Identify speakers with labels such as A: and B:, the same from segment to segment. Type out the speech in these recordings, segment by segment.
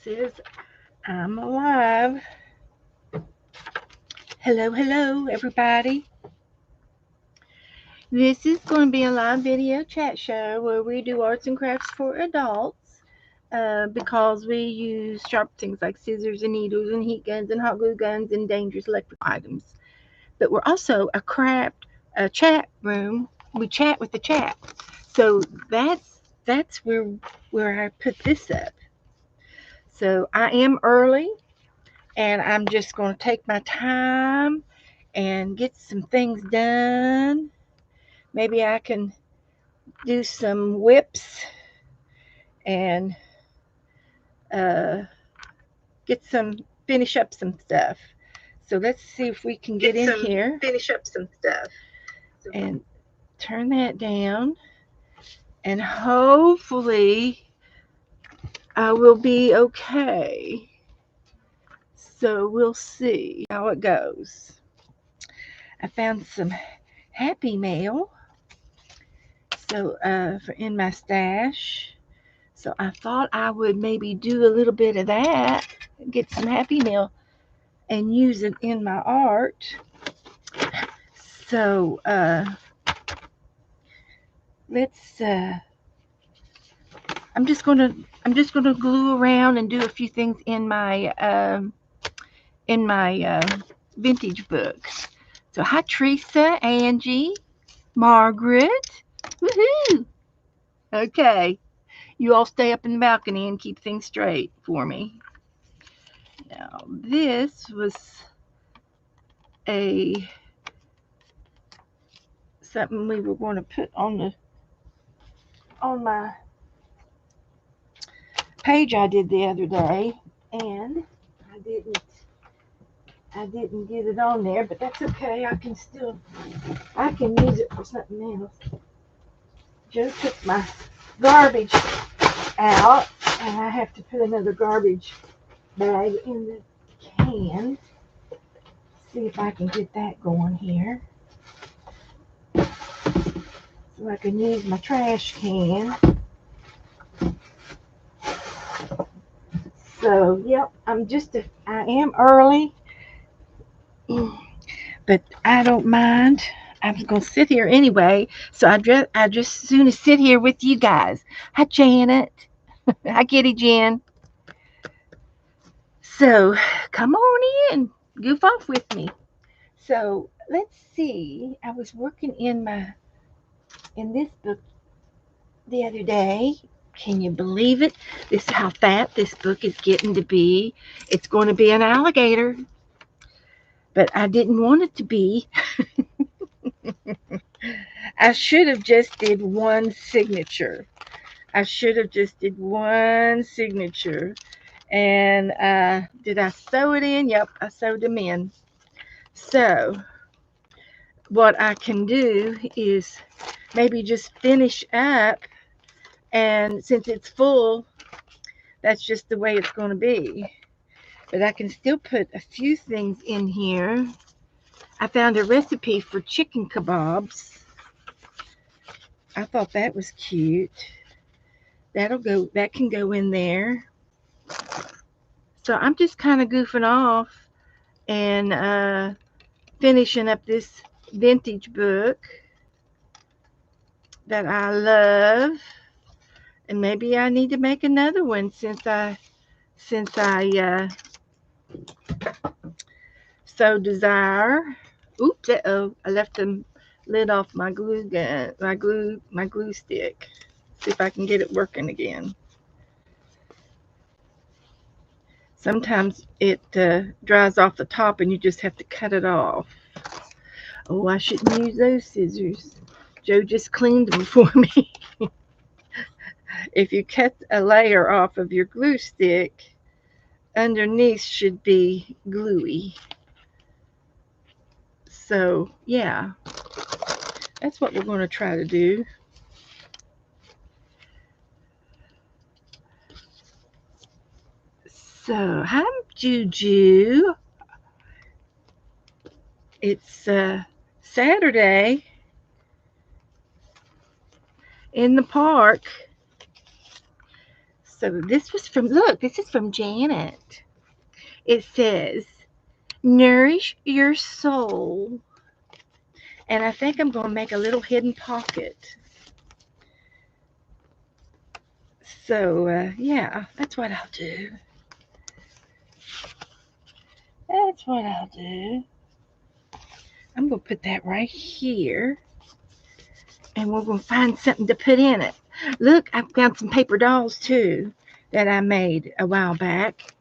A: Says I'm alive. Hello, everybody. This is going to be a live video chat show where we do arts and crafts for adults because we use sharp things like scissors and needles and heat guns and hot glue guns and dangerous electrical items. But we're also a chat room. We chat with the chat. So that's where I put this up. So I am early and I'm just going to take my time and get some things done. Maybe I can do some whips and uh, finish up some stuff. So let's see if we can get in here
B: Finish up some stuff.
A: and turn that down. And hopefully I will be okay. So we'll see how it goes. I found some Happy Mail in my stash. So I thought I would maybe do a little bit of that, get some Happy Meal, and use it in my art. So let's. I'm just gonna glue around and do a few things in my vintage book. So hi Teresa, Angie, Margaret. Woohoo! Okay, you all stay up in the balcony and keep things straight for me. Now this was a something we were going to put on my page I did the other day, and I didn't I didn't get it on there, but that's okay. I can use it for something else. Joe took my garbage out, and I have to put another garbage bag in the can. See if I can get that going here, so I can use my trash can. So, yep, I am early, but I don't mind. I'm going to sit here anyway. So I just soon as sit here with you guys. Hi, Janet. Hi, Kitty Jen. So come on in. Goof off with me. So let's see. I was working in this book the other day. Can you believe it? This is how fat this book is getting to be. It's going to be an alligator, but I didn't want it to be. I should have just did one signature. I should have just did one signature. And did I sew it in? Yep, I sewed them in. So what I can do is maybe just finish up. And since it's full, that's just the way it's going to be. But I can still put a few things in here. I found a recipe for chicken kebabs. I thought that was cute. That can go in there. So I'm just kind of goofing off and finishing up this vintage book that I love. And maybe I need to make another one since I so desire. Oops, I left the lid off my glue gun, my glue stick. See if I can get it working again. Sometimes it dries off the top and you just have to cut it off. Oh, I shouldn't use those scissors. Joe just cleaned them for me. If you cut a layer off of your glue stick, underneath should be gluey. So, yeah, that's what we're going to try to do. So, hi, Juju. It's Saturday in the park. So this was from, look, this is from Janet. It says, nourish your soul. And I think I'm going to make a little hidden pocket. So, yeah, that's what I'll do. That's what I'll do. I'm going to put that right here. And we're going to find something to put in it. Look, I found some paper dolls too that I made a while back.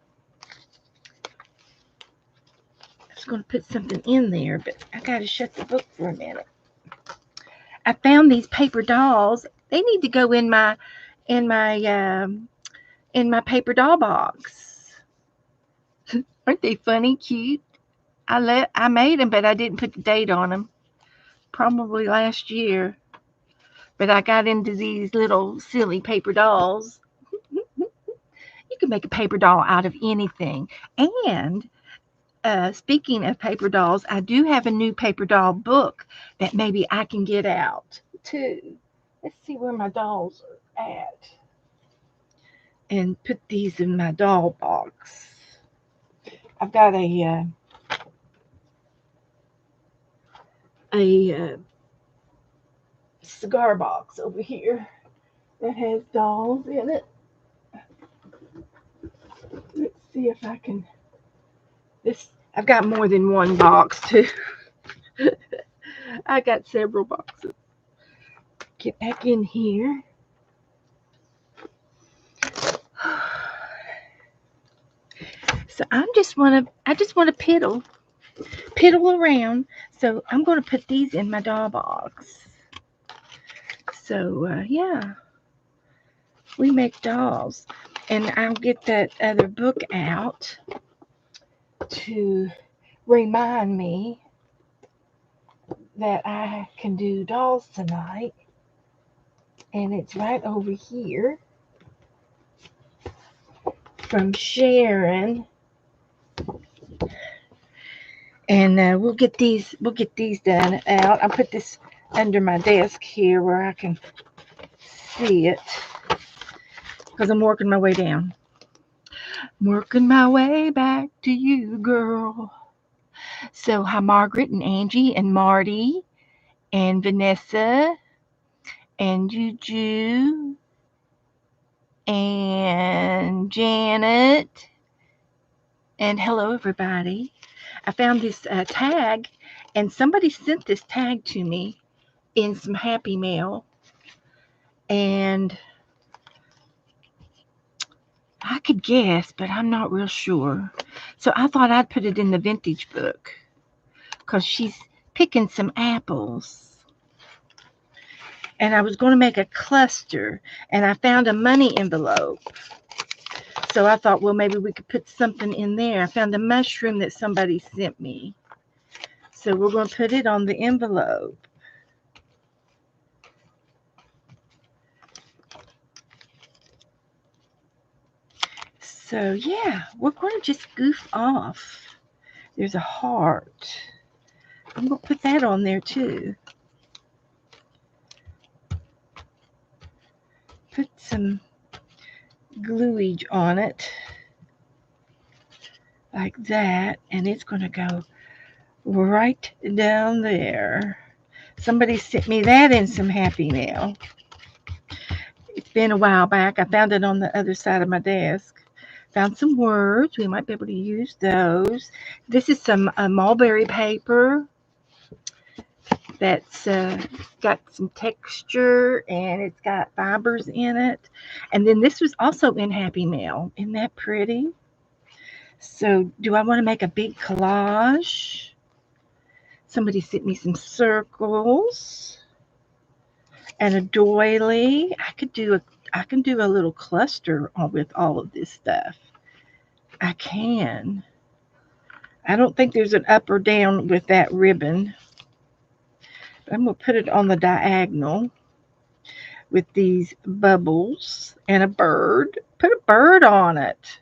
A: I was going to put something in there, but I got to shut the book for a minute. I found these paper dolls. They need to go in my paper doll box. Aren't they funny, cute? I made them, but I didn't put the date on them. Probably last year. But I got into these little silly paper dolls. You can make a paper doll out of anything. And speaking of paper dolls, I do have a new paper doll book that maybe I can get out too. Let's see where my dolls are at. And put these in my doll box. I've got a cigar box over here that has dolls in it. Let's see if I can. I've got more than one box too. I got several boxes. Get back in here. So I just want to piddle around. So I'm going to put these in my doll box. So yeah, we make dolls, and I'll get that other book out to remind me that I can do dolls tonight. And it's right over here from Sharon. And we'll get these done out. I'll put this under my desk here where I can see it, because I'm working my way down. I'm working my way back to you, girl. So hi, Margaret and Angie and Marty and Vanessa and Juju and Janet. And hello, everybody. I found this tag, and somebody sent this tag to me in some Happy Mail. And I could guess, but I'm not real sure. So I thought I'd put it in the vintage book, because she's picking some apples. And I was going to make a cluster, and I found a money envelope. So I thought, well, maybe we could put something in there. I found a mushroom that somebody sent me. So we're going to put it on the envelope. So yeah, we're going to just goof off. There's a heart. I'm going to put that on there too. Put some gluage on it. Like that. And it's going to go right down there. Somebody sent me that in some Happy Mail. It's been a while back. I found it on the other side of my desk. Found some words. We might be able to use those. This is some mulberry paper that's got some texture, and it's got fibers in it. And then this was also in Happy Mail. Isn't that pretty? So do I want to make a big collage? Somebody sent me some circles and a doily. I can do a little cluster with all of this stuff. I can. I don't think there's an up or down with that ribbon. I'm going to put it on the diagonal with these bubbles and a bird. Put a bird on it.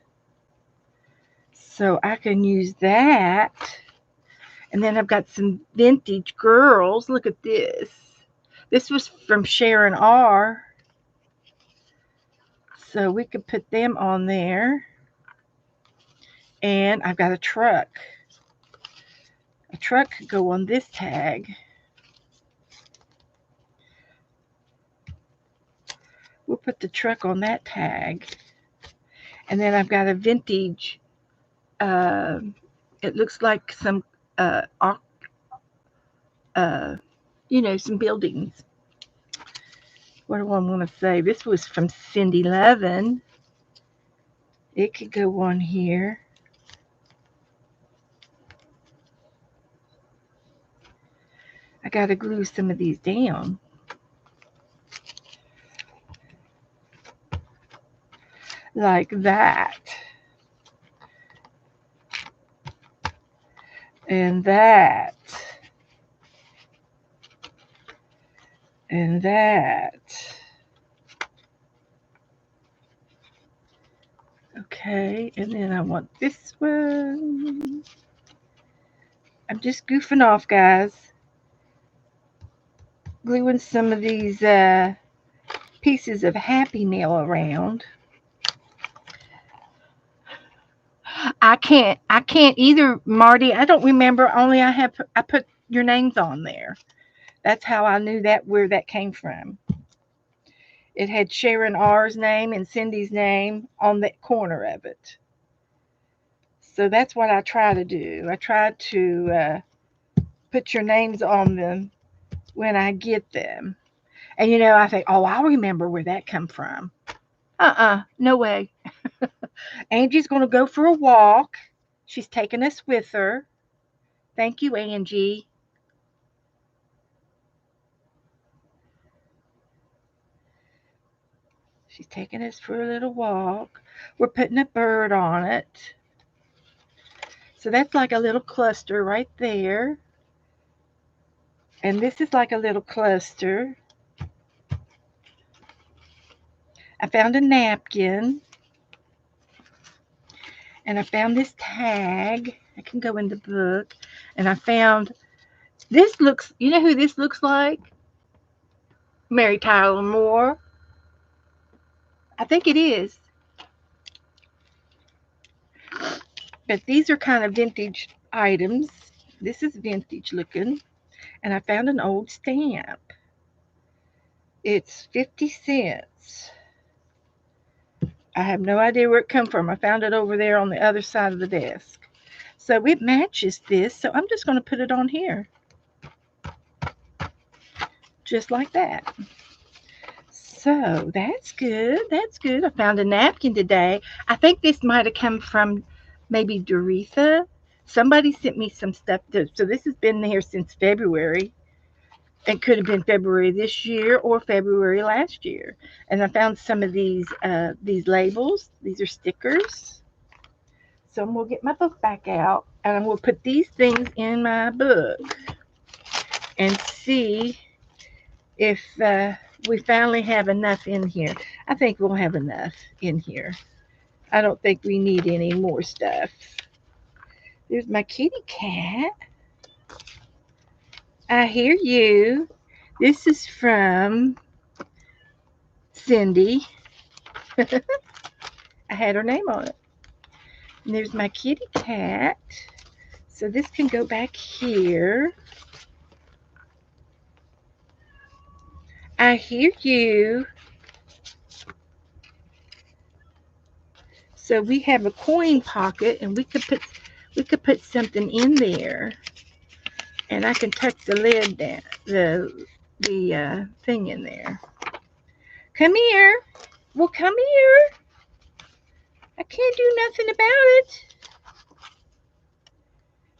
A: So I can use that. And then I've got some vintage girls. Look at this. This was from Sharon R. So we could put them on there. And I've got a truck. A truck could go on this tag. We'll put the truck on that tag. And then I've got a vintage, uh, it looks like some, uh, uh, some buildings. What do I want to say? This was from Cindy Levin. It could go on here. I got to glue some of these down. Like that. And that. And that. Okay, and then I want this one. I'm just goofing off, guys. Gluing some of these pieces of Happy Mail around. I can't either, Marty. I don't remember. Only I put your names on there. That's how I knew that where that came from. It had Sharon R's name and Cindy's name on the corner of it. So that's what I try to do. I try to put your names on them when I get them. And I think, oh, I remember where that come from. No way. Angie's going to go for a walk. She's taking us with her. Thank you, Angie. She's taking us for a little walk. We're putting a bird on it. So that's like a little cluster right there. And this is like a little cluster. I found a napkin. And I found this tag. I can go in the book. And I found this looks, you know who this looks like? Mary Tyler Moore. I think it is. But these are kind of vintage items. This is vintage looking. And I found an old stamp. It's 50 cents. I have no idea where it come from. I found it over there on the other side of the desk. So it matches this. So I'm just going to put it on here. Just like that. So that's good. That's good. I found a napkin today. I think this might have come from maybe Doretha. Somebody sent me some stuff. So this has been here since February. It could have been February this year or February last year. And I found some of these labels. These are stickers. So I'm going to get my book back out and I'm going to put these things in my book and see if we finally have enough in here. I think we'll have enough in here. I don't think we need any more stuff. There's my kitty cat. I hear you. This is from Cindy. I had her name on it. And there's my kitty cat. So this can go back here. I hear you. So we have a coin pocket and we could put something in there. And I can touch the lid down, the thing in there. Come here. Well, come here. I can't do nothing about it.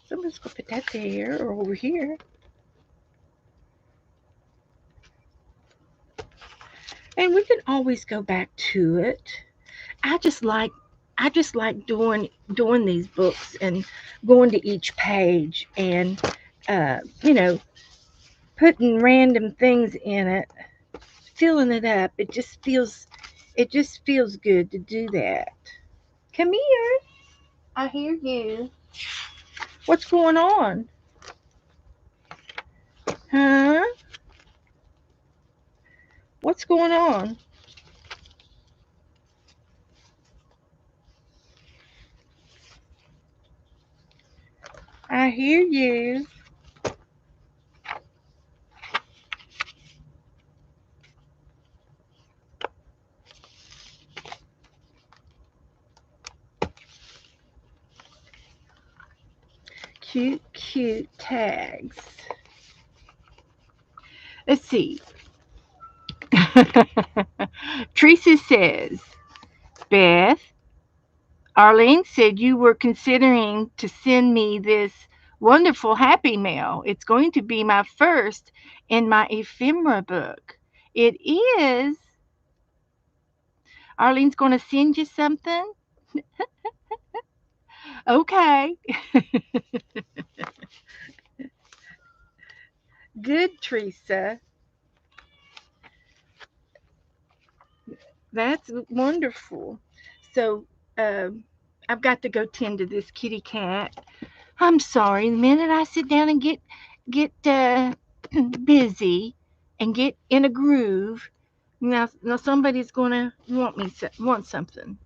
A: So I'm just going to put that there or over here. And we can always go back to it. I just like doing these books and going to each page and uh, you know putting random things in it, filling it up. It just feels good to do that. Come here. I hear you. What's going on? Huh? What's going on? I hear you. Cute, cute tags. Let's see. Teresa says, Beth, Arlene said you were considering to send me this wonderful Happy Mail. It's going to be my first in my ephemera book. It is. Arlene's going to send you something? Okay. Good, Teresa. That's wonderful. So, um, I've got to go tend to this kitty cat. I'm sorry. The minute I sit down and get busy and get in a groove, now somebody's gonna want something.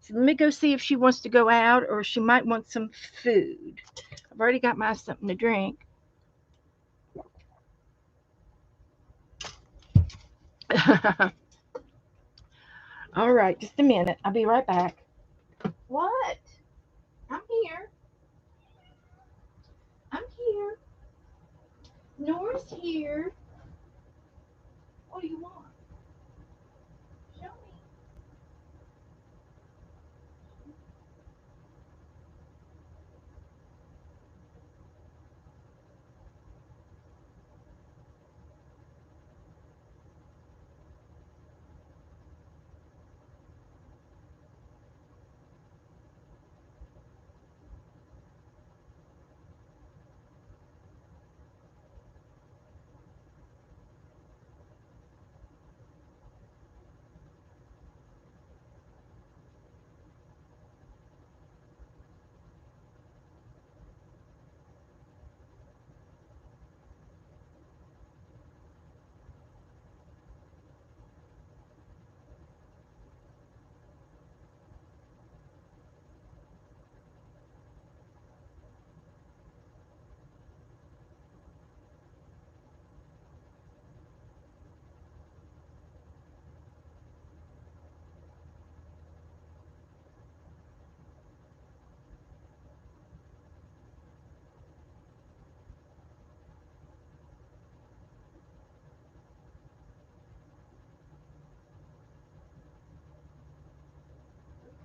A: So let me go see if she wants to go out or she might want some food. I've already got my something to drink. All right, just a minute. I'll be right back. What? I'm here. I'm here. Nora's here. What do you want? Show me.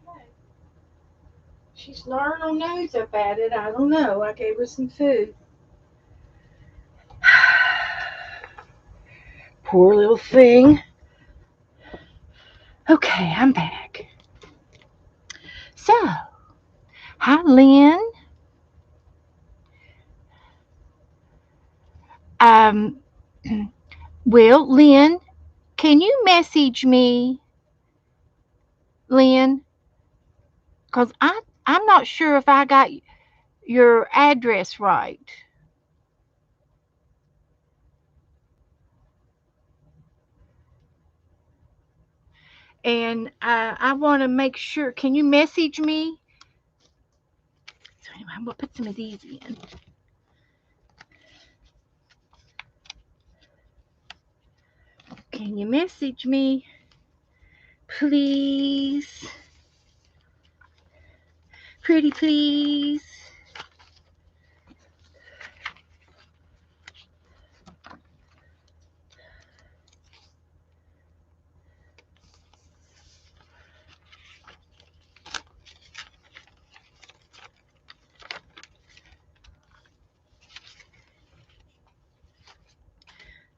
A: Okay. She's snarling her nose up at it. I don't know. I gave her some food. Poor little thing. Okay, I'm back. So, hi, Lynn. Um, well, Lynn, can you message me, Lynn? Cause I'm not sure if I got your address right, and I want to make sure. Can you message me? So anyway, I'm gonna put some of these in. Can you message me, please? Pretty please.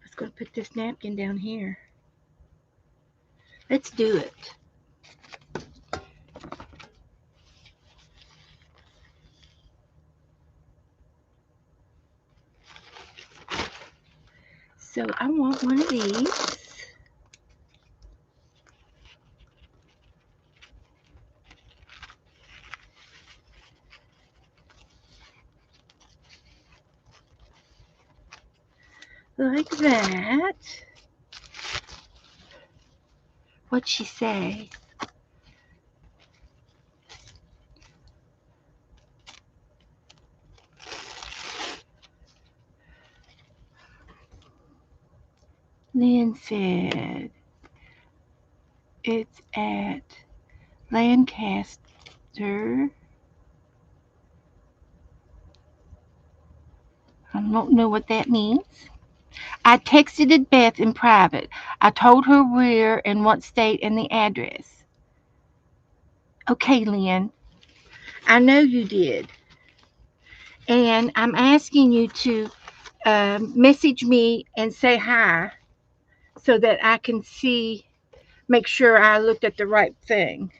A: Let's go put this napkin down here. Let's do it. So I want one of these. Like that. What'd she say? Lian said it's at Lancaster. I don't know what that means. I texted Beth in private. I told her where and what state and the address. Okay, Lynn, I know you did. And I'm asking you to message me and say hi so that I can see, make sure I looked at the right thing.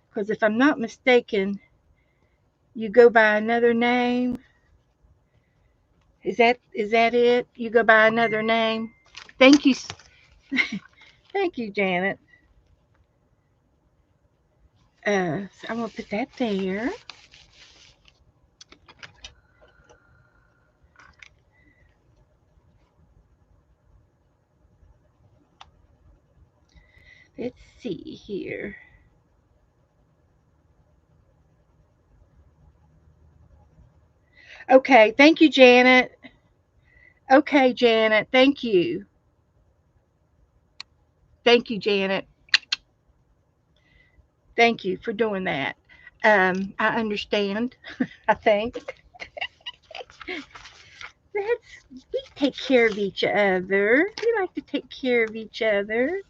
A: Because if I'm not mistaken, you go by another name. Is that it? You go by another name? Thank you. Thank you, Janet. So I'm going to put that there. Let's see here. Okay, thank you, Janet. Okay, Janet, thank you. Thank you, Janet. Thank you for doing that. I understand, I think. We take care of each other. We like to take care of each other.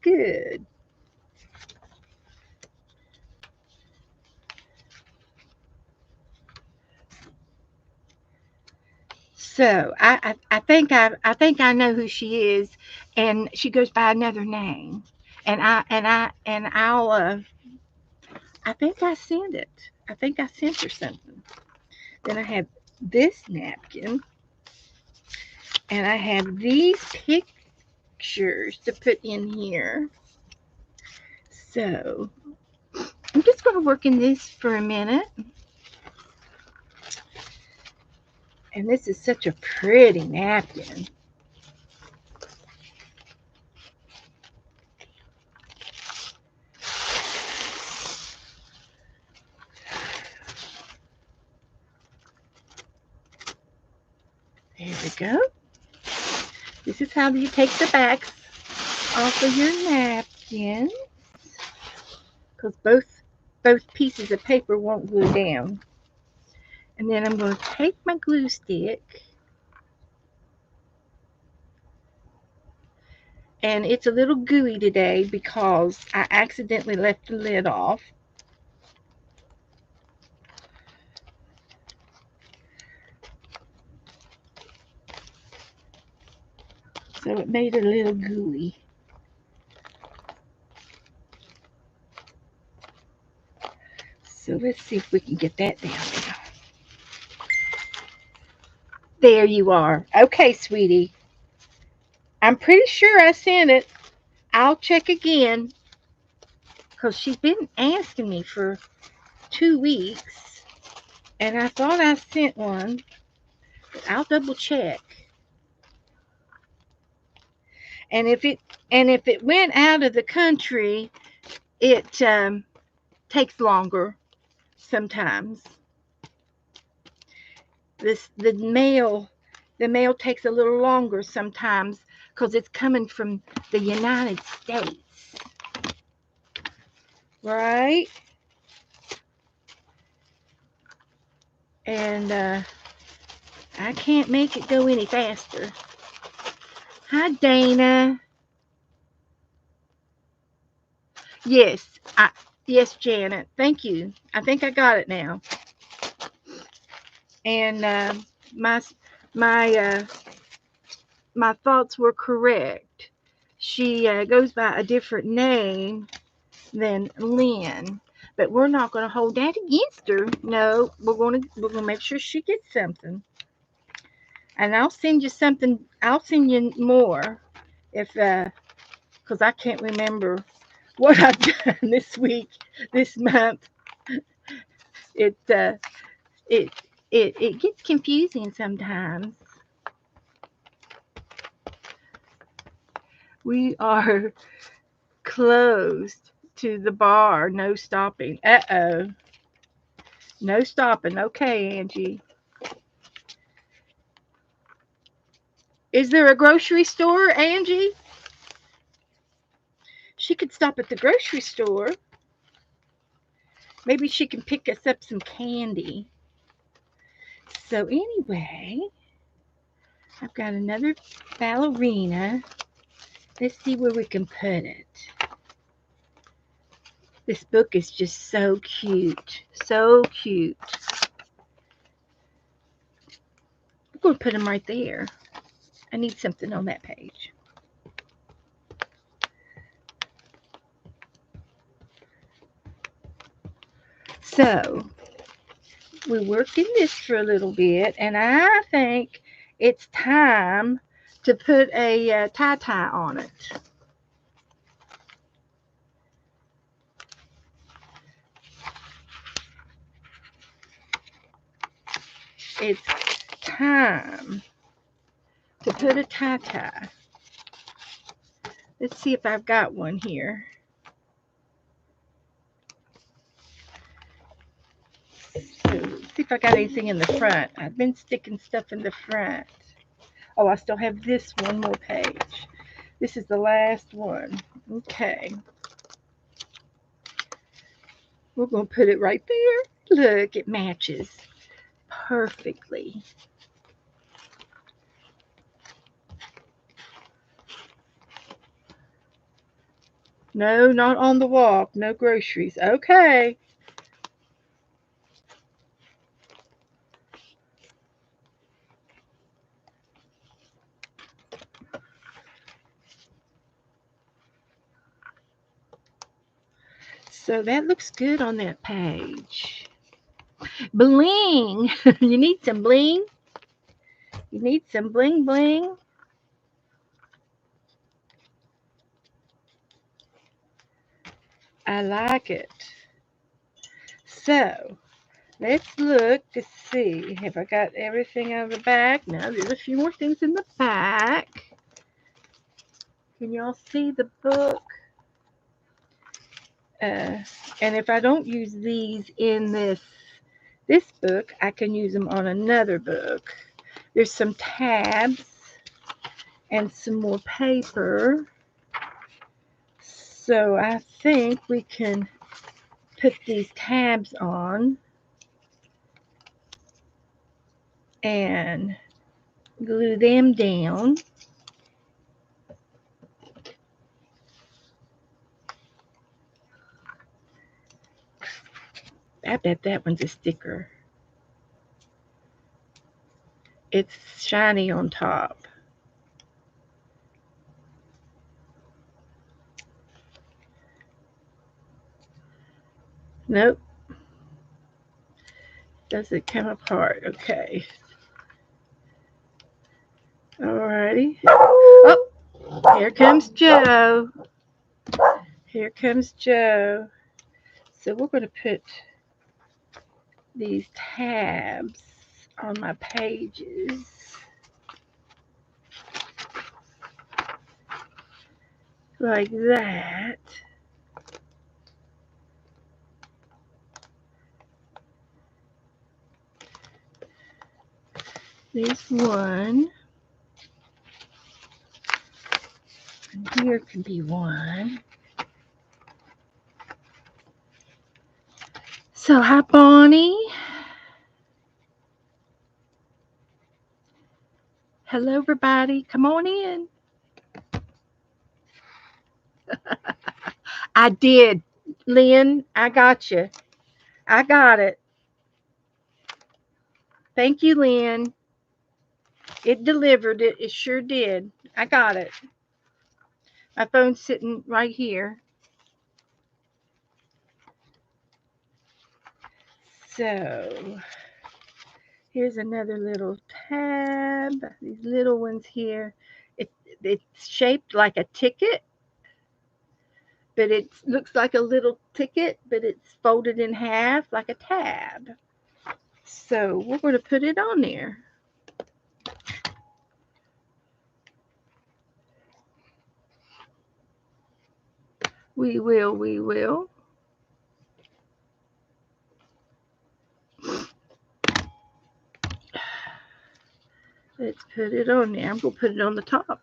A: Good. So I think I know who she is, and she goes by another name. And I think I sent it. I think I sent her something. Then I have this napkin, and I have these pictures to put in here. So I'm just going to work in this for a minute. And this is such a pretty napkin. There we go. This is how you take the backs off of your napkin, because both pieces of paper won't glue down. And then I'm going to take my glue stick, and it's a little gooey today because I accidentally left the lid off. So it made it a little gooey. So let's see if we can get that down now. There you are. Okay, sweetie. I'm pretty sure I sent it. I'll check again because she's been asking me for 2 weeks, and I thought I sent one. But I'll double check. And if it went out of the country, it takes longer sometimes. The mail takes a little longer sometimes because it's coming from the United States, right? And I can't make it go any faster. Hi, Dana. Yes, yes, Janet. Thank you. I think I got it now. And my my my thoughts were correct. She goes by a different name than Lynn, but we're not going to hold that against her. No, we're gonna make sure she gets something, and I'll send you something. I'll send you more if because I can't remember what I've done this week, this month. It it it gets confusing sometimes. We are closed to the bar. No stopping. Uh-oh. No stopping. Okay, Angie. Is there a grocery store, Angie? She could stop at the grocery store. Maybe she can pick us up some candy. So anyway, I've got another ballerina. Let's see where we can put it. This book is just so cute. So cute. I'm going to put them right there. I need something on that page. So, we worked in this for a little bit, and I think it's time to put a tie-tie on it. It's time to put a tie-tie. Let's see if I've got one here. So, see if I got anything in the front. I've been sticking stuff in the front. Oh, I still have this one more page. This is the last one. Okay. We're going to put it right there. Look, it matches perfectly. No, not on the walk. No groceries. Okay. So that looks good on that page. Bling. You need some bling? You need some bling bling? I like it. So, let's look to see. Have I got everything out of the back? No, there's a few more things in the back. Can y'all see the book? And if I don't use these in this book, I can use them on another book. There's some tabs and some more paper. So I think we can put these tabs on and glue them down. I bet that one's a sticker. It's shiny on top. Nope. Does it come apart? Okay. Alrighty. Oh, here comes Joe. Here comes Joe. So we're going to put these tabs on my pages. Like that. There's one. And here can be one. So hi, Bonnie. Hello, everybody. Come on in. I did. Lynn, I got you. I got it. Thank you, Lynn. It delivered it. It sure did. I got it. My phone's sitting right here. So here's another little tab. These little ones here. It's shaped like a ticket, but it looks like a little ticket, but it's folded in half like a tab. So we're going to put it on there. We will. Let's put it on there. I'm going to put it on the top.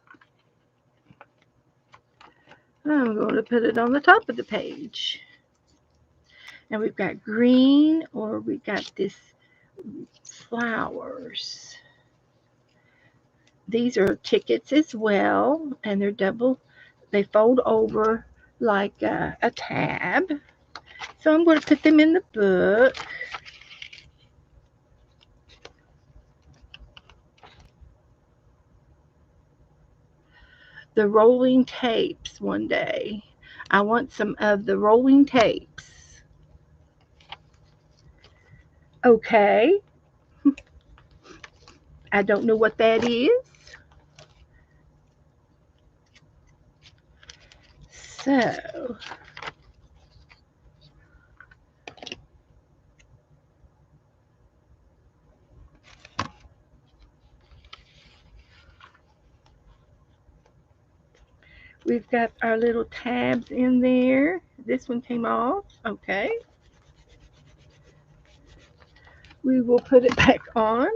A: I'm going to put it on the top of the page. And we've got green, or we got this flowers. These are tickets as well, and they're double. They fold over like a tab. So I'm going to put them in the book. The rolling tapes one day. I want some of the rolling tapes. Okay. I don't know what that is. So, we've got our little tabs in there. This one came off. Okay. We will put it back on.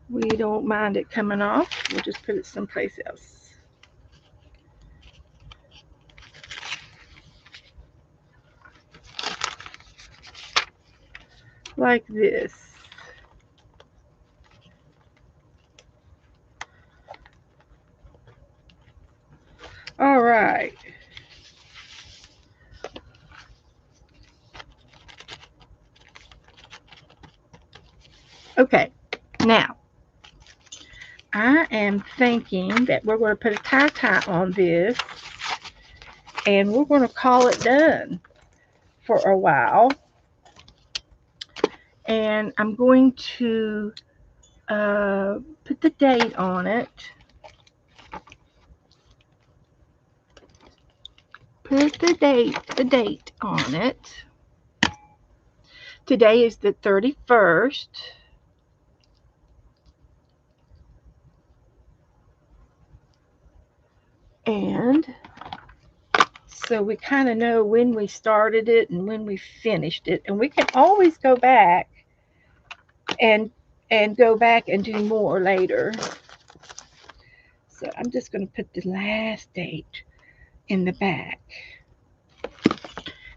A: We don't mind it coming off. We'll just put it someplace else. Like this. All right. Okay. Now, I am thinking that we're going to put a tie on this, and we're going to call it done for a while. And I'm going to put the date on it. Put the date on it. Today is the 31st. And so we kind of know when we started it and when we finished it. And we can always go back and go back and do more later. So I'm just going to put the last date in the back.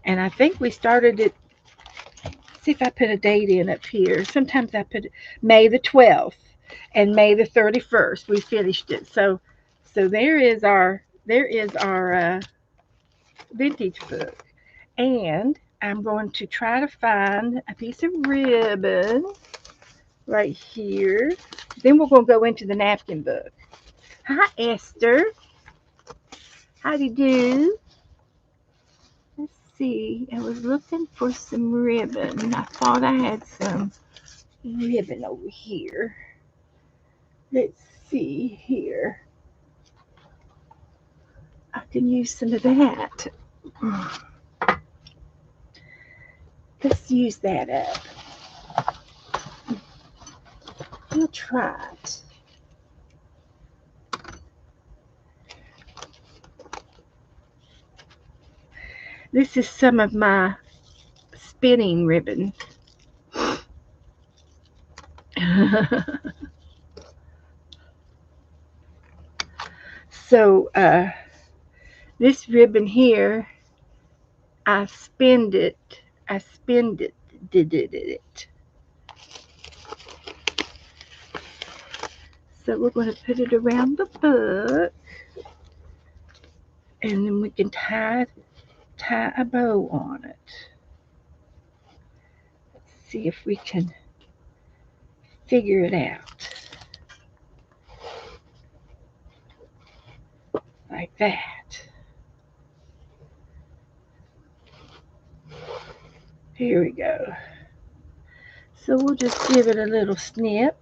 A: And I think we started it. See if I put a date in up here. Sometimes I put May the 12th and May the 31st. We finished it. So there is our vintage book. And I'm going to try to find a piece of ribbon right here. Then we're going to go into the napkin book. Hi, Esther. How do you do? Let's see. I was looking for some ribbon. I thought I had some ribbon over here. Let's see here. I can use some of that. Let's use that up. We'll try it. This is some of my spinning ribbon. So this ribbon here, I spinned it. Did it. So we're going to put it around the book, and then we can tie a bow on it. Let's see if we can figure it out. Like that. Here we go. So we'll just give it a little snip.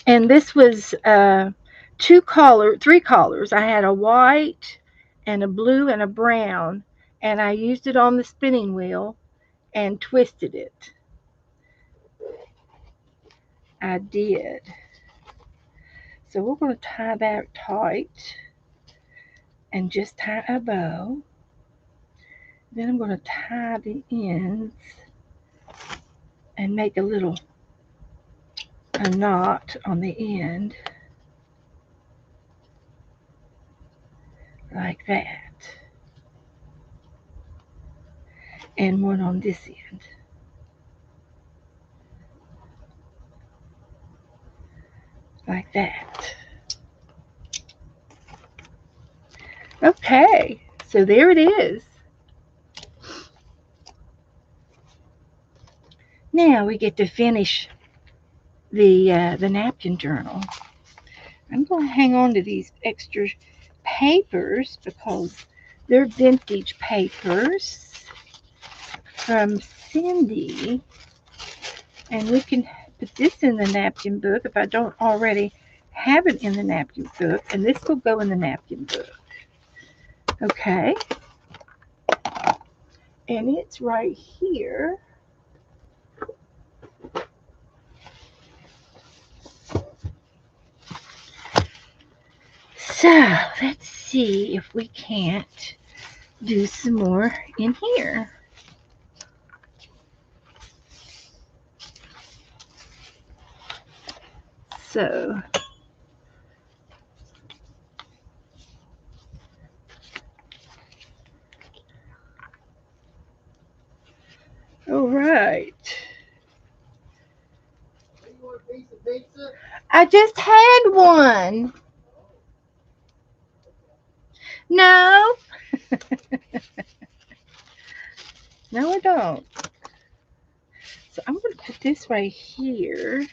A: And this was three colors. I had a white and a blue and a brown, and I used it on the spinning wheel and twisted it. I did. So we're going to tie that tight and just tie a bow. Then I'm going to tie the ends and make a knot on the end like that, and one on this end like that. Okay, so there it is. Now we get to finish the napkin journal. I'm going to hang on to these extra papers because they're vintage papers from Cindy, and we can put this in the napkin book if I don't already have it in the napkin book, and this will go in the napkin book. Okay, and it's right here. So let's see if we can't do some more in here. So all right. I just had one. No, no, I don't. So I'm going to put this right here.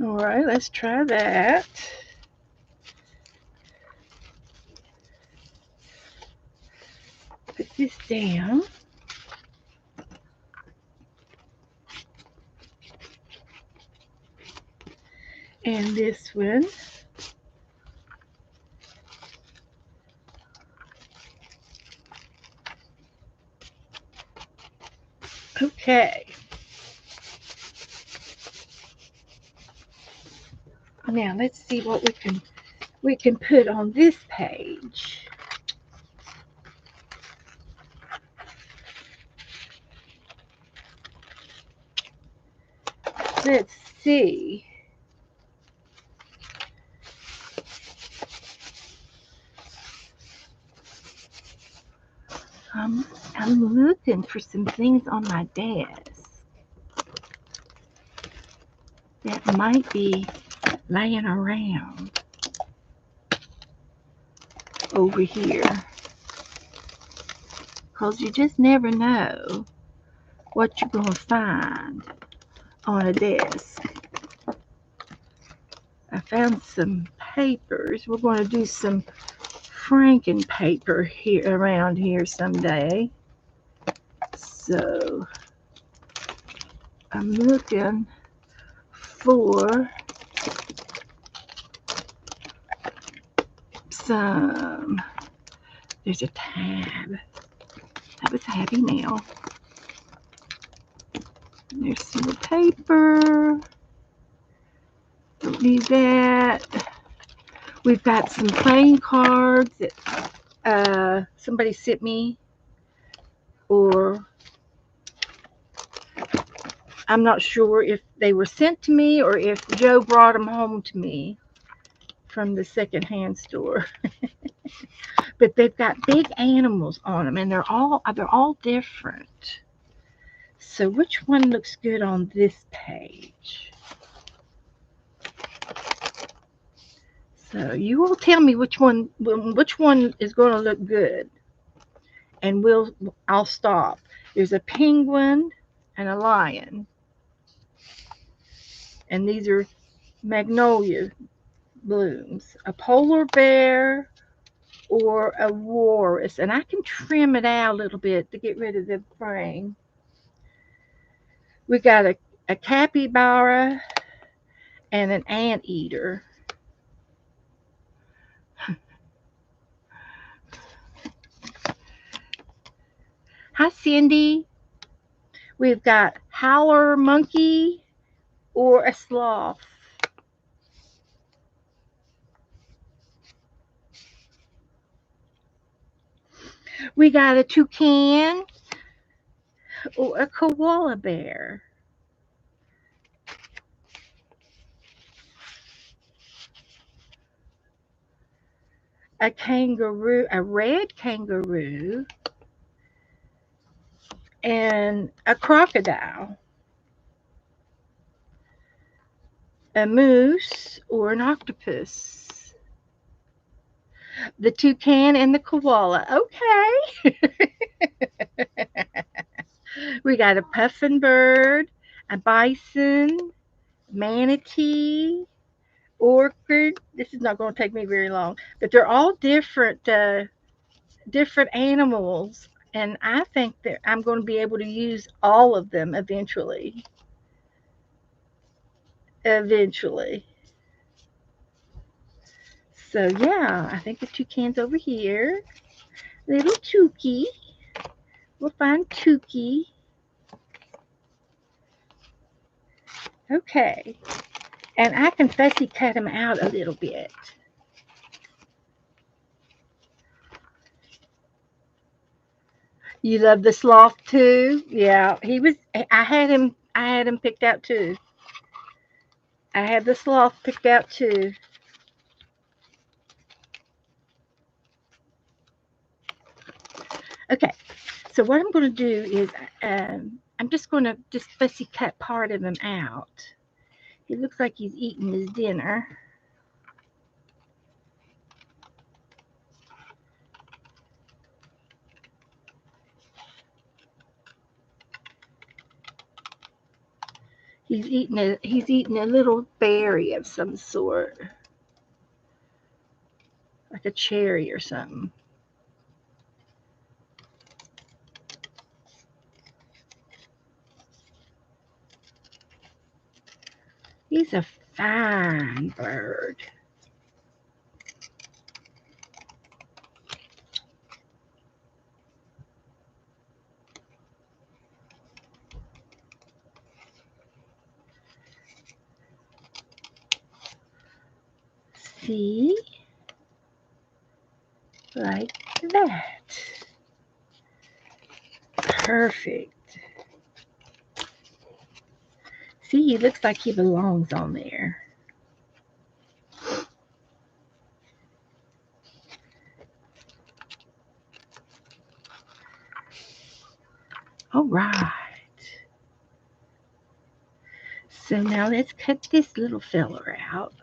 A: All right, let's try that. Put this down. And this one. Okay. Now let's see what we can put on this page. Let's see. Um, I'm looking for some things on my desk that might be laying around over here. Because you just never know what you're going to find on a desk. I found some papers. We're going to do some Franken paper here around here someday. So I'm looking for some. There's a tab. That was a happy mail. There's some paper. Don't need that. We've got some playing cards that somebody sent me, or I'm not sure if they were sent to me or if Joe brought them home to me from the secondhand store. But they've got big animals on them, and they're all different. So which one looks good on this page? So you will tell me which one is going to look good, and I'll stop. There's a penguin and a lion, and these are magnolia blooms. A polar bear or a walrus, and I can trim it out a little bit to get rid of the frame. We got a capybara and an anteater. Hi, Cindy. We've got howler monkey or a sloth. We got a toucan or a koala bear. A kangaroo, a red kangaroo, and a crocodile. A moose or an octopus. The toucan and the koala. Okay. We got a puffin bird, a bison, manatee, orchid. This is not going to take me very long, but they're all different animals, and I think that I'm going to be able to use all of them eventually. Eventually. So yeah, I think the toucan's over here. Little Tukey. We'll find Tukey. Okay. And I can fussy cut him out a little bit. You love the sloth too? Yeah, he was. I had him picked out too. I had the sloth picked out too. Okay, so what I'm going to do is I'm just going to just fussy cut part of him out. He looks like he's eating his dinner. He's eating a little berry of some sort, like a cherry or something. He's a fine bird. See? Like that. Perfect. See, he looks like he belongs on there. All right. So now let's cut this little feller out.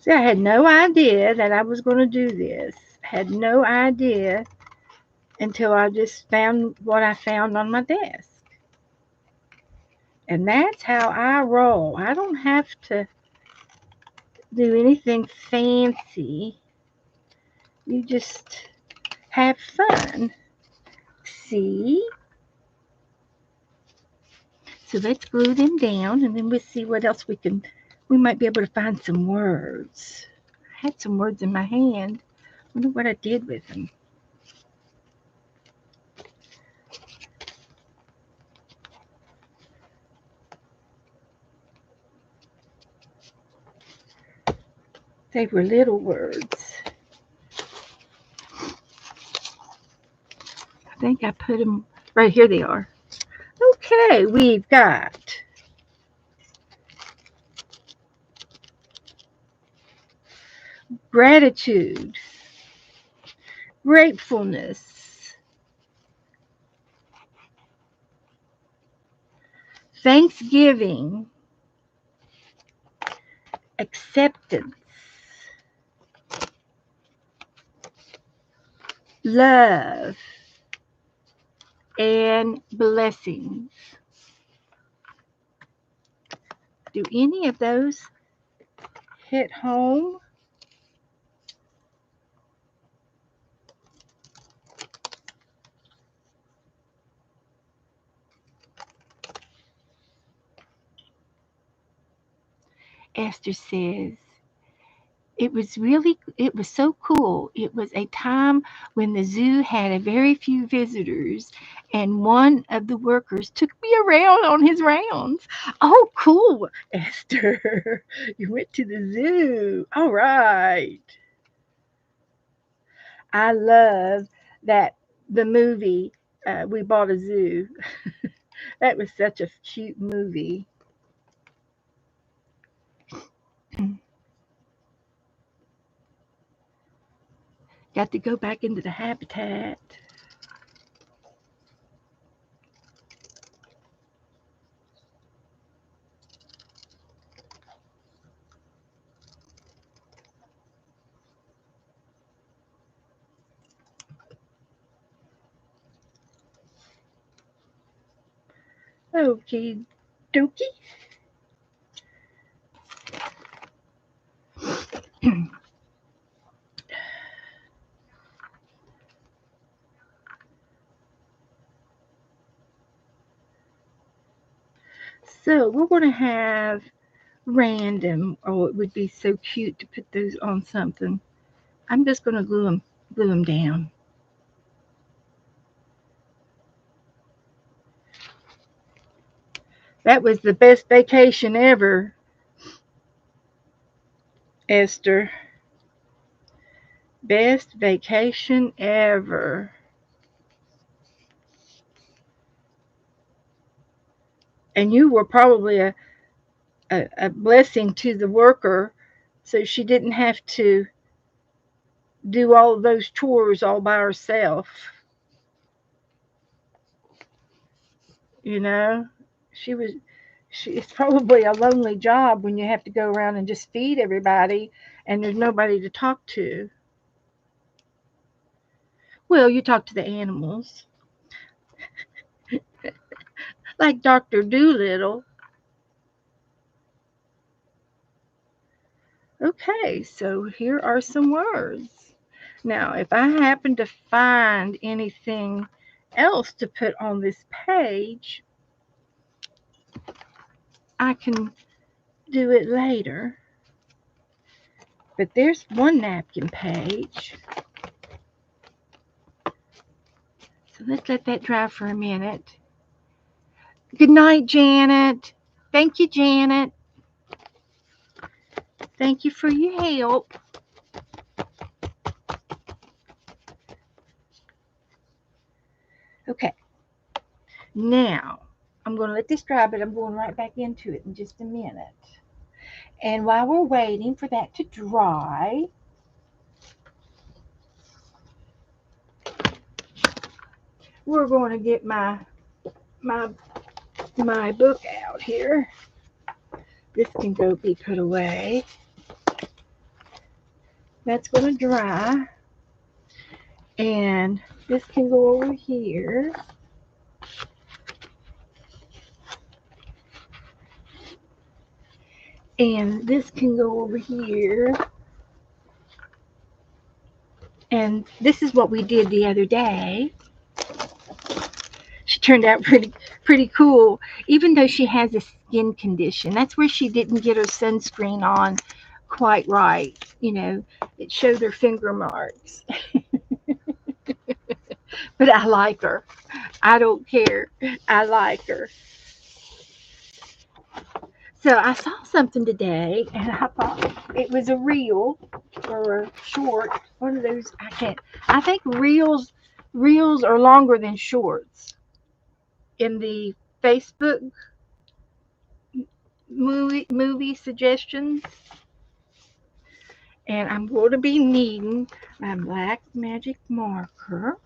A: See, I had no idea that I was going to do this. Had no idea until I just found what I found on my desk. And that's how I roll. I don't have to do anything fancy. You just have fun. See? So let's glue them down and then we'll see what else we might be able to find some words. I had some words in my hand. I wonder what I did with them. They were little words. I think I put them right here. They are. Okay, we've got gratitude, gratefulness, thanksgiving, acceptance, love, and blessings. Do any of those hit home? Esther says, it was so cool. It was a time when the zoo had a very few visitors, and one of the workers took me around on his rounds. Oh, cool, Esther. You went to the zoo. All right. I love that the movie, We Bought a Zoo. That was such a cute movie. Got to go back into the habitat. Okay, dokie. So we're going to have random. Oh, it would be so cute to put those on something. I'm just going to glue them down. That was the best vacation ever, Esther. Best vacation ever. And you were probably a blessing to the worker, so she didn't have to do all those chores all by herself. You know, she was. It's probably a lonely job when you have to go around and just feed everybody, and there's nobody to talk to. Well, you talk to the animals, like Dr. Doolittle. Okay, so here are some words. Now, if I happen to find anything else to put on this page, I can do it later. But there's one napkin page. So let's let that dry for a minute. Good night, Janet. Thank you, Janet. Thank you for your help. Okay, now I'm going to let this dry, but I'm going right back into it in just a minute. And while we're waiting for that to dry, we're going to get my my book out here. This can go be put away. That's going to dry. And this can go over here. And this can go over here. And this is what we did the other day. She turned out pretty cool, even though she has a skin condition. That's where she didn't get her sunscreen on quite right. You know, it showed her finger marks. But I like her. I don't care. I like her. So I saw something today, and I thought it was a reel or a short. One of those. I can't. I think reels are longer than shorts in the Facebook movie suggestions. And I'm going to be needing my black magic marker.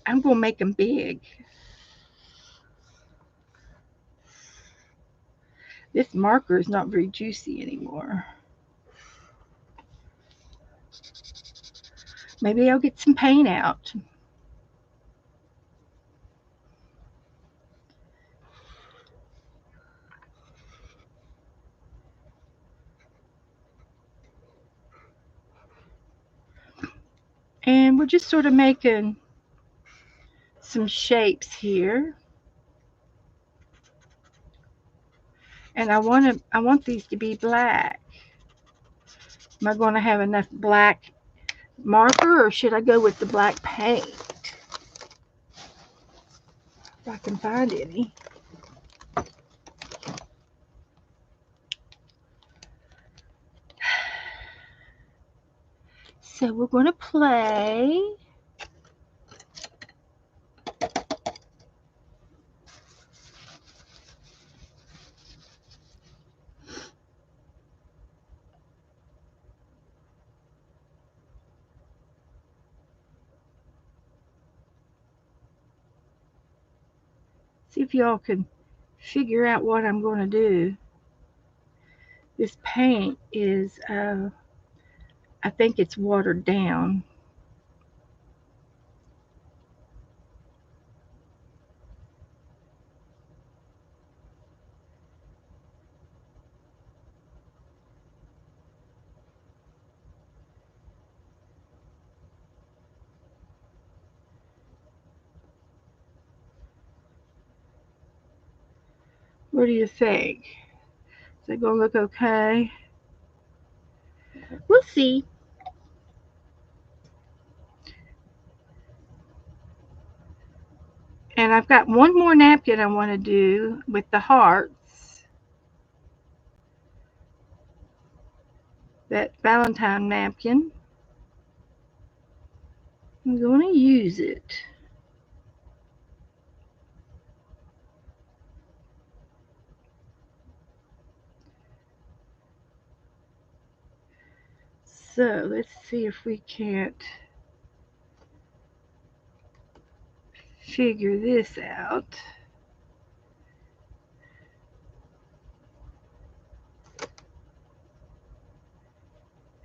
A: I'm going to make them big. This marker is not very juicy anymore. Maybe I'll get some paint out. And we're just sort of making some shapes here. And I want these to be black. Am I going to have enough black marker, or should I go with the black paint? If I can find any. So we're going to play. See if y'all can figure out what I'm going to do. This paint is, I think it's watered down. What do you think? Is that going to look okay? We'll see. And I've got one more napkin I want to do with the hearts. That Valentine napkin. I'm going to use it. So let's see if we can't figure this out.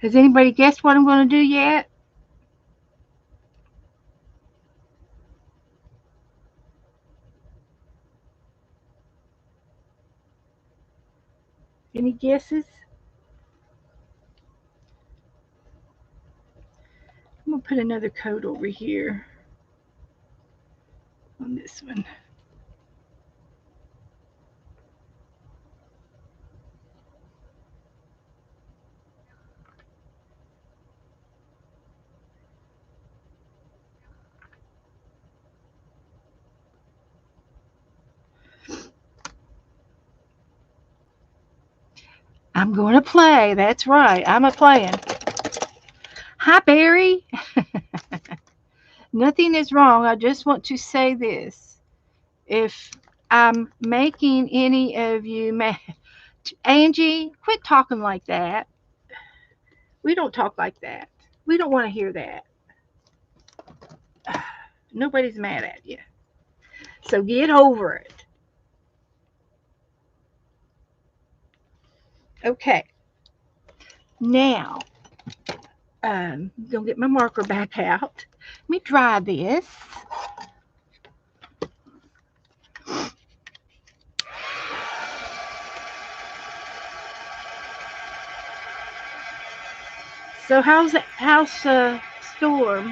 A: Has anybody guessed what I'm going to do yet? Any guesses? I'm going to put another coat over here on this one. I'm going to play. That's right. I'm a playing. Hi, Barry. Nothing is wrong. I just want to say this. If I'm making any of you mad, Angie, quit talking like that. We don't talk like that. We don't want to hear that. Nobody's mad at you. So get over it. Okay. Now, gonna get my marker back out. Let me dry this. So how's storm?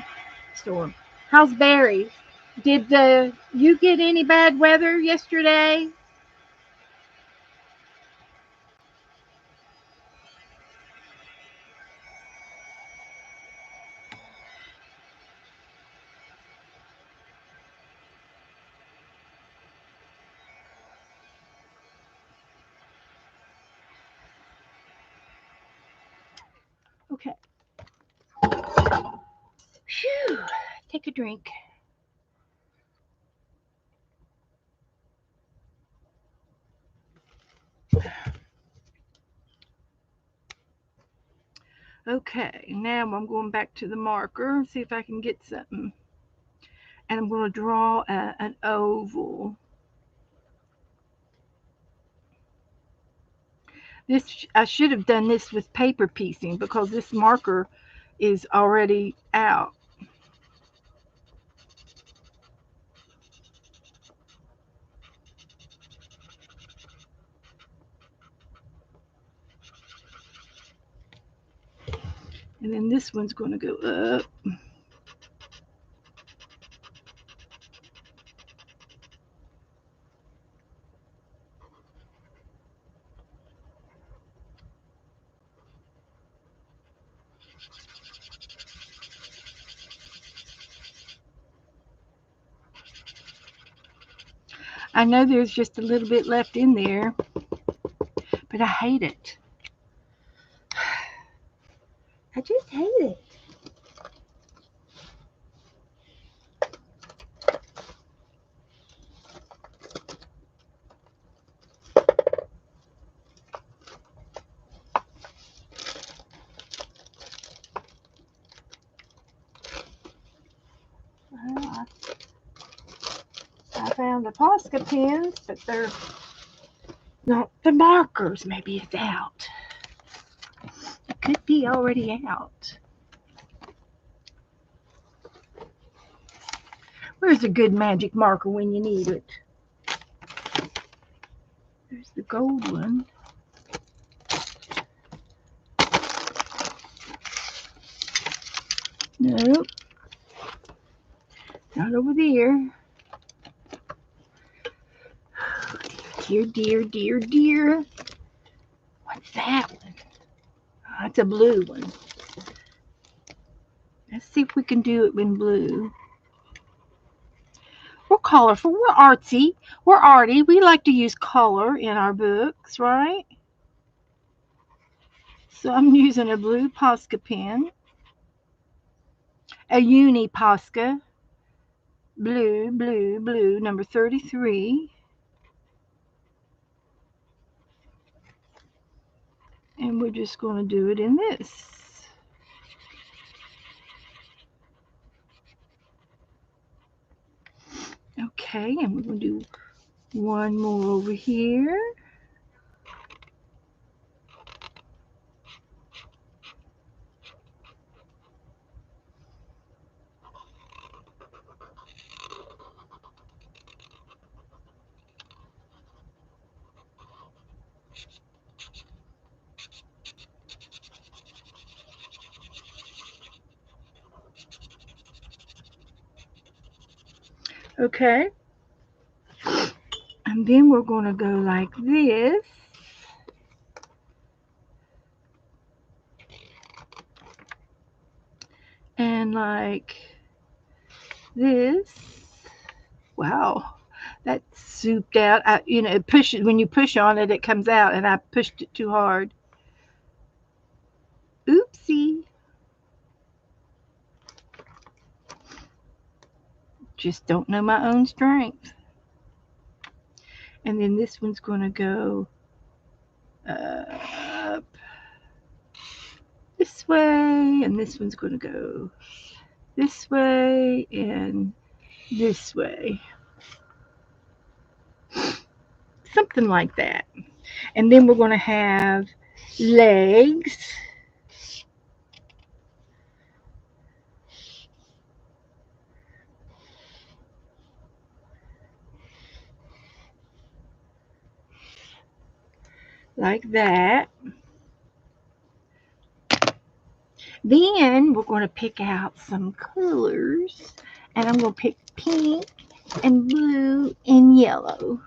A: How's Barry? Did you get any bad weather yesterday? Okay. Phew. Take a drink. Okay, now I'm going back to the marker, see if I can get something. And I'm going to draw an oval. This I should have done this with paper piecing because this marker is already out. And then this one's going to go up. I know there's just a little bit left in there, but I hate it. I just hate it. Well, I found the Posca pens, but they're not the markers. Maybe it's out. It could be already out. Where's a good magic marker when you need it? There's the gold one. Nope. Not over there. Dear, dear, dear, dear. What's that one? Oh, that's a blue one. Let's see if we can do it in blue. We're colorful. We're artsy. We're arty. We like to use color in our books, right? So I'm using a blue Posca pen, a uni Posca, blue, blue, blue, number 33. And we're just going to do it in this. Okay, and we're going to do one more over here. Okay, and then we're going to go like this. And like this. Wow, that's souped out. It pushes when you push on it, it comes out, and I pushed it too hard. Oopsie. Just don't know my own strength. And then this one's going to go up this way, and this one's going to go this way and this way. Something like that. And then we're going to have legs. Like that. Then we're going to pick out some colors, and I'm going to pick pink and blue and yellow.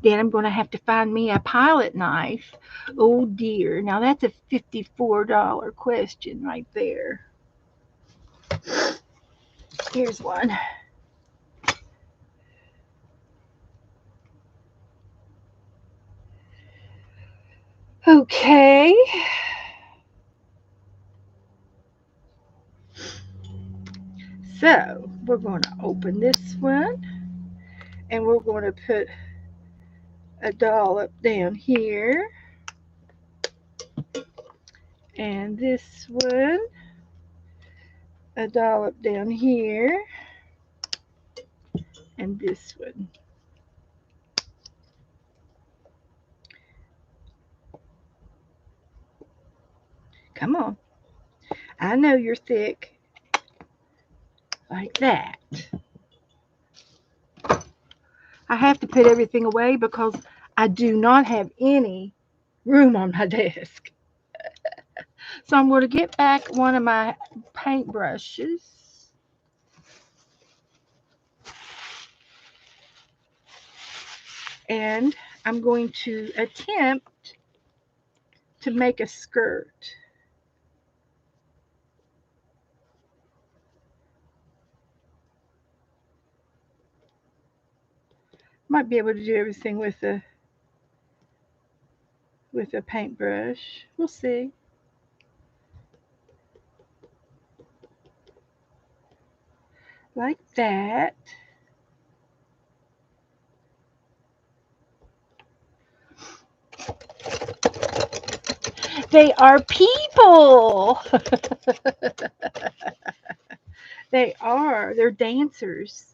A: Then I'm going to have to find me a pilot knife. Oh dear, now that's a $54 question right there. Here's one. Okay. So we're going to open this one, and we're going to put a dollop down here, and this one a dollop down here, and this one. Come on. I know you're thick. Like that. I have to put everything away because I do not have any room on my desk. So I'm going to get back one of my paintbrushes. And I'm going to attempt to make a skirt. Might be able to do everything with a paintbrush. We'll see. Like that. They are people. They are. They're dancers.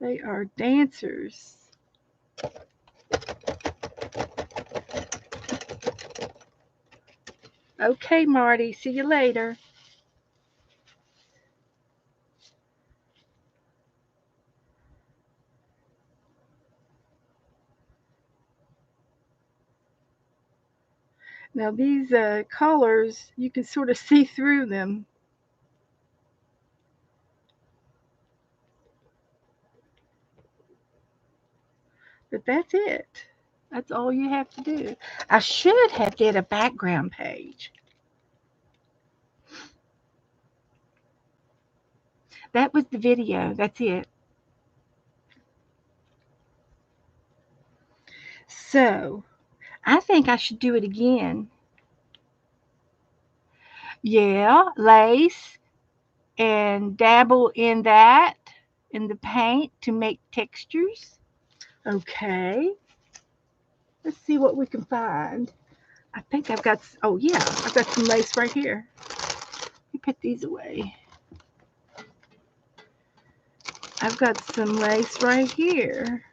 A: They are dancers. Okay, Marty. See you later. Now, these colors, you can sort of see through them, but that's it. That's all you have to do. I should have did a background page. That was the video. That's it. So, I think I should do it again. Yeah, lace and dabble in that in the paint to make textures. Okay, let's see what we can find. I think I've got, oh yeah, I've got some lace right here. Let me put these away. I've got some lace right here.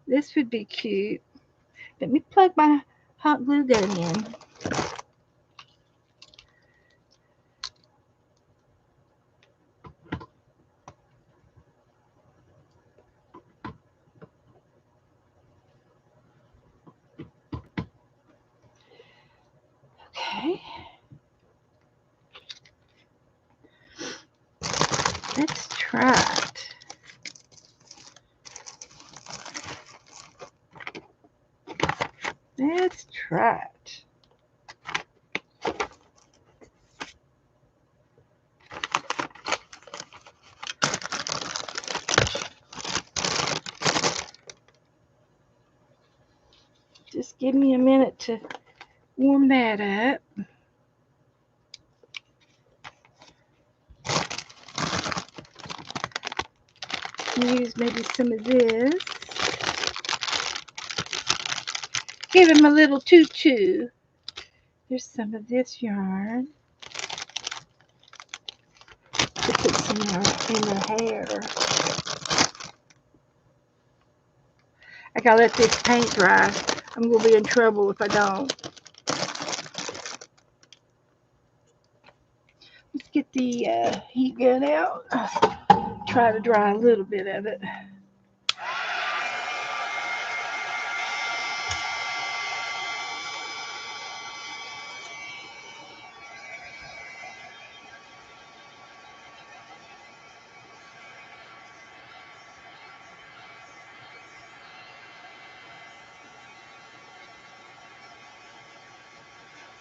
A: This would be cute. Let me plug my hot glue gun in. Okay. Let's try it. Let's try it. Just give me a minute to warm that up. Use maybe some of this. Give him a little tutu. Here's some of this yarn to put some in the hair. I gotta let this paint dry. I'm gonna be in trouble if I don't. Let's get the heat gun out. Try to dry a little bit of it.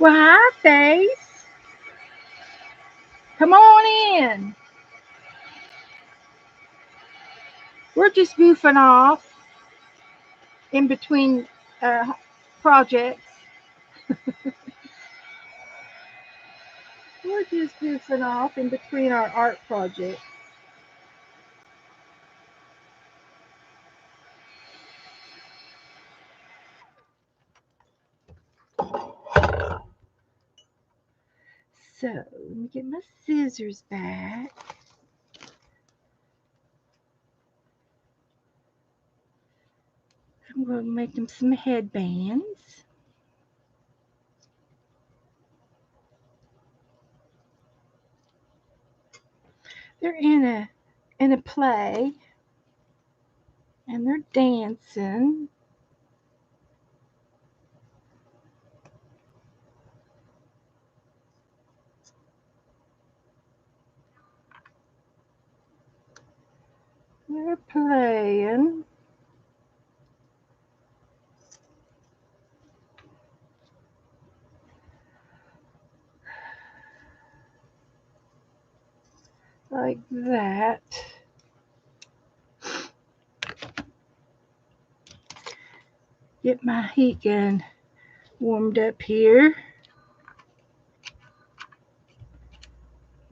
A: Well, hi, Face. Come on in. We're just goofing off in between uh, projects. We're just goofing off in between our art projects. So, let me get my scissors back. I'm going to make them some headbands. They're in a play and they're dancing. we're playing. Like that. Get my heat gun warmed up here.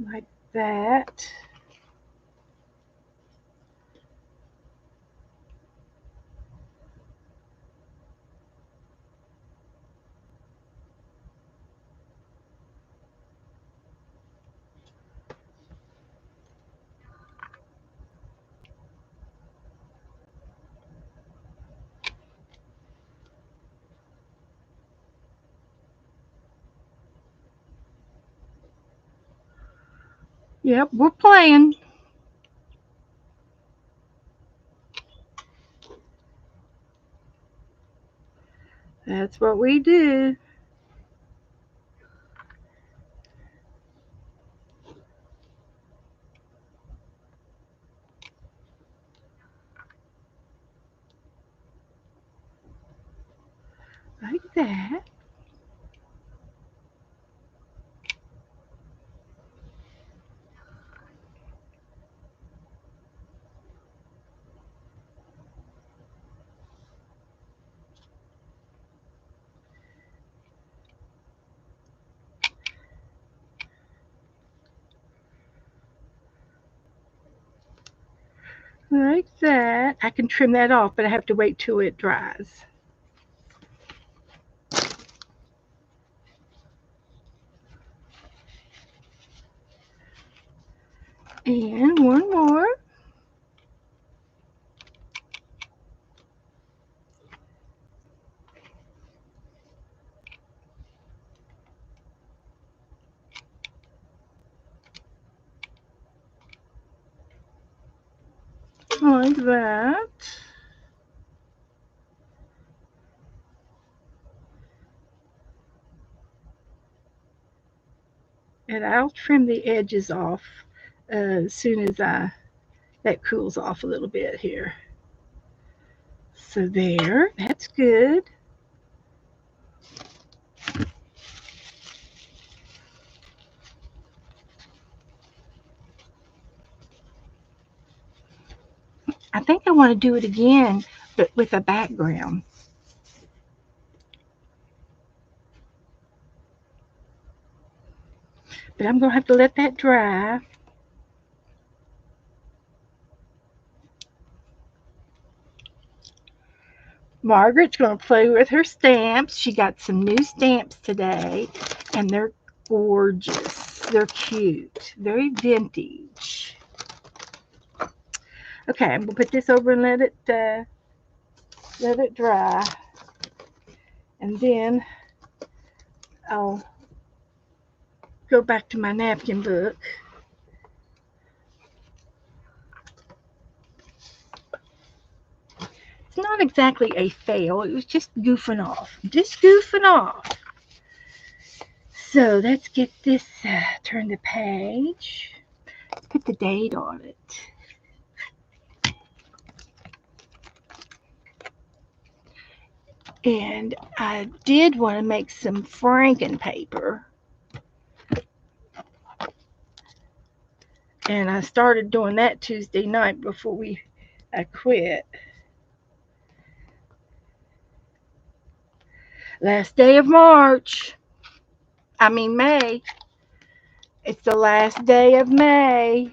A: Like that. Yep, we're playing. That's what we do. Like that. Like that. I can trim that off, but I have to wait till it dries. And one more. Like that. And I'll trim the edges off as soon as that cools off a little bit here. So there, that's good. I think I want to do it again, but with a background. But I'm going to have to let that dry. Margaret's going to play with her stamps. She got some new stamps today, and they're gorgeous. They're cute, very vintage. Okay, I'm going to put this over and let it dry. And then I'll go back to my napkin book. It's not exactly a fail. It was just goofing off. Just goofing off. So let's get this, turn the page. Let's put the date on it. And I did want to make some franken paper. And I started doing that Tuesday night before I quit. Last day of March. I mean May. It's the last day of May.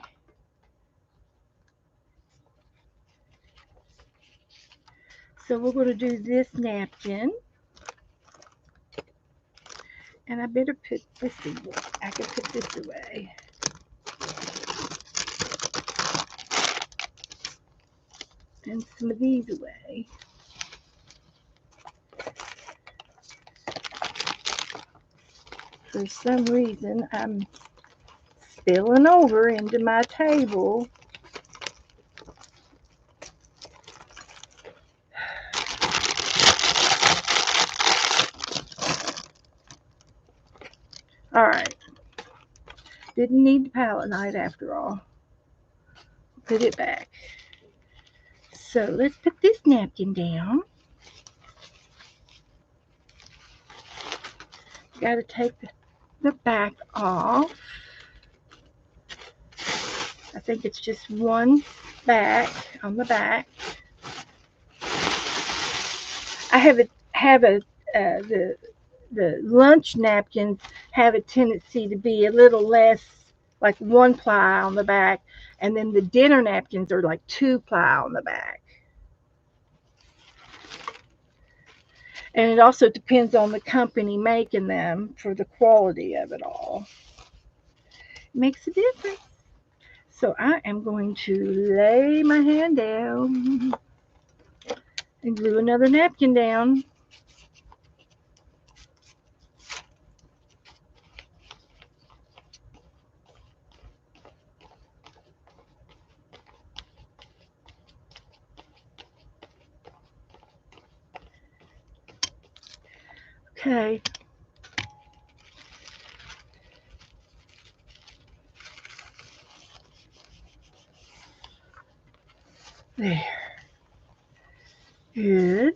A: So we're going to do this napkin. And I better put this away. I can put this away. And some of these away. For some reason, I'm spilling over into my table. All right. Didn't need the palette knife after all. Put it back. So let's put this napkin down. Got to take the back off. I think it's just one back on the back. I have the lunch napkins have a tendency to be a little less, like one ply on the back, and then the dinner napkins are like two ply on the back. And it also depends on the company making them for the quality of it all. It makes a difference. So I am going to lay my hand down and glue another napkin down. Okay. There. Good.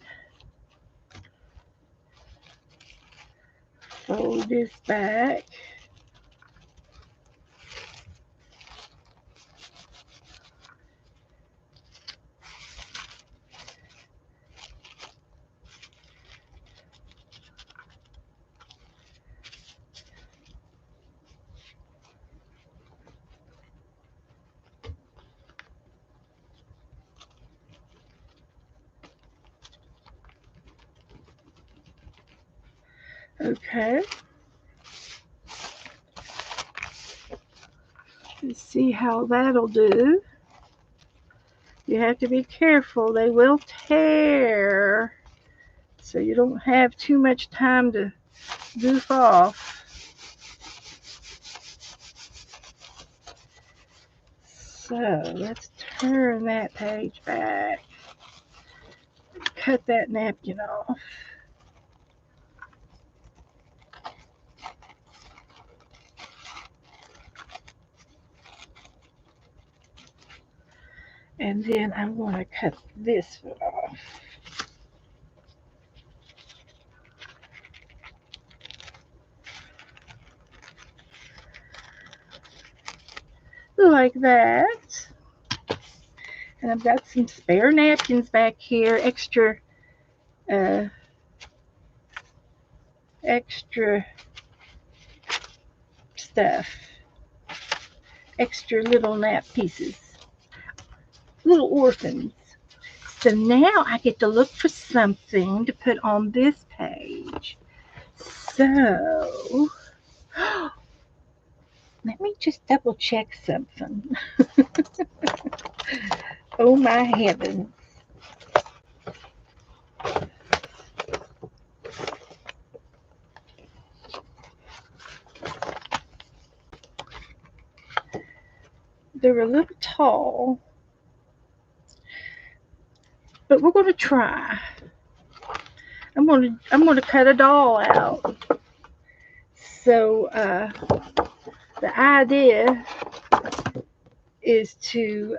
A: Fold this back. Okay. Let's see how that'll do. You have to be careful. They will tear. So you don't have too much time to goof off. So let's turn that page back. Cut that napkin off. And then I'm going to cut this one off. Like that. And I've got some spare napkins back here, extra stuff, extra little nap pieces, little orphans. So now I get to look for something to put on this page. So let me just double check something. Oh my heavens. They're a little tall, but we're going to try. I'm going to cut a doll out. So the idea is to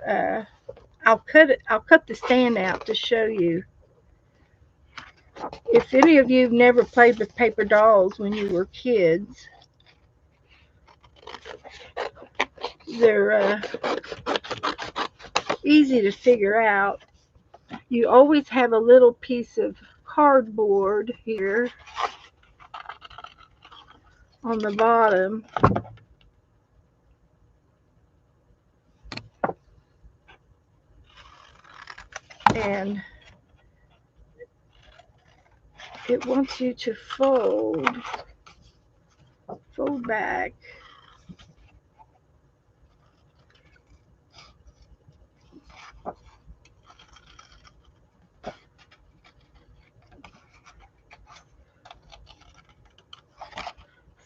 A: I'll cut the stand out to show you. If any of you have never played with paper dolls when you were kids, they're easy to figure out. You always have a little piece of cardboard here on the bottom, and it wants you to fold back.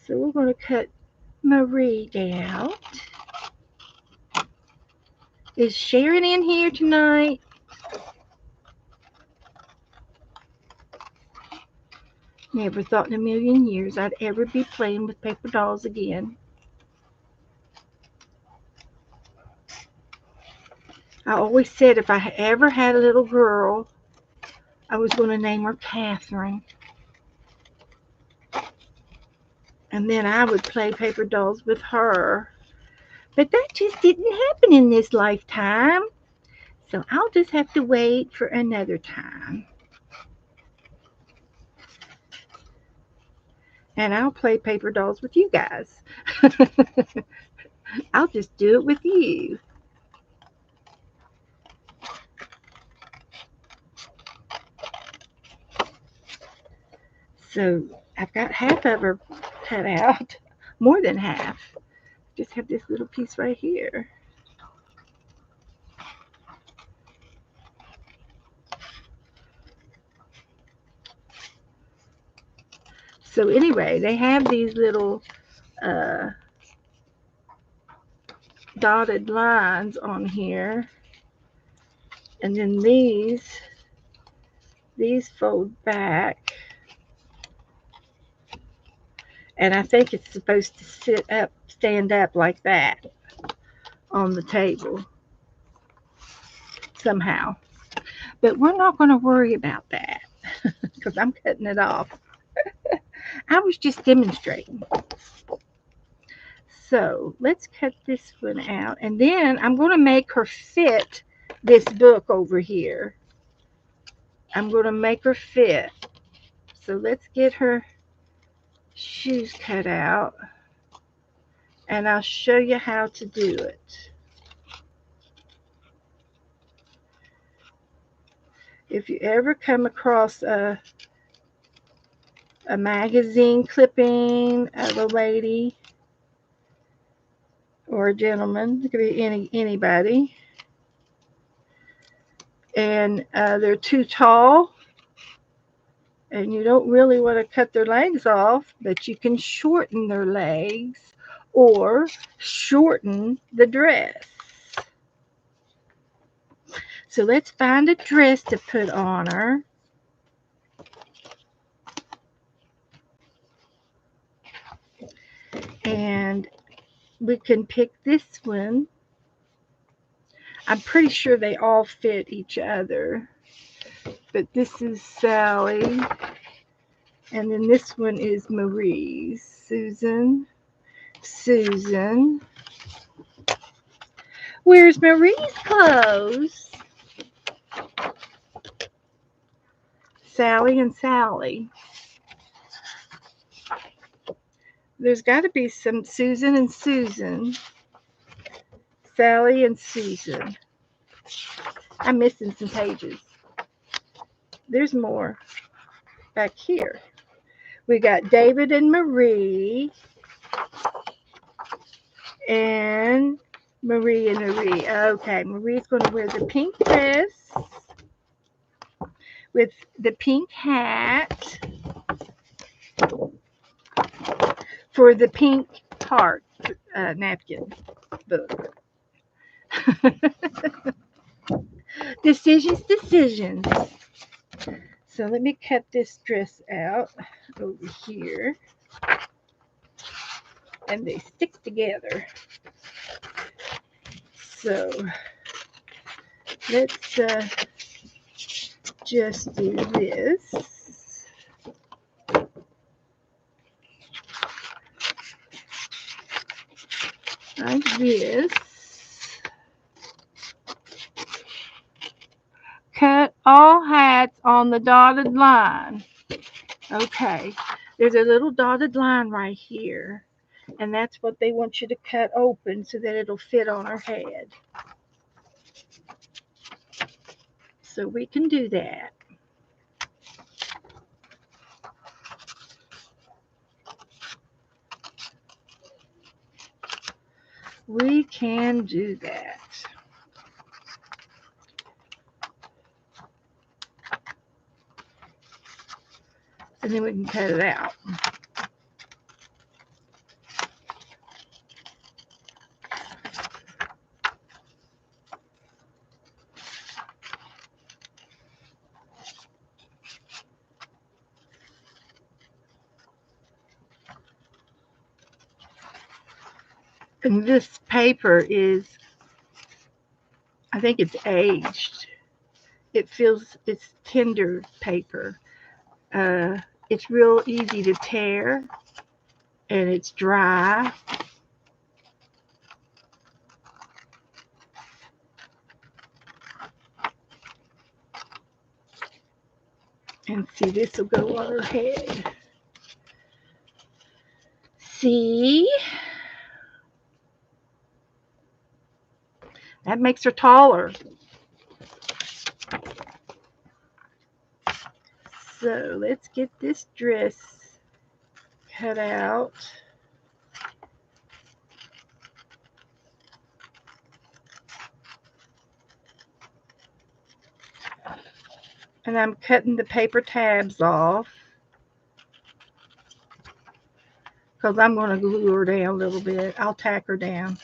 A: So we're going to cut Marie down. Is Sharon in here tonight? Never thought in a million years I'd ever be playing with paper dolls again. I always said if I ever had a little girl, I was going to name her Catherine. And then I would play paper dolls with her. But that just didn't happen in this lifetime. So I'll just have to wait for another time. And I'll play paper dolls with you guys. I'll just do it with you. So I've got half of her cut out, more than half. Just have this little piece right here. So anyway, they have these little uh, dotted lines on here, and then these fold back, and I think it's supposed to stand up like that on the table somehow. But we're not going to worry about that because I'm cutting it off. I was just demonstrating. So let's cut this one out, and then I'm going to make her fit this book over here. I'm going to make her fit. So let's get her shoes cut out, and I'll show you how to do it. If you ever come across a magazine clipping of a lady or a gentleman, it could be anybody, and they're too tall, and you don't really want to cut their legs off, but you can shorten their legs or shorten the dress. So let's find a dress to put on her. And we can pick this one. I'm pretty sure they all fit each other. But this is Sally. And then this one is Marie's. Susan. Where's Marie's clothes? Sally and Sally. There's got to be some Susan and Susan. Sally and Susan. I'm missing some pages. There's more back here. We got David and Marie. And Marie and Marie. Okay, Marie's going to wear the pink dress with the pink hat for the pink heart napkin book. Decisions. So let me cut this dress out over here. And they stick together. So let's just do this. Like this. Cut all hats on the dotted line. Okay, there's a little dotted line right here, and that's what they want you to cut open so that it'll fit on her head. So we can do that. We can do that. And then we can cut it out. And this paper is I think it's aged. It's tender paper. Uh, it's real easy to tear, and it's dry. And see, this will go on her head. See, that makes her taller. So let's get this dress cut out. And I'm cutting the paper tabs off because I'm going to glue her down a little bit. I'll tack her down.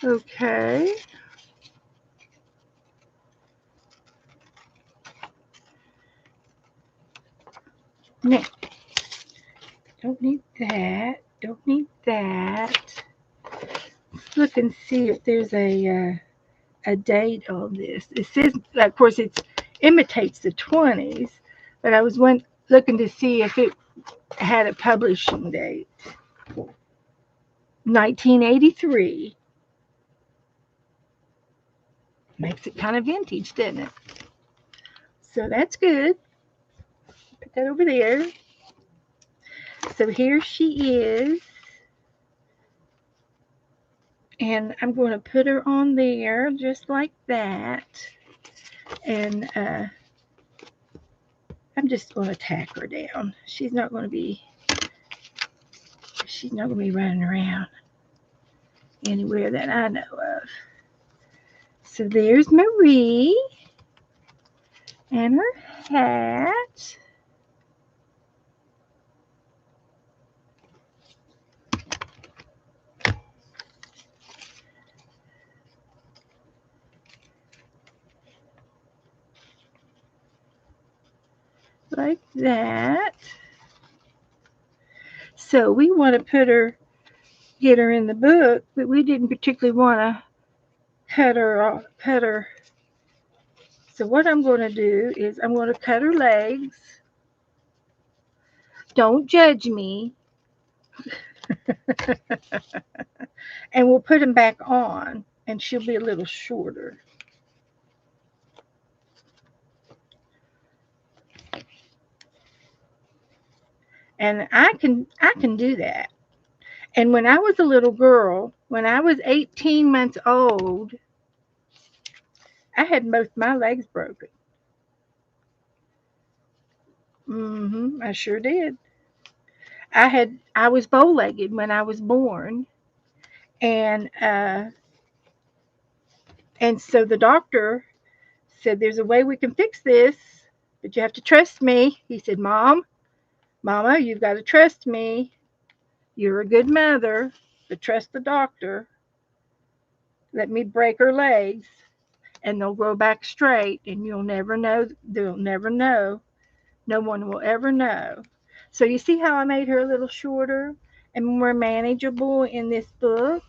A: Okay. Now, don't need that. Don't need that. Let's look and see if there's a date on this. It says, of course, it imitates the 20s, but I was looking to see if it had a publishing date. 1983. Makes it kind of vintage, doesn't it? So that's good. Put that over there. So here she is. And I'm going to put her on there just like that. And I'm just going to tack her down. She's not going to be running around anywhere that I know of. So there's Marie and her hat. Like that. So we want to get her in the book, but we didn't particularly want to cut her off, cut her. So what I'm going to do is I'm going to cut her legs. Don't judge me. And we'll put them back on, and she'll be a little shorter. And I can do that. And when I was a little girl, when I was 18 months old, I had both my legs broken. I sure did. I was bow-legged when I was born, and so the doctor said, "There's a way we can fix this, but you have to trust me." He said, Mama, you've got to trust me. You're a good mother, but trust the doctor. Let me break her legs, and they'll grow back straight, and you'll never know. They'll never know. No one will ever know. So you see how I made her a little shorter and more manageable in this book?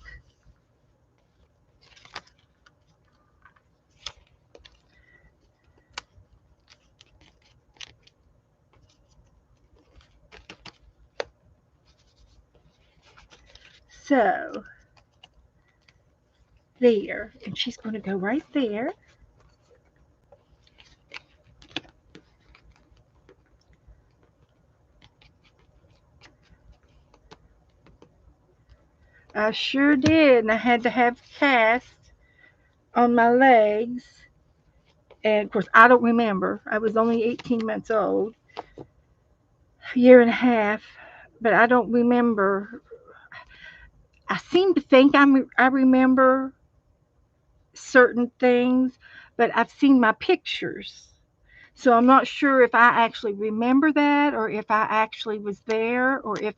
A: So there, and she's going to go right there. I sure did, and I had to have cast on my legs. And of course, I don't remember. I was only 18 months old, a year and a half, but I don't remember. I seem to think I remember certain things, but I've seen my pictures. So I'm not sure if I actually remember that or if I actually was there or if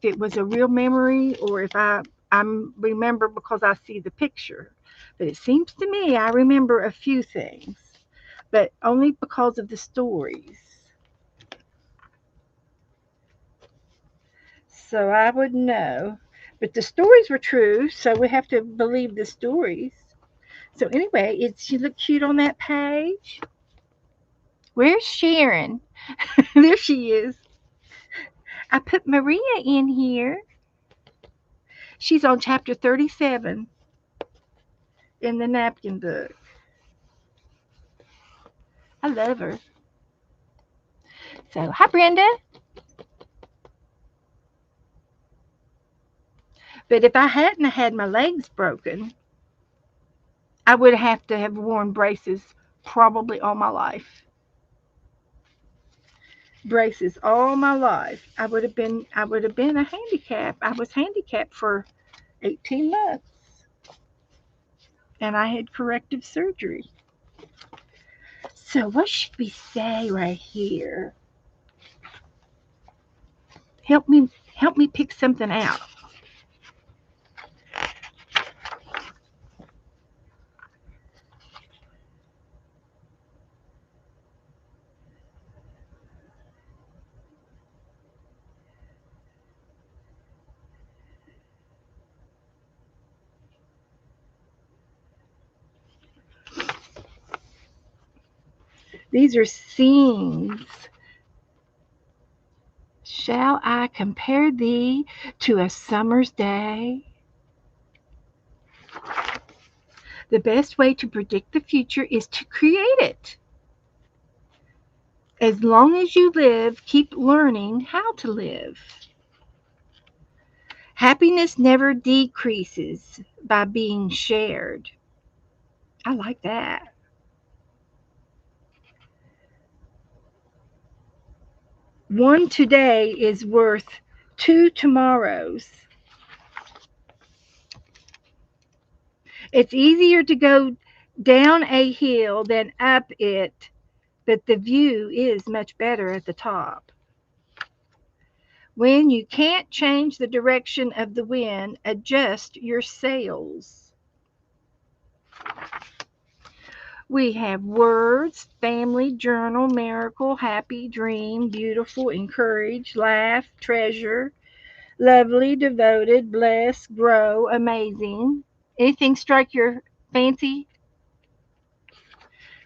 A: it was a real memory or if I remember because I see the picture. But it seems to me I remember a few things, but only because of the stories. So I would know. But the stories were true, so we have to believe the stories. So anyway, she look cute on that page. Where's Sharon? There she is. I put Maria in here. She's on chapter 37 in the napkin book. I love her. So, hi, Brenda. But if I hadn't had my legs broken, I would have to have worn braces probably all my life. Braces all my life. I would have been a handicap. I was handicapped for 18 months and I had corrective surgery. So what should we say right here? Help me pick something out. These are scenes. Shall I compare thee to a summer's day? The best way to predict the future is to create it. As long as you live, keep learning how to live. Happiness never decreases by being shared. I like that. One today is worth two tomorrows. It's easier to go down a hill than up it, but the view is much better at the top. When you can't change the direction of the wind, adjust your sails. We have words, family, journal, miracle, happy, dream, beautiful, encourage, laugh, treasure, lovely, devoted, bless, grow, amazing. Anything strike your fancy?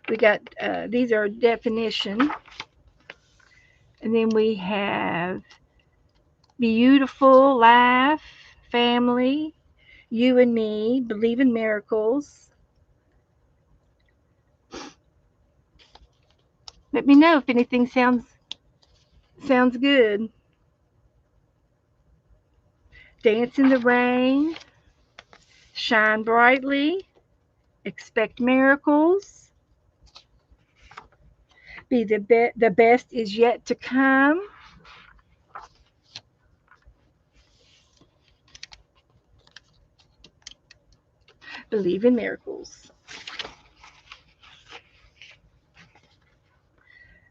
A: We got these are definition, and then we have beautiful, laugh, family, you and me, believe in miracles. Let me know if anything sounds good. Dance in the rain, shine brightly, expect miracles, be the best is yet to come, believe in miracles.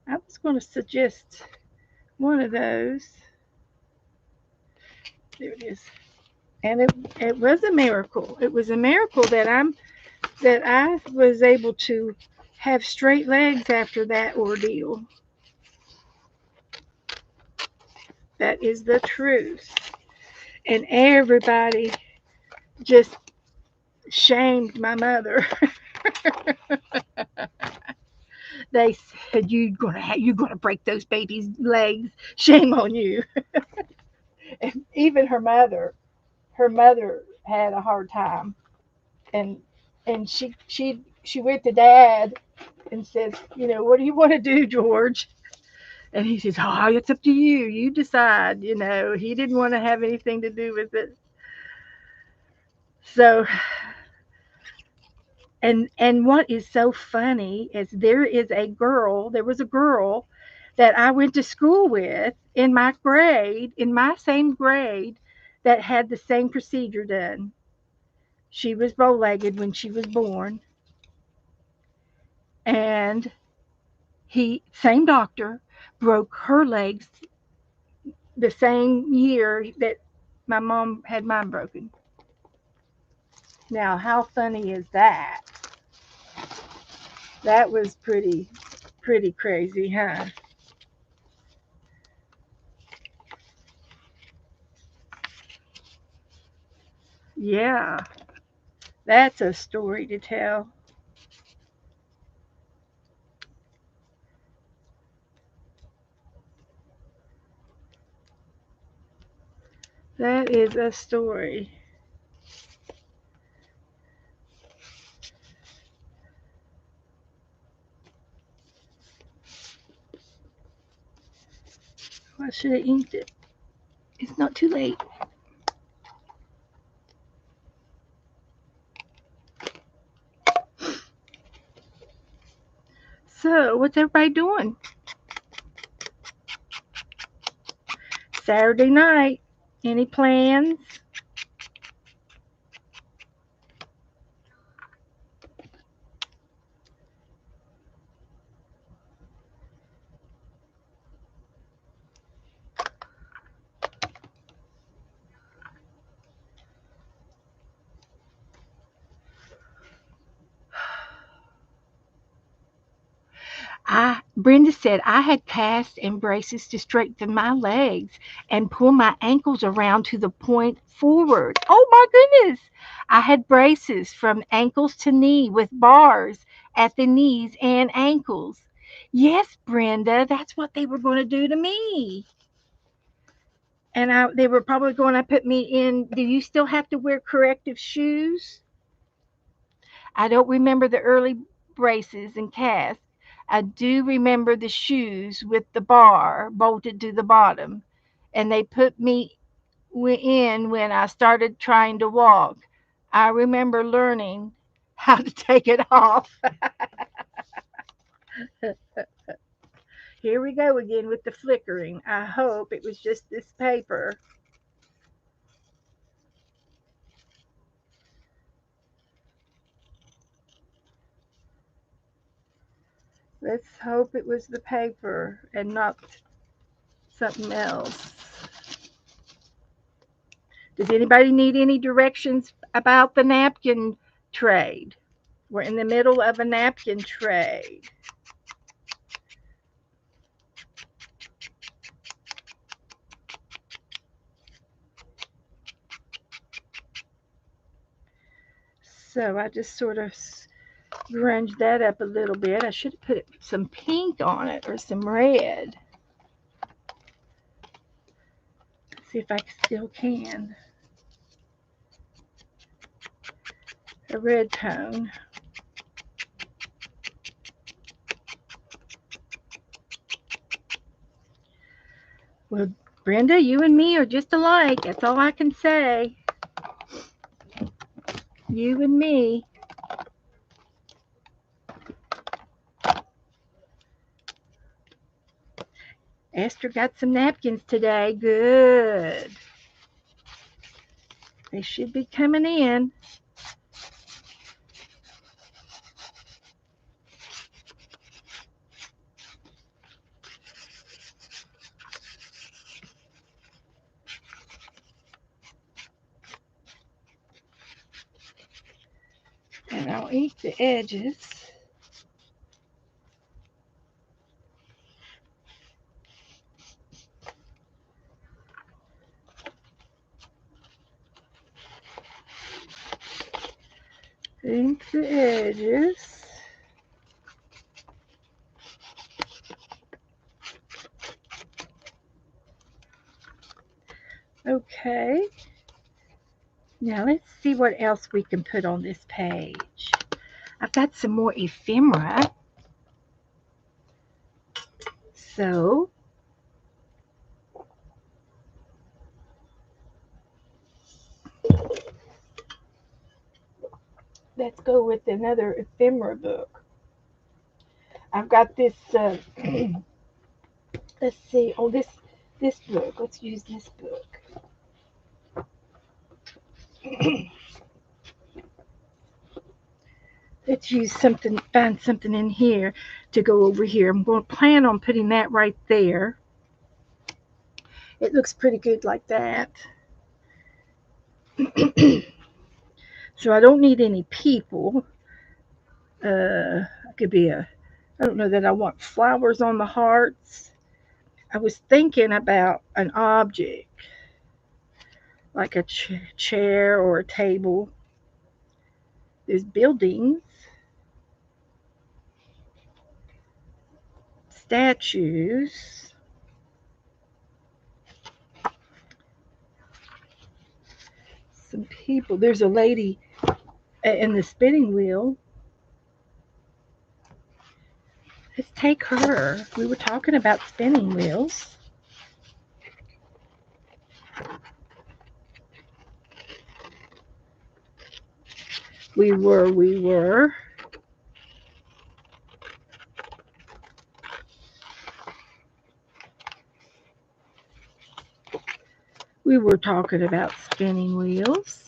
A: I was going to suggest one of those. There it is. And it was a miracle. It was a miracle that I was able to have straight legs after that ordeal. That is the truth. And everybody just shamed my mother. They said, you're gonna break those babies' legs. Shame on you. And even her mother had a hard time, and she went to dad and says, what do you want to do, George? And he says, oh, it's up to you. You decide. He didn't want to have anything to do with it. So, and what is so funny is there was a girl that I went to school with in my same grade, that had the same procedure done. She was bow-legged when she was born, and same doctor, broke her legs the same year that my mom had mine broken. Now, how funny is that? That was pretty crazy, huh? Yeah, that's a story to tell. That is a story. I should have inked it. It's not too late. So, what's everybody doing? Saturday night. Any plans? Brenda said I had casts and braces to straighten my legs and pull my ankles around to the point forward. Oh my goodness! I had braces from ankles to knee with bars at the knees and ankles. Yes, Brenda, that's what they were going to do to me. And they were probably going to put me in. Do you still have to wear corrective shoes? I don't remember the early braces and casts. I do remember the shoes with the bar bolted to the bottom, and they put me in when I started trying to walk. I remember learning how to take it off. Here we go again with the flickering. I hope it was just this paper. Let's hope it was the paper and not something else. Does anybody need any directions about the napkin trade? We're in the middle of a napkin trade. So I just sort of grunged that up a little bit. I should have put some pink on it or some red. See if I still can. A red tone. Well, Brenda, you and me are just alike. That's all I can say. You and me. Esther got some napkins today. Good. They should be coming in. And I'll ink the edges. Ink the edges. Okay. Now let's see what else we can put on this page. I've got some more ephemera. So let's go with another ephemera book. I've got this. Let's see. Oh, this book. Let's use this book. Let's use something. Find something in here to go over here. I'm going to plan on putting that right there. It looks pretty good like that. So I don't need any people. It could be a. I don't know that I want flowers on the hearts. I was thinking about an object. like a chair or a table. There's buildings, statues, some people. There's a lady in the spinning wheel. Let's take her. We were talking about spinning wheels. We were. We were talking about spinning wheels.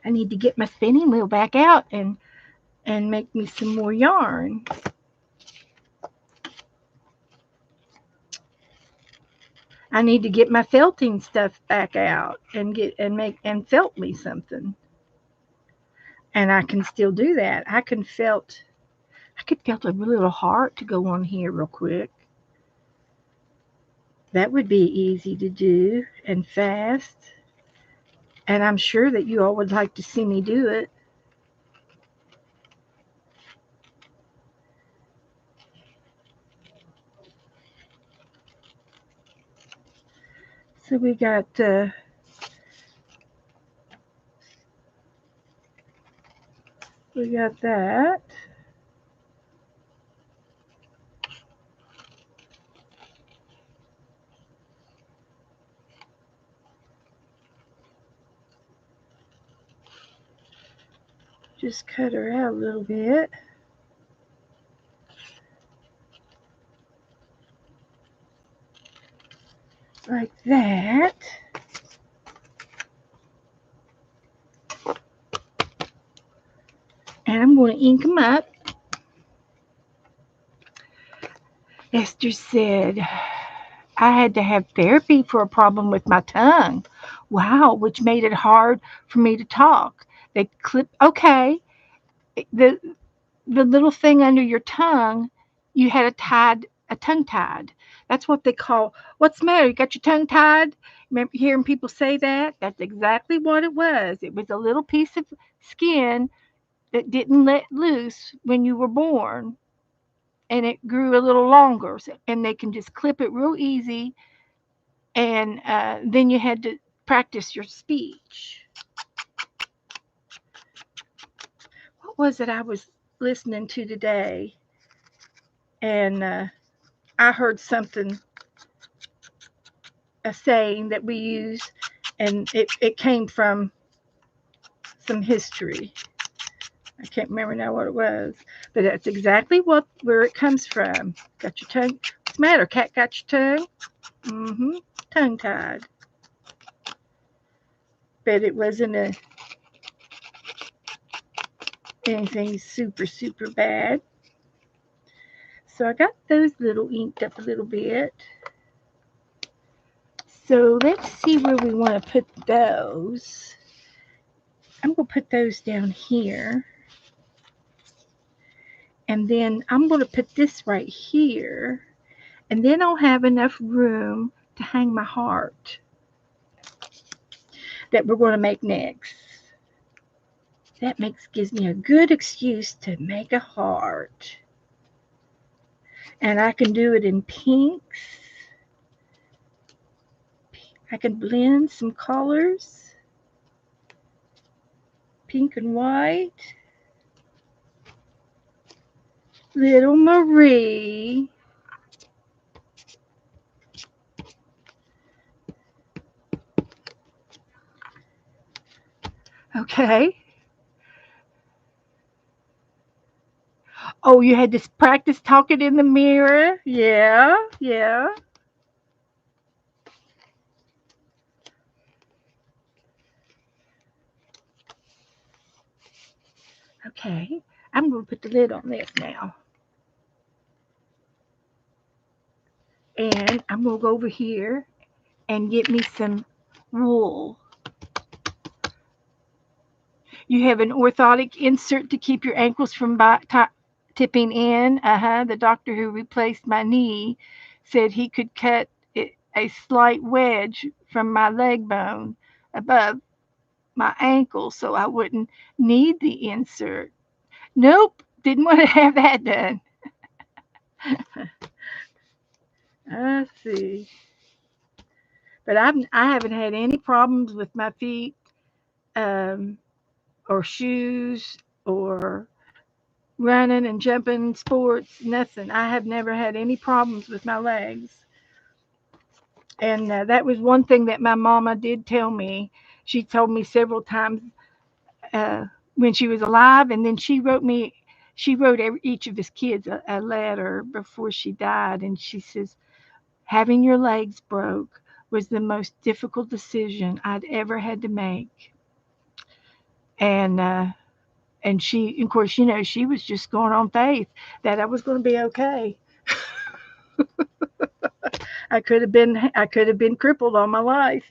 A: I need to get my spinning wheel back out and make me some more yarn. I need to get my felting stuff back out and get and make and felt me something. And I can still do that. I could felt a little heart to go on here real quick. That would be easy to do and fast. And I'm sure that you all would like to see me do it. So we got that. Just cut her out a little bit. Like that. And I'm going to ink them up. Esther said, I had to have therapy for a problem with my tongue. Wow, which made it hard for me to talk. They clip, okay, the, the little thing under your tongue, you had a tongue tied. That's what they call, what's the matter? You got your tongue tied? Remember hearing people say that? That's exactly what it was. It was a little piece of skin that didn't let loose when you were born, and it grew a little longer. And they can just clip it real easy, and then you had to practice your speech. What was it I was listening to today? And I heard something, a saying that we use, and it came from some history. I can't remember now what it was, but that's exactly where it comes from. Got your tongue? What's the matter? Cat got your tongue? Mm-hmm. Tongue tied. But it wasn't anything super bad. So I got those little inked up a little bit. So let's see where we want to put those. I'm going to put those down here. And then I'm going to put this right here. And then I'll have enough room to hang my heart that we're going to make next. That gives me a good excuse to make a heart. And I can do it in pinks. I can blend some colors. Pink and white. Little Marie. Okay. Oh, you had to practice talking in the mirror? Yeah, yeah. Okay. I'm going to put the lid on this now. And I'm going to go over here and get me some wool. You have an orthotic insert to keep your ankles from tipping in. The doctor who replaced my knee said he could cut a slight wedge from my leg bone above my ankle so I wouldn't need the insert. Nope, didn't want to have that done. I see. But I haven't had any problems with my feet, um, or shoes, or running and jumping sports. Nothing. I have never had any problems with my legs. And that was one thing that my mama did tell me. She told me several times, uh, when she was alive, and then she wrote each of his kids a letter before she died, and she says, having your legs broke was the most difficult decision I'd ever had to make. And she, of course, she was just going on faith that I was going to be okay. I could have been crippled all my life.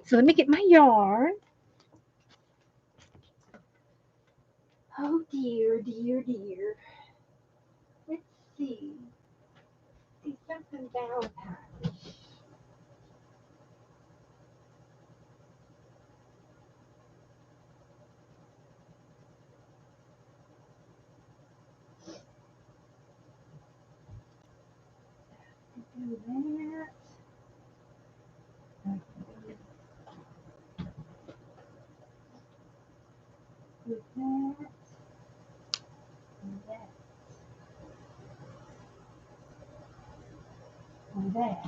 A: So let me get my yarn. Oh dear, dear, dear. Let's see. See something Valentine. Do that. With that. And that. And that.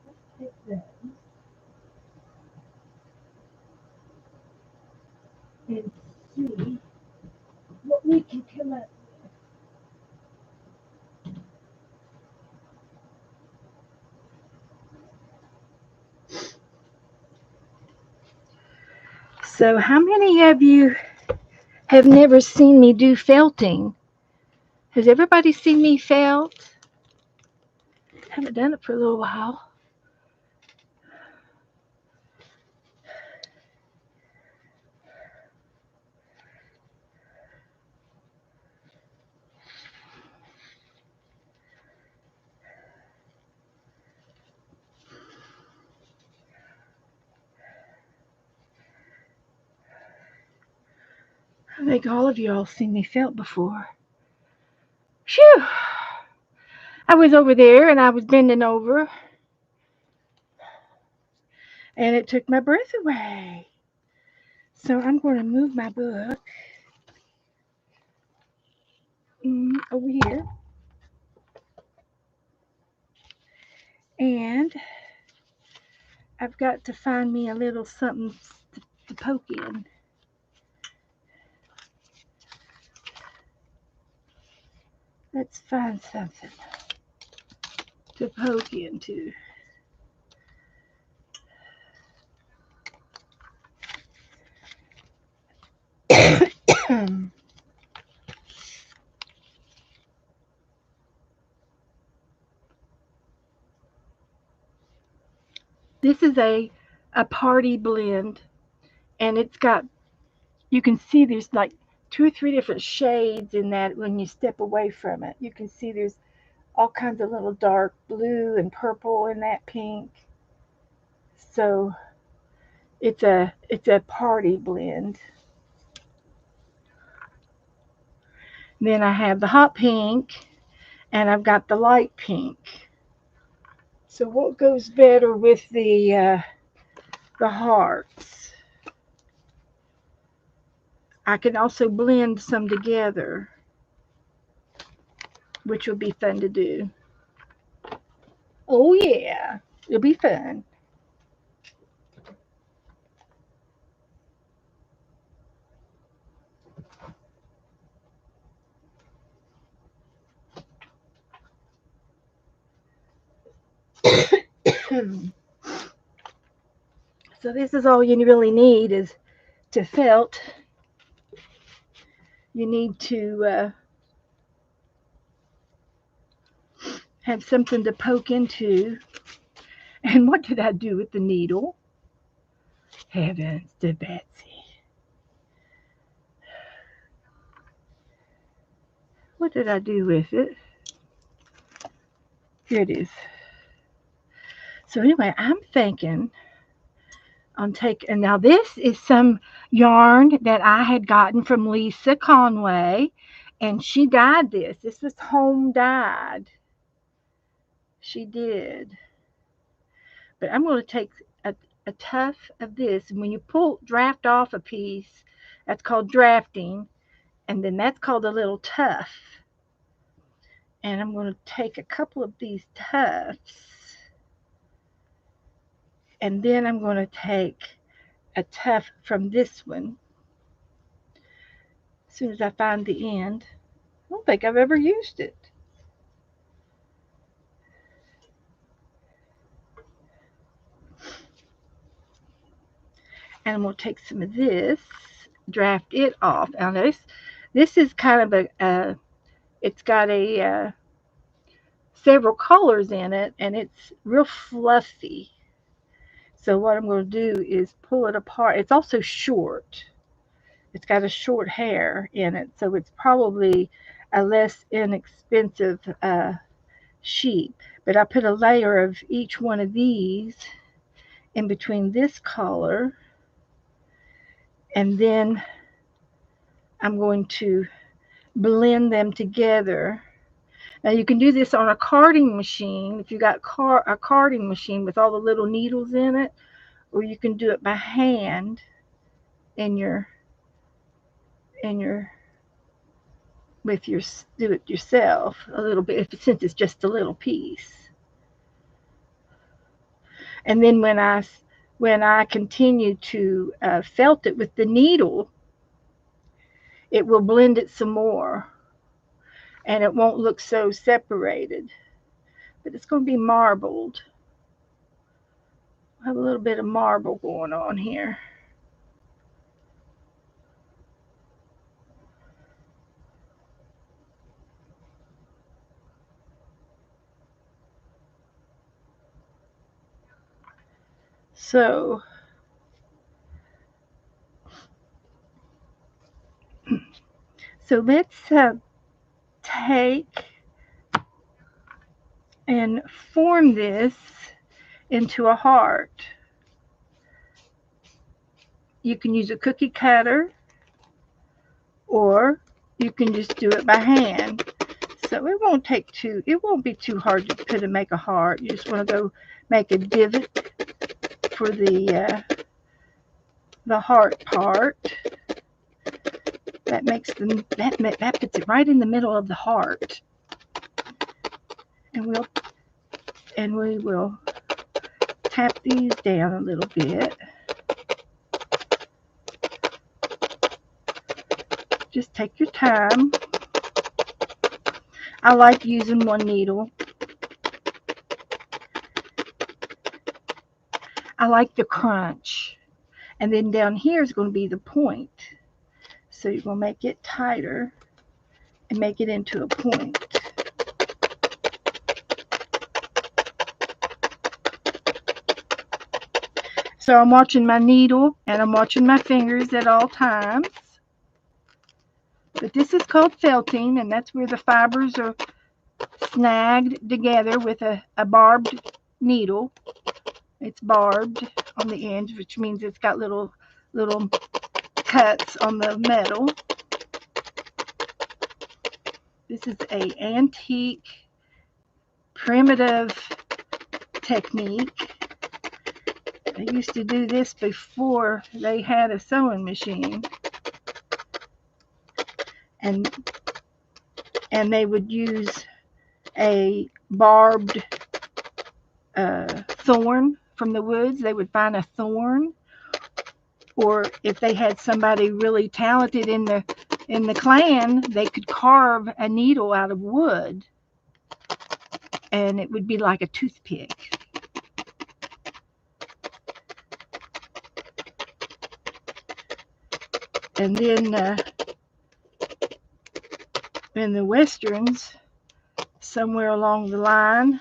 A: Let's take those and see what we can come up. So, how many of you have never seen me do felting? Has everybody seen me felt? Haven't done it for a little while. I think all of you all seen me felt before. Phew! I was over there and I was bending over and it took my breath away. So I'm going to move my book over here, and I've got to find me a little something to poke in. Let's find something to poke into. This is a party blend, and it's got, you can see there's like two or three different shades in that. When you step away from it, you can see there's all kinds of little dark blue and purple in that pink. So it's a party blend. Then I have the hot pink, and I've got the light pink. So what goes better with the hearts? I can also blend some together, which will be fun to do. Oh yeah, it'll be fun. So this is all you really need is to felt. You need to have something to poke into. And what did I do with the needle? Heavens to Betsy. what did I do with it? Here it is. So anyway, I'm thinking on and now this is some yarn that I had gotten from Lisa Conway, and she dyed this. This was home dyed. She did. But I'm going to take a tuft of this, and when you draft off a piece, that's called drafting, and then that's called a little tuft. And I'm going to take a couple of these tufts, and then I'm going to take a tuft from this one. As soon as I find the end, I don't think I've ever used it. And I'm going to take some of this, draft it off. Now this is kind of it's got several colors in it, and it's real fluffy. So what I'm going to do is pull it apart. It's also short. It's got a short hair in it, so it's probably a less inexpensive sheep. But I put a layer of each one of these in between this color, and then I'm going to blend them together. Now you can do this on a carding machine if you got a carding machine with all the little needles in it, or you can do it by hand in your do it yourself a little bit, since it's just a little piece. And then when I continue to felt it with the needle, it will blend it some more, and it won't look so separated. But it's going to be marbled. I have a little bit of marble going on here. So let's take and form this into a heart. You can use a cookie cutter, or you can just do it by hand. So it won't be too hard to make a heart. You just want to go make a divot for the heart part. That puts it right in the middle of the heart. And we will tap these down a little bit. Just take your time. I like using one needle. I like the crunch. And then down here is going to be the point. So you're going to make it tighter and make it into a point. So I'm watching my needle and I'm watching my fingers at all times. But this is called felting, and that's where the fibers are snagged together with a barbed needle. It's barbed on the ends, which means it's got little cuts on the metal. This is an antique, primitive technique. They used to do this before they had a sewing machine. And they would use a barbed thorn from the woods. They would find a thorn, or if they had somebody really talented in the clan, they could carve a needle out of wood, and it would be like a toothpick. And then in the westerns, somewhere along the line,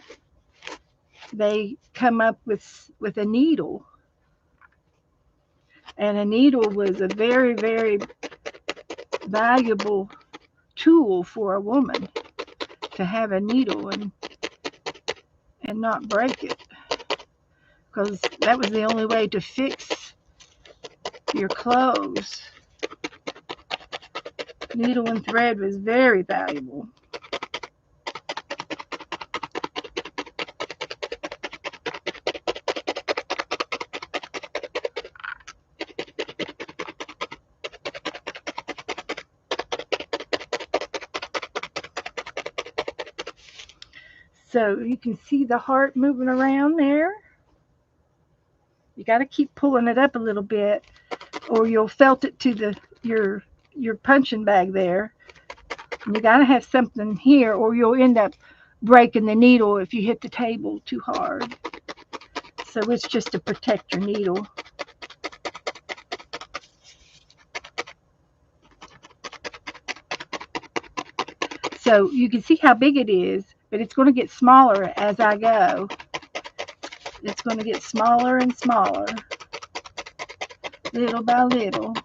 A: they come up with a needle. And a needle was a very, very valuable tool for a woman to have a needle and not break it, because that was the only way to fix your clothes. Needle and thread was very valuable. So you can see the heart moving around there. You got to keep pulling it up a little bit, or you'll felt it to your punching bag there. And you got to have something here, or you'll end up breaking the needle if you hit the table too hard. So it's just to protect your needle. So you can see how big it is, but it's going to get smaller as I go. It's going to get smaller and smaller, little by little.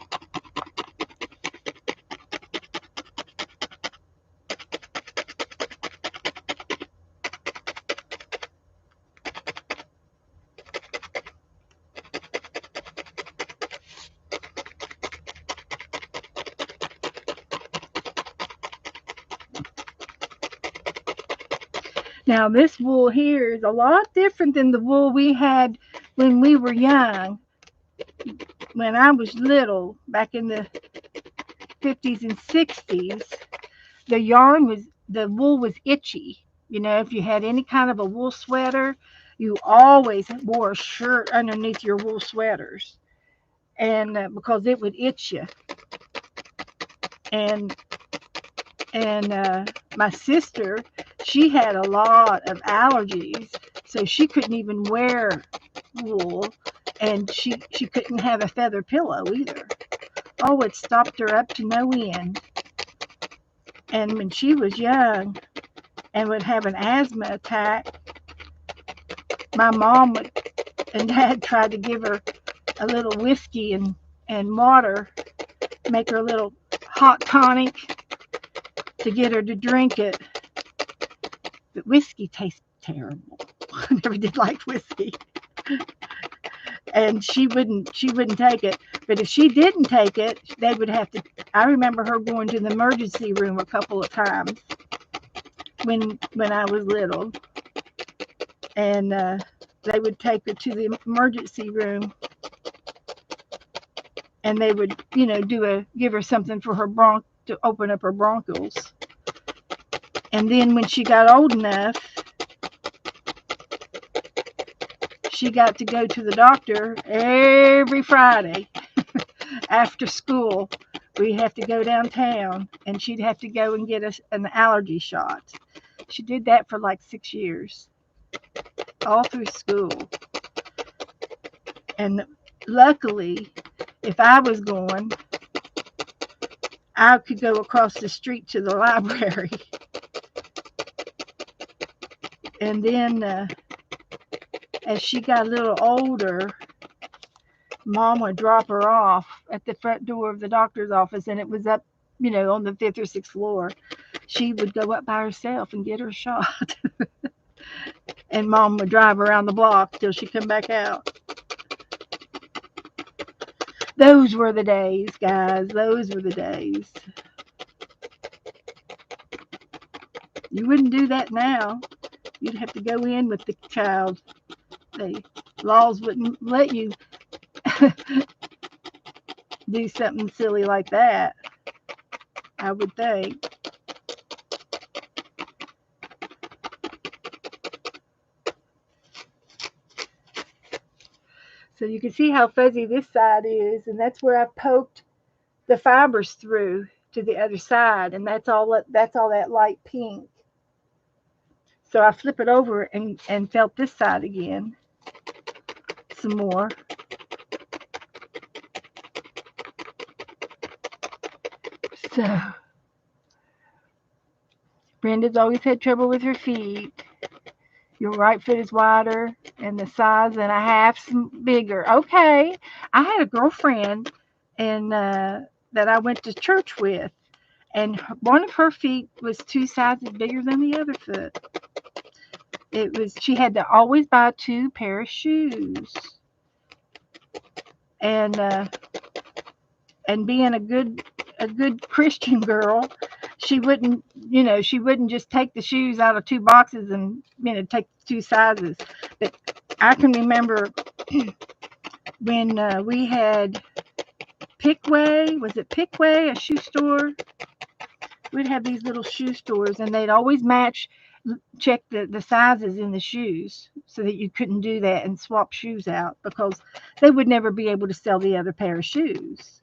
A: Now this wool here is a lot different than the wool we had when we were young. When I was little, back in the 50s and 60s, the wool was itchy. You know, if you had any kind of a wool sweater, you always wore a shirt underneath your wool sweaters, and because it would itch you. And my sister, she had a lot of allergies, so she couldn't even wear wool, and she couldn't have a feather pillow either. Oh, it stopped her up to no end. And when she was young and would have an asthma attack, my mom and dad tried to give her a little whiskey and water, make her a little hot tonic to get her to drink it. But whiskey tastes terrible. I never did like whiskey. And she wouldn't take it. But if she didn't take it, they would have to. I remember her going to the emergency room a couple of times when I was little, and they would take her to the emergency room, and they would, give her something for her to open up her bronchioles. And then when she got old enough, she got to go to the doctor every Friday after school. We'd have to go downtown, and she'd have to go and get an allergy shot. She did that for like 6 years, all through school. And luckily, if I was going, I could go across the street to the library. And then as she got a little older, Mom would drop her off at the front door of the doctor's office, and it was up, on the 5th or 6th floor. She would go up by herself and get her shot. And Mom would drive around the block till she come back out. Those were the days, guys. Those were the days. You wouldn't do that now. You'd have to go in with the child. The laws wouldn't let you do something silly like that, I would think. So you can see how fuzzy this side is, and that's where I poked the fibers through to the other side, and that's all that light pink. So I flip it over and felt this side again some more. So Brenda's always had trouble with her feet. Your right foot is wider and the size and a half bigger. Okay. I had a girlfriend that I went to church with, and one of her feet was 2 sizes bigger than the other foot. She had to always buy 2 pair of shoes, and being a good Christian girl, she wouldn't just take the shoes out of 2 boxes and take 2 sizes. But I can remember when we had Pickway. Was it Pickway, a shoe store? We'd have these little shoe stores, and they'd always check the sizes in the shoes, so that you couldn't do that and swap shoes out, because they would never be able to sell the other pair of shoes.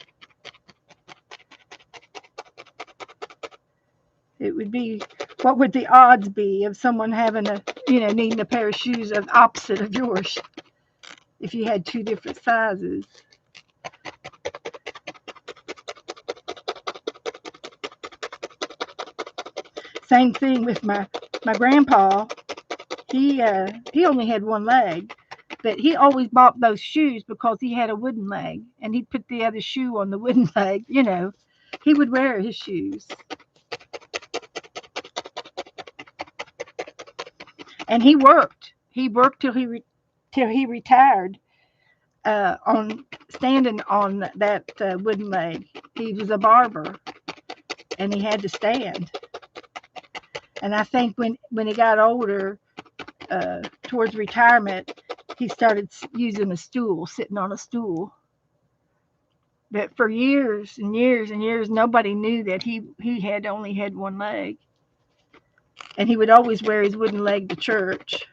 A: It would be, what would the odds be of someone having needing a pair of shoes of opposite of yours if you had 2 different sizes? Same thing with my grandpa. He only had 1 leg, but he always bought those shoes because he had a wooden leg, and he'd put the other shoe on the wooden leg. He would wear his shoes. And he worked. He worked till he retired, on standing on that wooden leg. He was a barber, and he had to stand. And I think when he got older, towards retirement, he started using a stool, sitting on a stool. But for years and years and years, nobody knew that he had only had 1 leg. And he would always wear his wooden leg to church.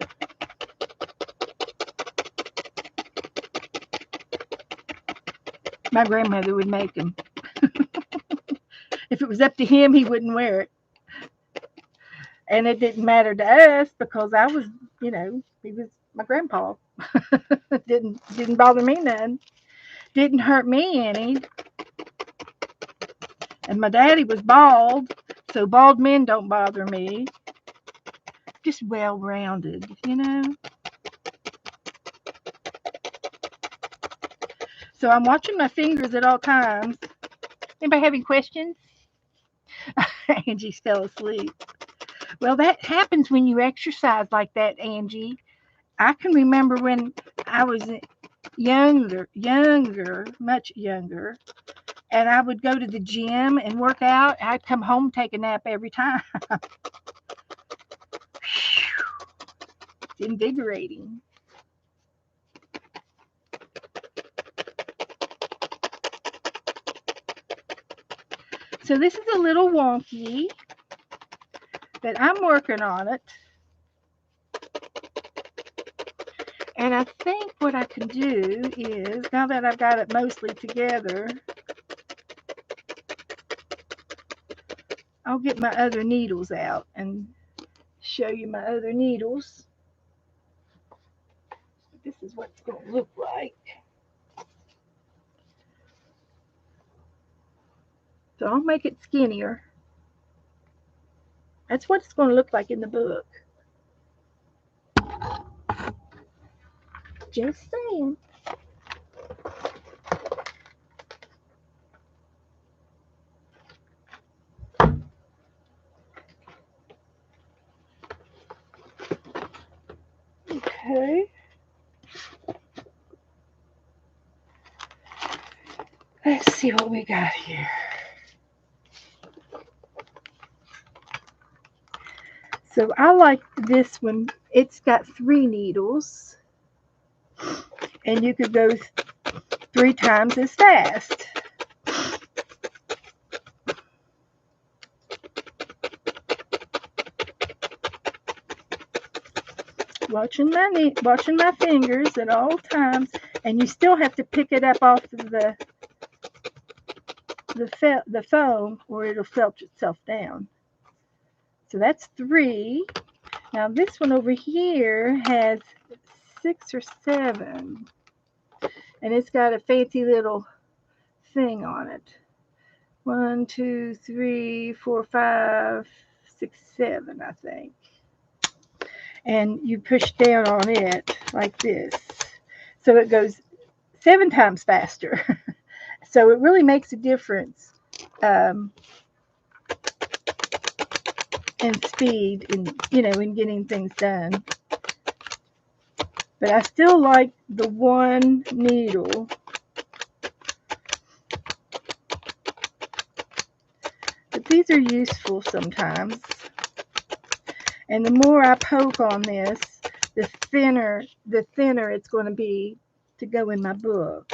A: My grandmother would make him. If it was up to him, he wouldn't wear it. And it didn't matter to us, because I was, he was my grandpa. didn't bother me none. Didn't hurt me any. And my daddy was bald, so bald men don't bother me. Just well-rounded. So I'm watching my fingers at all times. Anybody having questions? Angie fell asleep. Well, that happens when you exercise like that, Angie. I can remember when I was younger, much younger, and I would go to the gym and work out. I'd come home, take a nap every time. It's invigorating. So this is a little wonky, but I'm working on it. And I think what I can do is, now that I've got it mostly together, I'll get my other needles out and show you my other needles. This is what it's going to look like. So I'll make it skinnier. That's what it's going to look like in the book. Just saying. Okay. Let's see what we got here. So I like this one. It's got 3 needles, and you could go 3 times as fast. Watching my fingers at all times, and you still have to pick it up off of the foam, or it'll filch itself down. So that's 3. Now this one over here has 6 or 7, and it's got a fancy little thing on it. 1, 2, 3, 4, 5, 6, 7, I think. And you push down on it like this, so it goes 7 times faster. So it really makes a difference. and speed in getting things done. But I still like the one needle. But these are useful sometimes. And the more I poke on this, the thinner it's going to be to go in my book.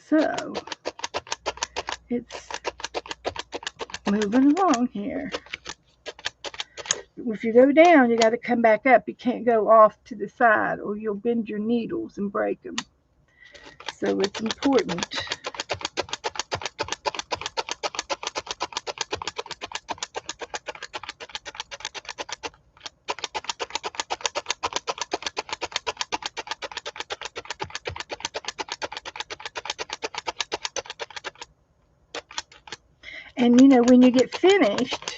A: So it's moving along here. If you go down, you got to come back up. You can't go off to the side or you'll bend your needles and break them. So it's important. And when you get finished,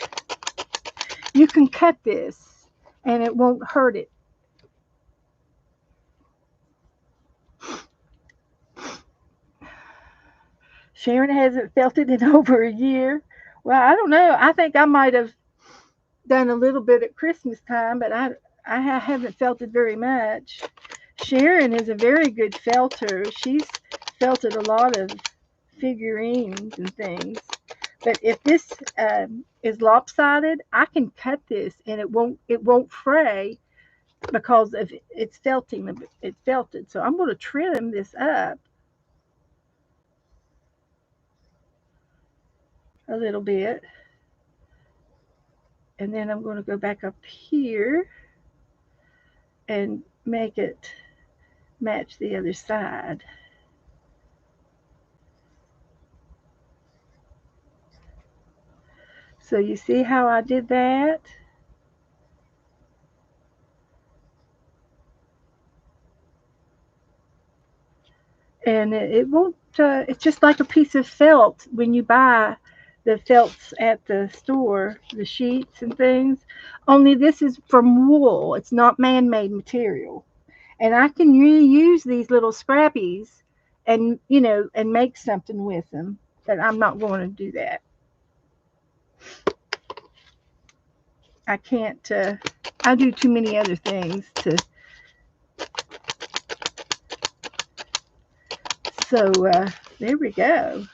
A: you can cut this and it won't hurt it. Sharon hasn't felt it in over a year. Well, I don't know. I think I might have done a little bit at Christmas time, but I haven't felt it very much. Sharon is a very good felter. She's felted a lot of figurines and things. But if this is lopsided, I can cut this and it won't fray because of it's felting. It's felted. So I'm going to trim this up a little bit, and then I'm going to go back up here and make it match the other side. So you see how I did that? And it won't, it's just like a piece of felt when you buy the felts at the store, the sheets and things. Only this is from wool, it's not man made material. And I can reuse these little scrappies and make something with them. But I'm not going to do that. I can't, I do too many other things to. So there we go.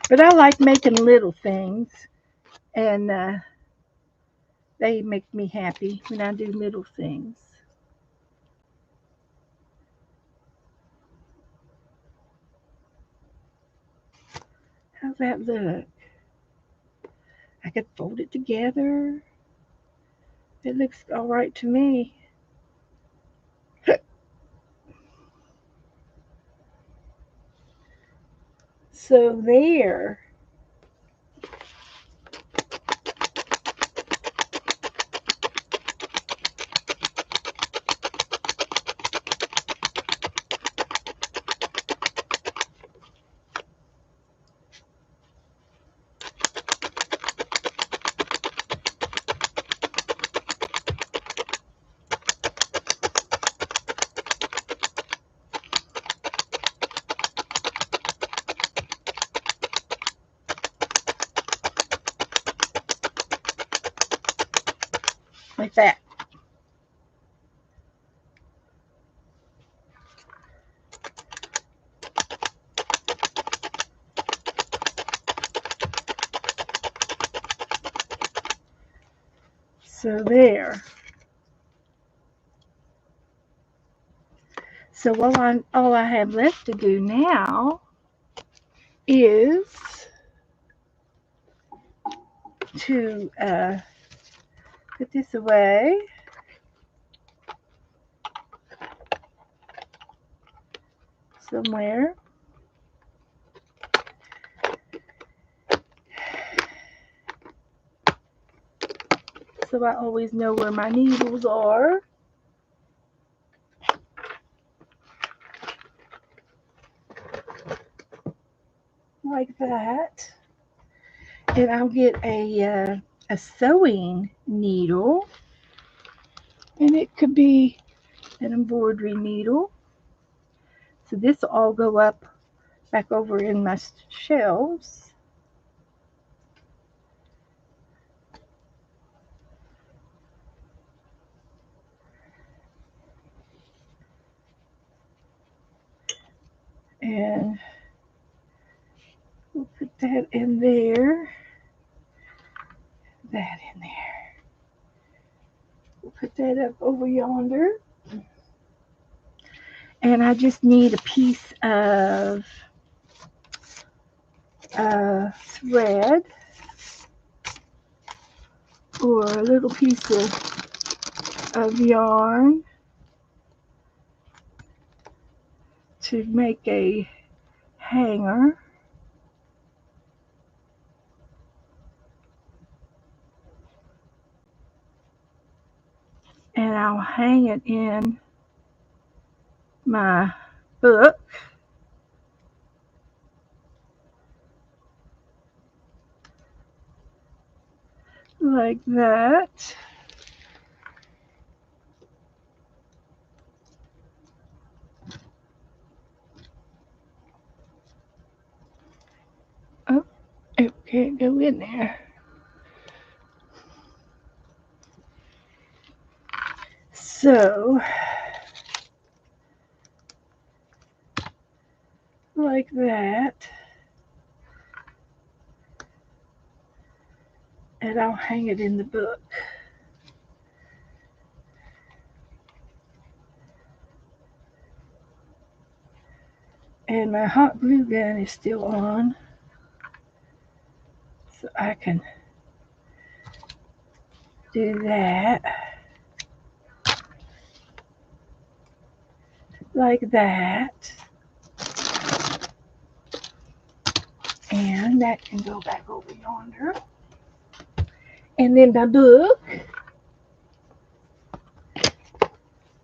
A: But I like making little things, and they make me happy when I do little things. How's that look? I could fold it together. It looks all right to me. So there. Like that. So there. So all I have left to do now is to put this away. Somewhere. So I always know where my needles are. Like that. And I'll get a sewing needle. And it could be an embroidery needle. So this will all go up back over in my shelves. And we'll put that in there. That in there. We'll put that up over yonder. And I just need a piece of thread or a little piece of yarn to make a hanger. And I'll hang it in my book. Like that. Oh, it can't go in there. So, like that. And I'll hang it in the book. And my hot glue gun is still on. So I can do that. Like that. And that can go back over yonder. And then my book.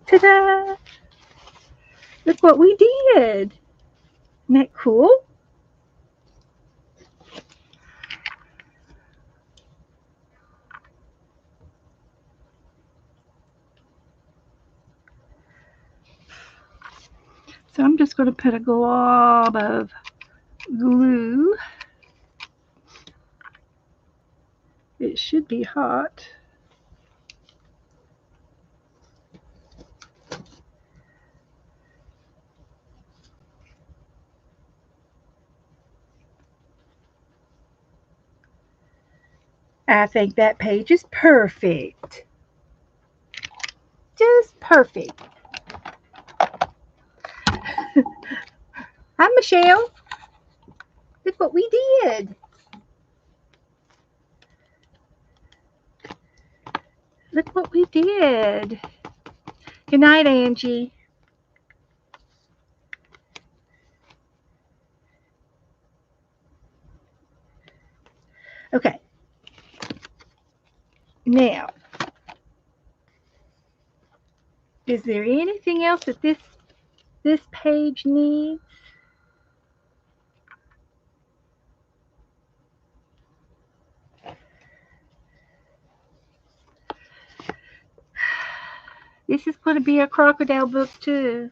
A: Ta-da! Look what we did. Isn't that cool? So I'm just going to put a glob of glue. It should be hot. I think that page is perfect. Just perfect. Hi, Michelle. Look what we did. Look what we did. Good night, Angie. Okay. Now, is there anything else that this page needs? This is going to be a crocodile book too.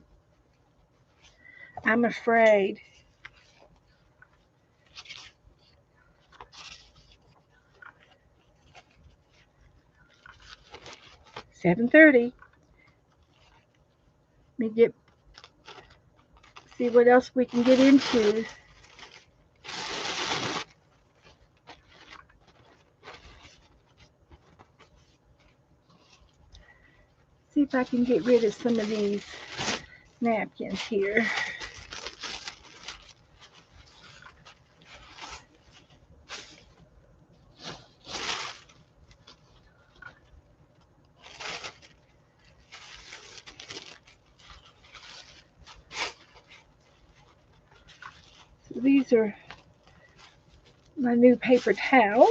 A: I'm afraid. $7:30. Let me see what else we can get into. See if I can get rid of some of these napkins here. So these are my new paper towels.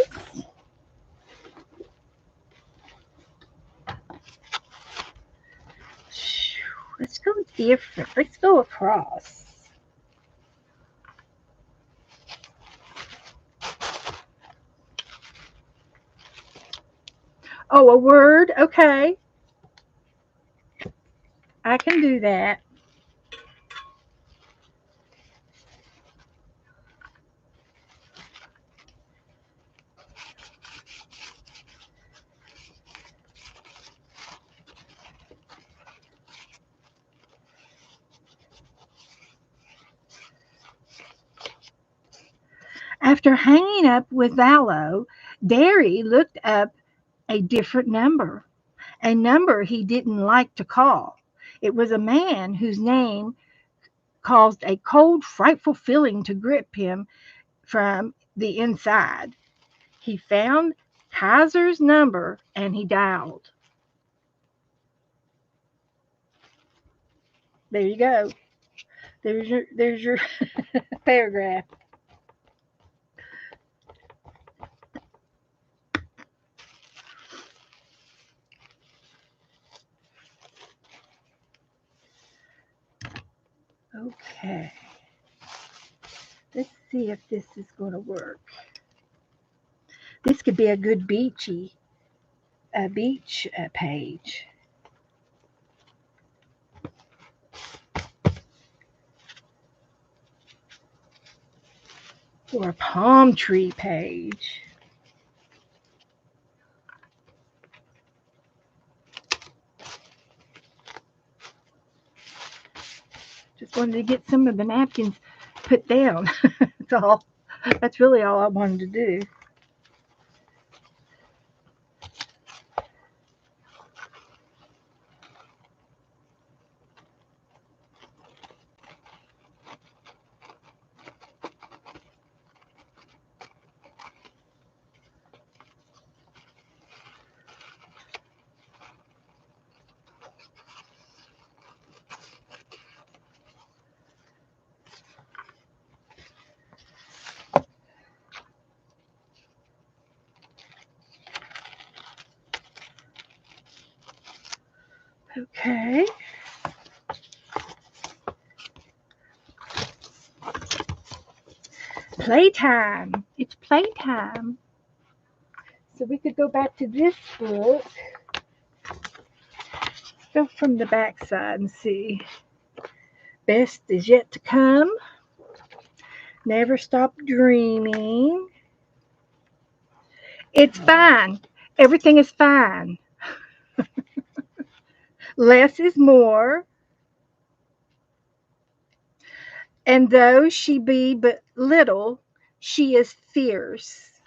A: Let's go different. Let's go across. Oh, a word? Okay. I can do that. After hanging up with Vallo, Derry looked up a different number, a number he didn't like to call. It was a man whose name caused a cold, frightful feeling to grip him from the inside. He found Kaiser's number and he dialed. There you go. There's your paragraph. Okay. Let's see if this is going to work. This could be a good beach page. Or a palm tree page. Just wanted to get some of the napkins put down. That's all. That's really all I wanted to do. Okay. Playtime. It's playtime. So we could go back to this book. Go from the back side and see. Best is yet to come. Never stop dreaming. It's fine. Everything is fine. Less is more. And though she be but little, she is fierce.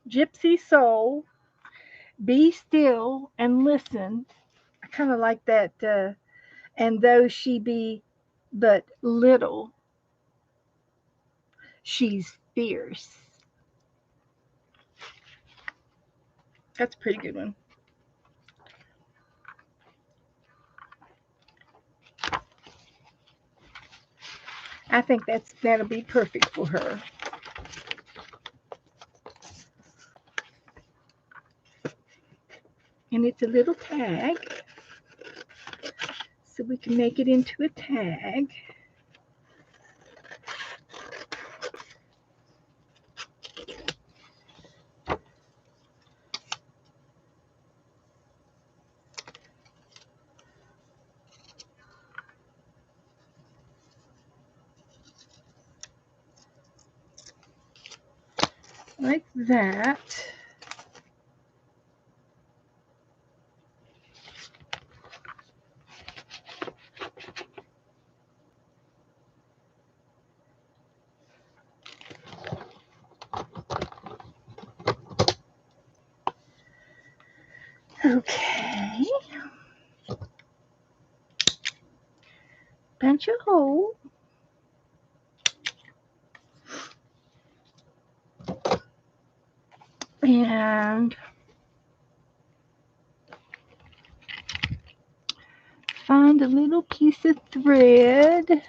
A: Gypsy soul, be still and listen. I kind of like that. And though she be but little, she's fierce. That's a pretty good one. I think that'll be perfect for her. And it's a little tag, so we can make it into a tag. Like that. Okay. Punch a hole. And find a little piece of thread.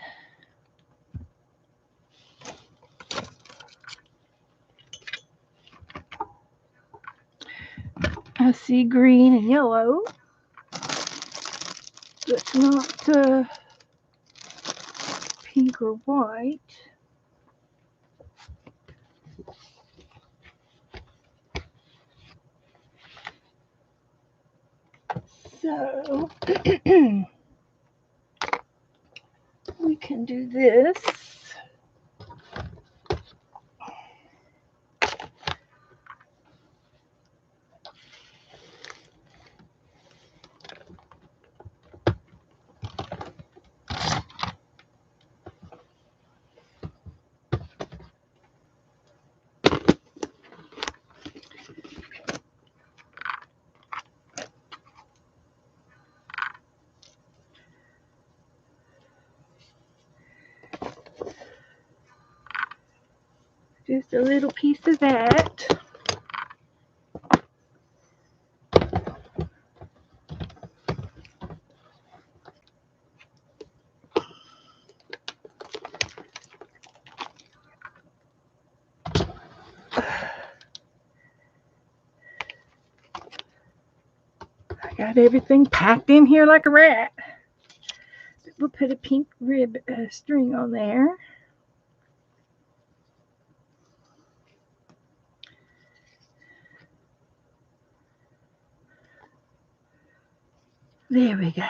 A: I see green and yellow. It's not pink or white. So we can do this. Just a little piece of that. I got everything packed in here like a rat. We'll put a pink rib string on there. There we go.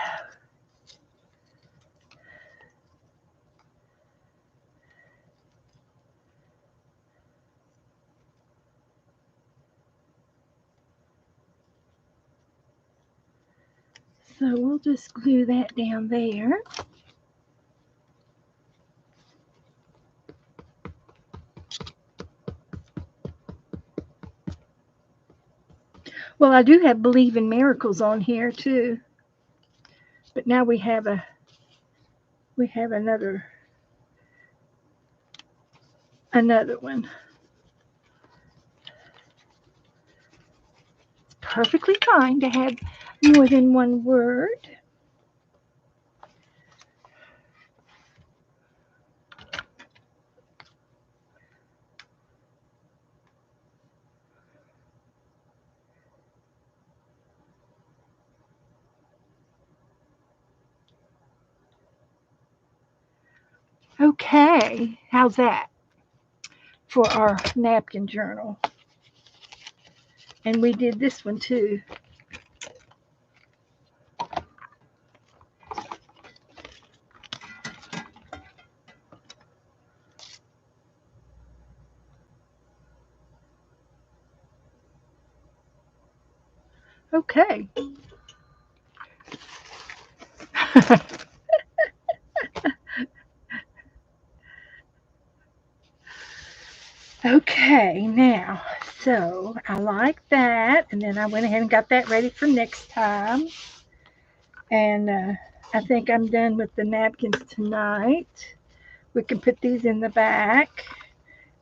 A: So we'll just glue that down there. Well, I do have Believe in Miracles on here too. But now we have another one. It's perfectly fine to have more than one word. Okay, how's that for our napkin journal? And we did this one too. Okay. Okay, now, so I like that, and then I went ahead and got that ready for next time. And I think I'm done with the napkins tonight. We can put these in the back,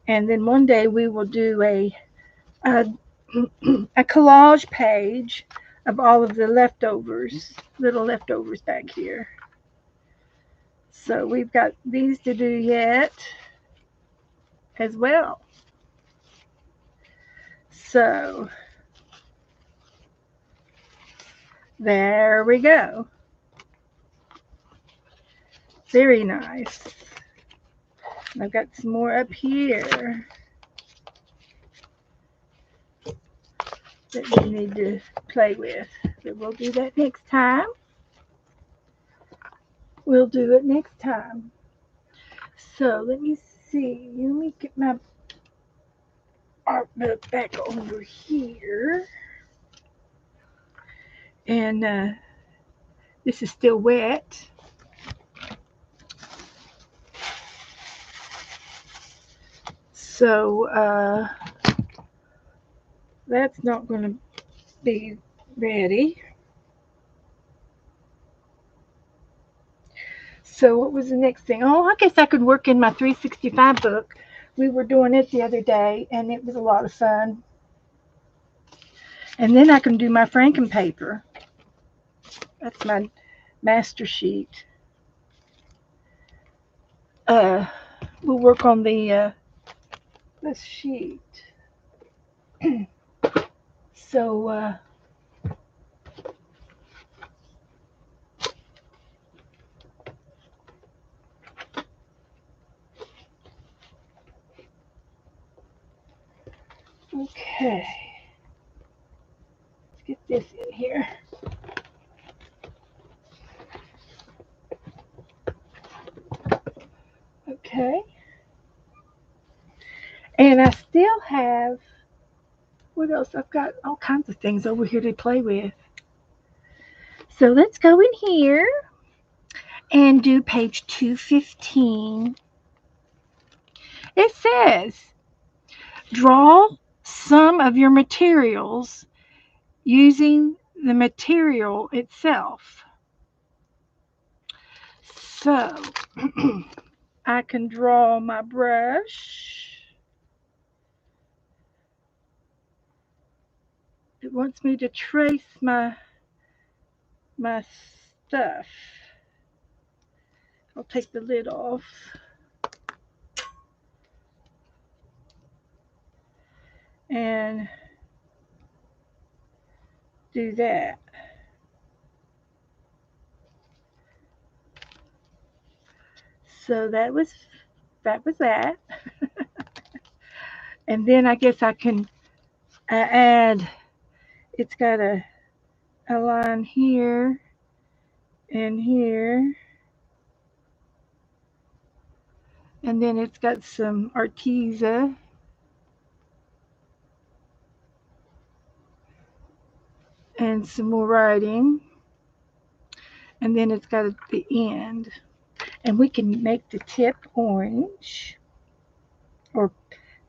A: and then one day we will do a, a collage page of all of the leftovers, little leftovers back here. So we've got these to do yet as well. So there we go. Very nice. I've got some more up here that we need to play with. But we'll do that next time. We'll do it next time. So let me see. Let me get my art book back over here. And this is still wet. So that's not going to be ready. So what was the next thing? Oh, I guess I could work in my 365 book. We were doing it the other day, and it was a lot of fun. And then I can do my Franken paper. That's my master sheet. Uh, we'll work on the sheet. So okay, let's get this in here. Okay, and I still have what else? I've got all kinds of things over here to play with. So let's go in here and do page 215. It says, draw some of your materials using the material itself. So I can draw my brush. It wants me to trace my stuff. I'll take the lid off. And do that. So that. And then I guess I can add, it's got a line here and here. And then it's got some Arteza. And some more writing. And then it's got the end. And we can make the tip orange or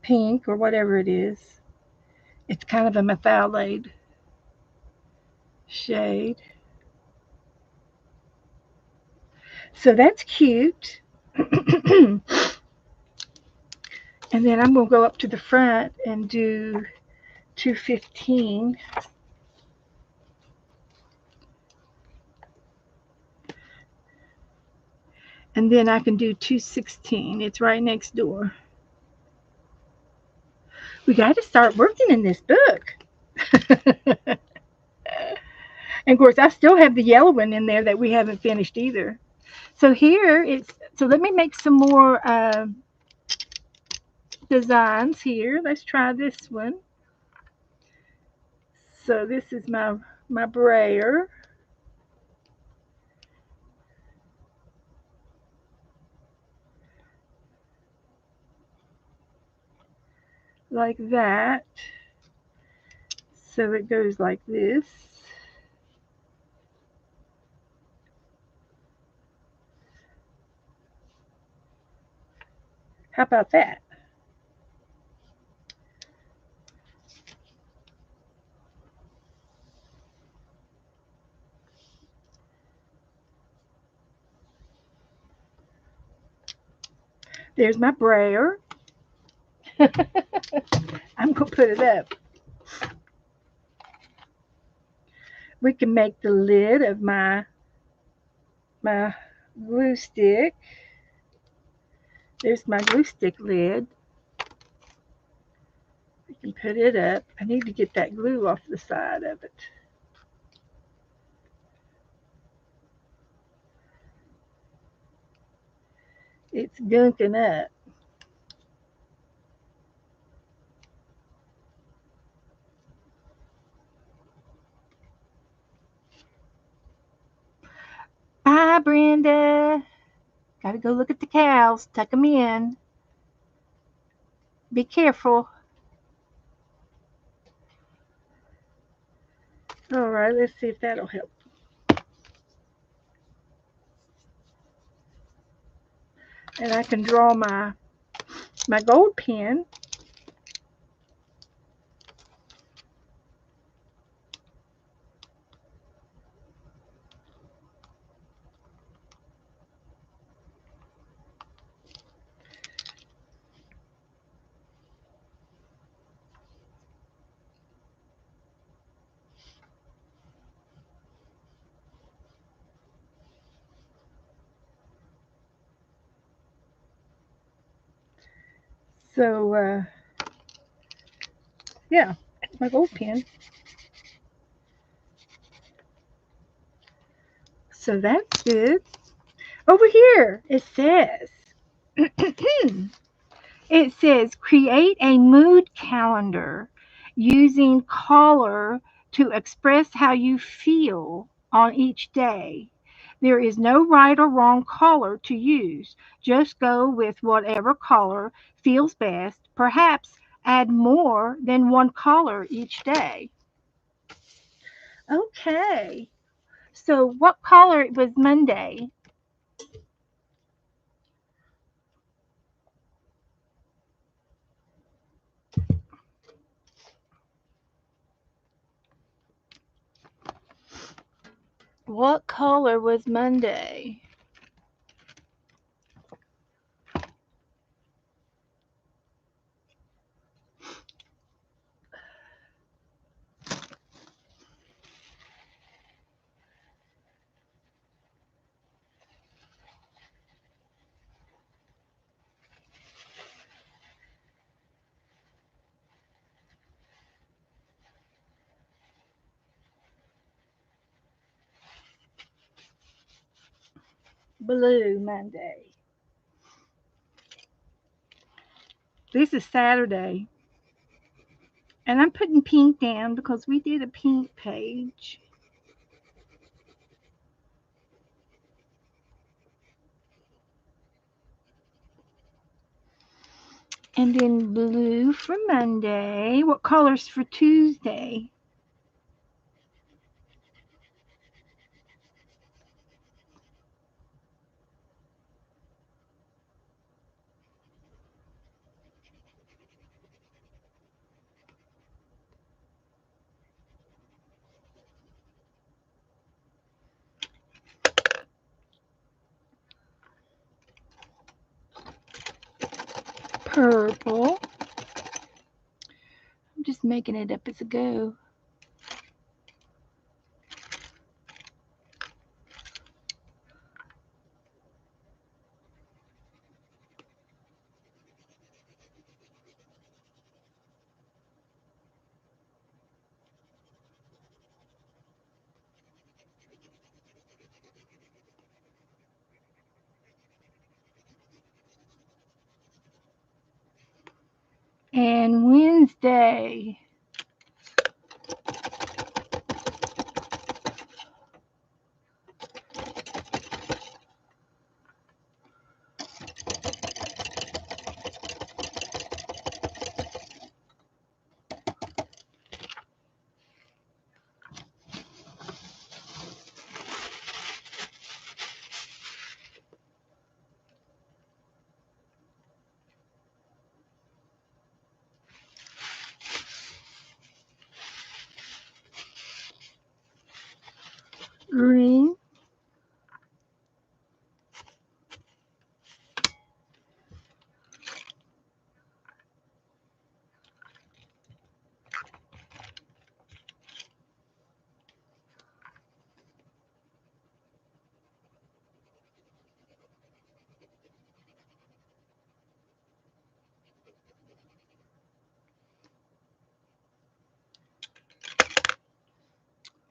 A: pink or whatever it is. It's kind of a methylated shade. So that's cute. And then I'm going to go up to the front and do 215. And then I can do 216. It's right next door. We got to start working in this book. And of course, I still have the yellow one in there that we haven't finished either. So here it's, so let me make some more designs here. Let's try this one. So this is my brayer. Like that. So it goes like this. How about that? There's my brayer. I'm going to put it up. We can make the lid of my glue stick. There's my glue stick lid. We can put it up. I need to get that glue off the side of it. It's gunking up. Bye, Brenda. Gotta go look at the cows. Tuck them in. Be careful. All right, let's see if that'll help. And I can draw my gold pen. So, yeah, my gold pen. So that's good. Over here, it says, it says, create a mood calendar using color to express how you feel on each day. There is no right or wrong color to use. Just go with whatever color feels best. Perhaps add more than one color each day. Okay. So, what color was Monday? What color was Monday? Blue Monday. This is Saturday. And I'm putting pink down because we did a pink page. And then blue for Monday. What colors for Tuesday? Purple. I'm just making it up as I go. And Wednesday. Green.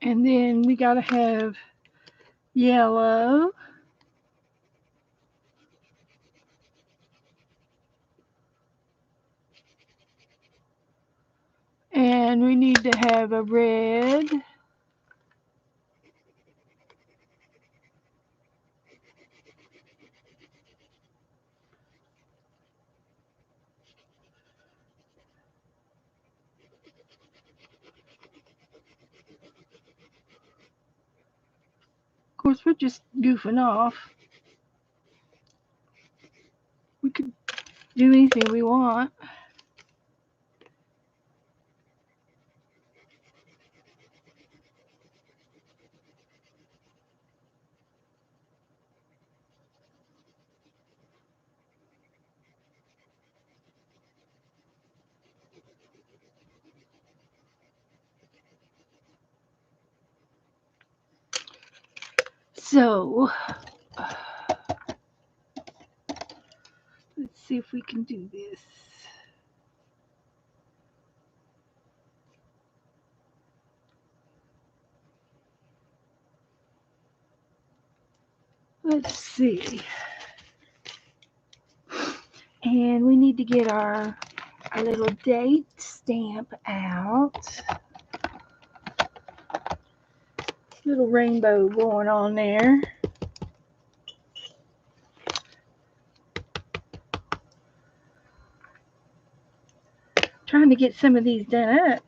A: And then we got to have yellow. And we need to have a red. Of course, we're just goofing off. We could do anything we want. So, let's see if we can do this. Let's see. And we need to get our little date stamp out. Little rainbow going on there. Trying to get some of these done up.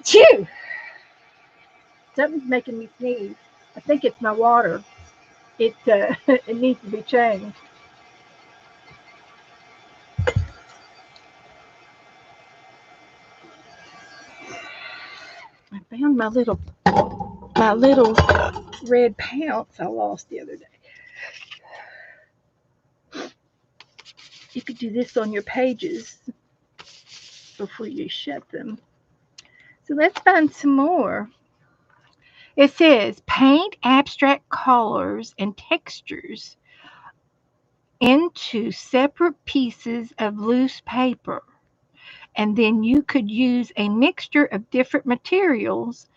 A: Chew! Something's making me sneeze. I think it's my water. It it needs to be changed. I found my little red pounce I lost the other day. You could do this on your pages before you shut them. So let's find some more. It says paint abstract colors and textures into separate pieces of loose paper. And then you could use a mixture of different materials,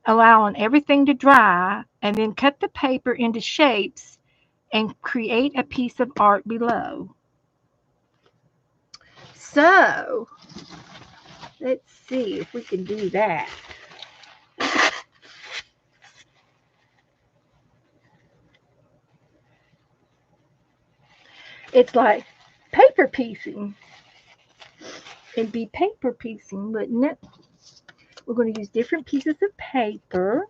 A: allowing everything to dry, and then cut the paper into shapes and create a piece of art below. So, let's see if we can do that. It's like paper piecing. It'd be paper piecing, wouldn't it? We're going to use different pieces of paper.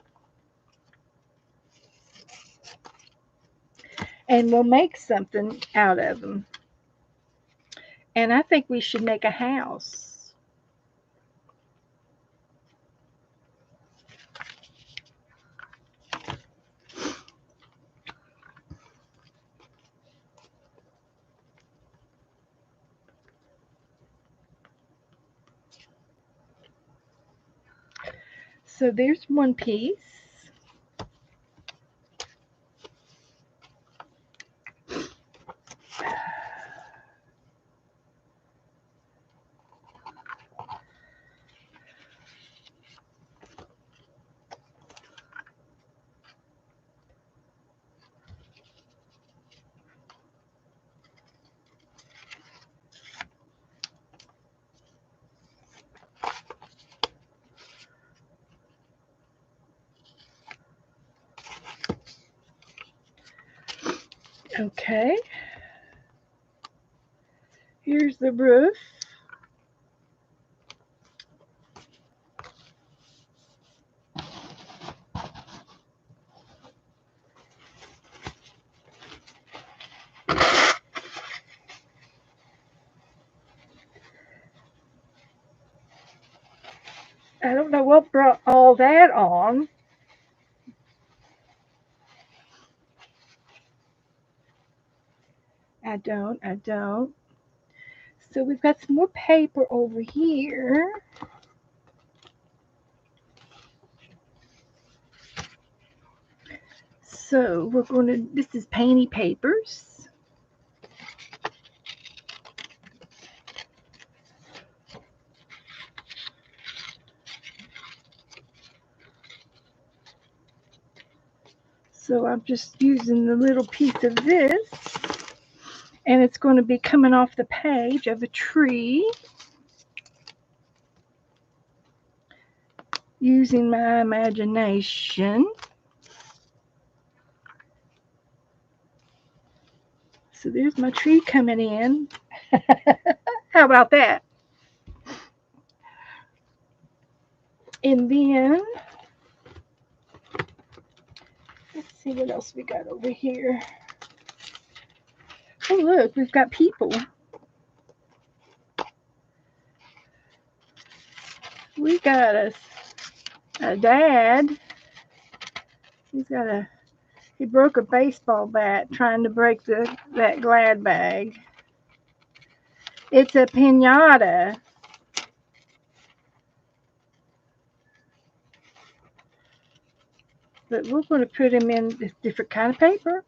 A: And we'll make something out of them. And I think we should make a house. So there's one piece. Okay. Here's the roof. I don't know what brought all that on. I don't. So we've got some more paper over here. So we're going to, this is painty papers. So I'm just using the little piece of this, and it's going to be coming off the page of a tree, using my imagination. So there's my tree coming in. How about that? And then, let's see what else we got over here. Oh, look, we've got people. we got a dad. He broke a baseball bat trying to break that Glad bag. It's a piñata. But we're going to put him in a different kind of paper.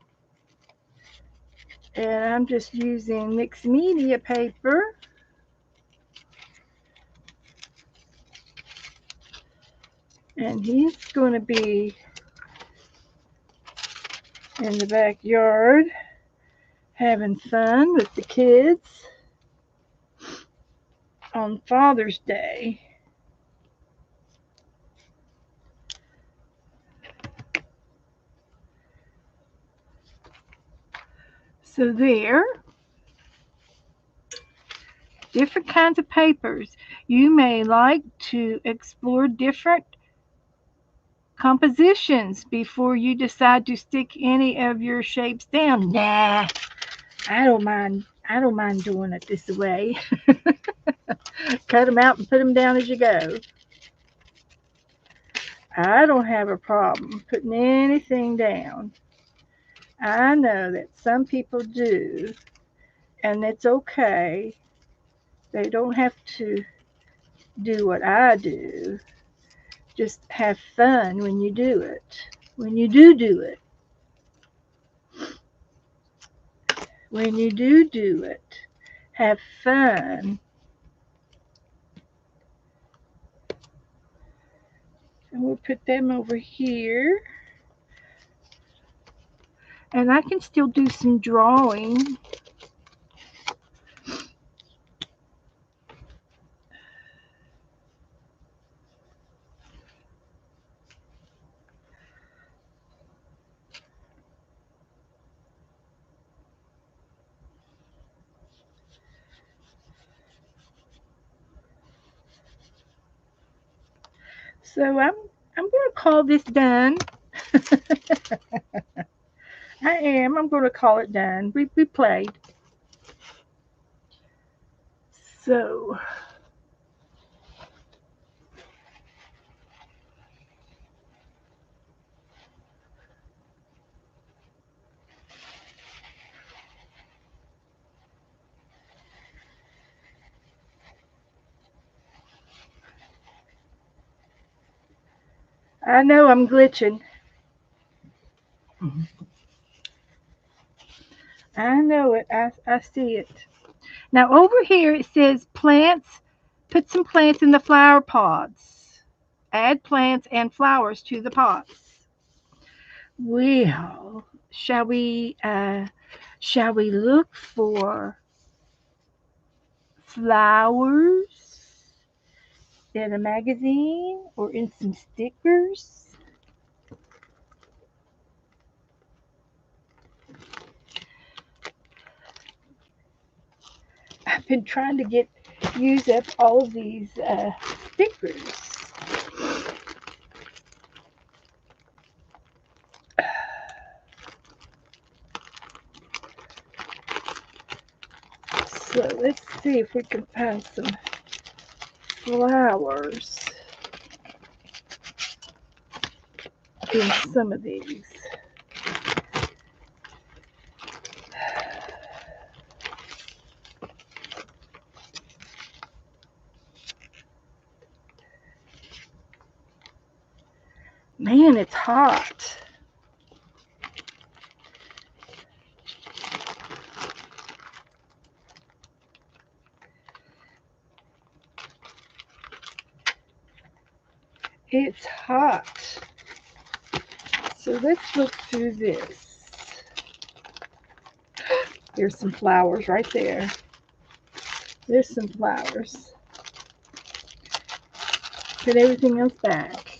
A: And I'm just using mixed media paper. And he's going to be in the backyard having fun with the kids on Father's Day. So there, different kinds of papers. You may like to explore different compositions before you decide to stick any of your shapes down. Nah, I don't mind. I don't mind doing it this way. Cut them out and put them down as you go. I don't have a problem putting anything down. I know that some people do, and it's okay. They don't have to do what I do. Just have fun when you do it. When you do it. When you do it. Have fun. And we'll put them over here. And I can still do some drawing. So I'm going to call this done. I am. I'm going to call it done. We played. So I know I'm glitching. I know it. I see it. Now over here it says plants. Put some plants in the flower pots. Add plants and flowers to the pots. Well, shall we look for flowers in a magazine or in some stickers? I've been trying to use up all of these stickers. So let's see if we can find some flowers in some of these. Man, it's hot. It's hot. So let's look through this. There's some flowers right there. There's some flowers. Put everything else back.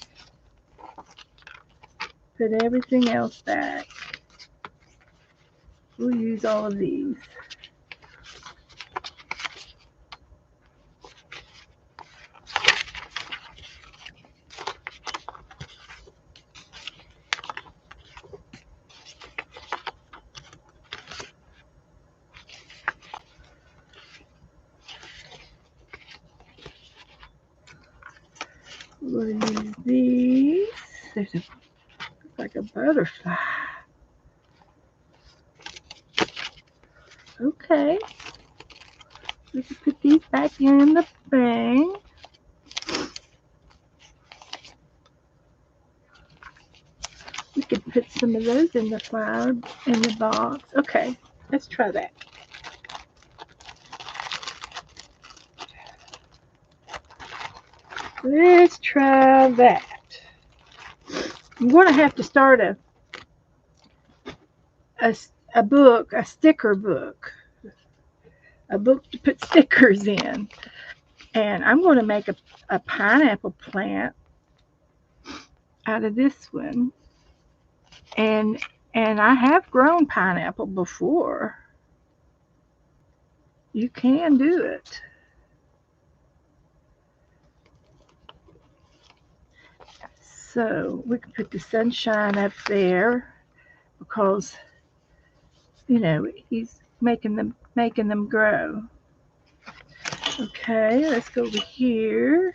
A: Put everything else back. We'll use all of these. We'll use these. There's a like a butterfly. Okay. We can put these back in the thing. We could put some of those in the flower in the box. Okay, let's try that. Let's try that. I'm going to have to start a, a book, a sticker book, a book to put stickers in. And I'm going to make a pineapple plant out of this one. And I have grown pineapple before. You can do it. So we can put the sunshine up there because he's making them grow. Okay, let's go over here.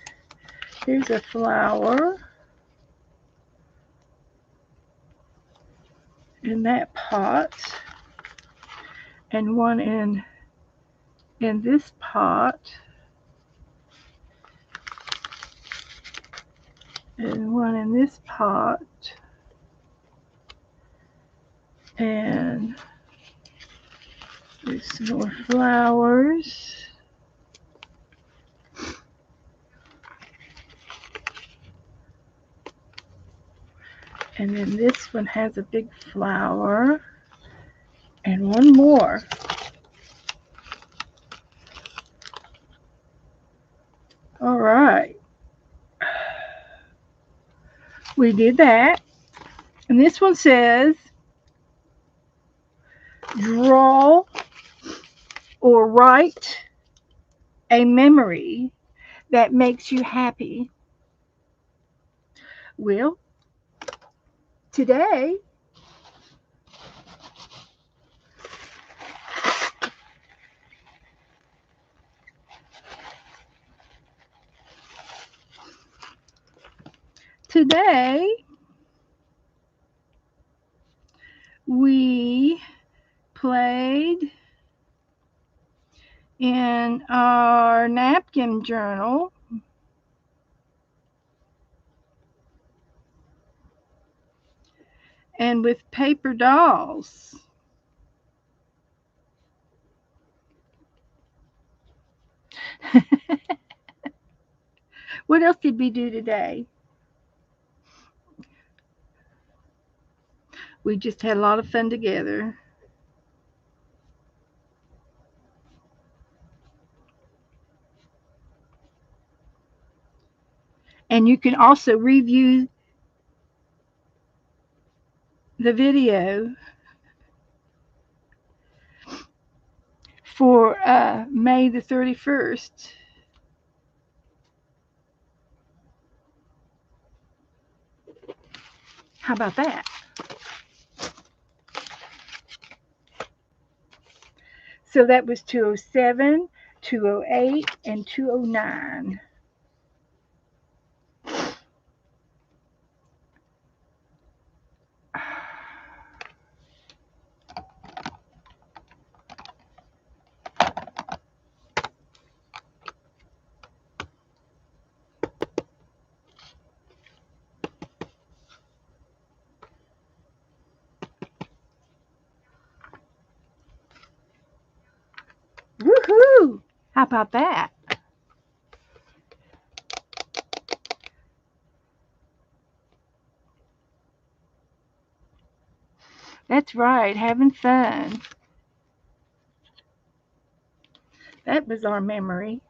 A: Here's a flower in that pot, and one in this pot, and one in this pot, and there's some more flowers. And then this one has a big flower, and one more. All right. We did that. And this one says, draw or write a memory that makes you happy. Well, today we played in our napkin journal and with paper dolls. What else did we do today? We just had a lot of fun together. And you can also review the video for May the 31st. How about that? So that was 207, 208, and 209. Woohoo! How about that? That's right, having fun. That was our memory.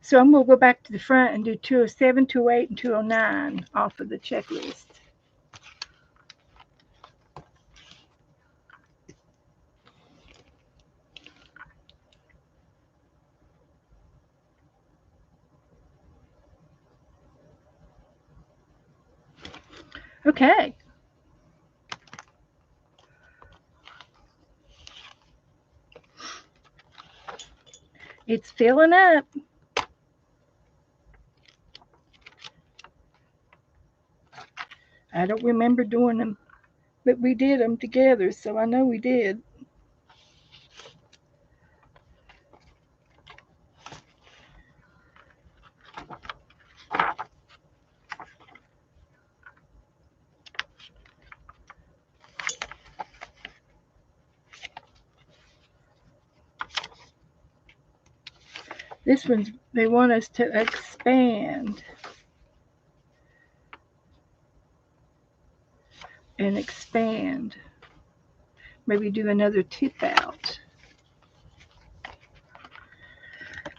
A: So I'm going to go back to the front and do 207, 208, and 209 off of the checklist. Okay. It's filling up. I don't remember doing them, but we did them together, so I know we did. This one's, they want us to expand and expand. Maybe do another tip out.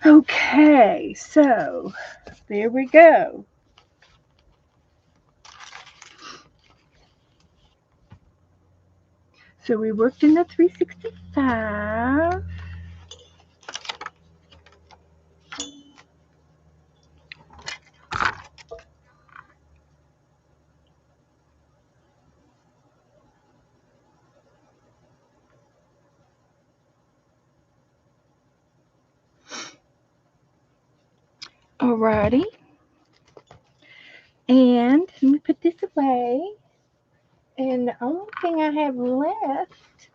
A: Okay, so there we go. So we worked in the 365. Alrighty. And let me put this away. And the only thing I have left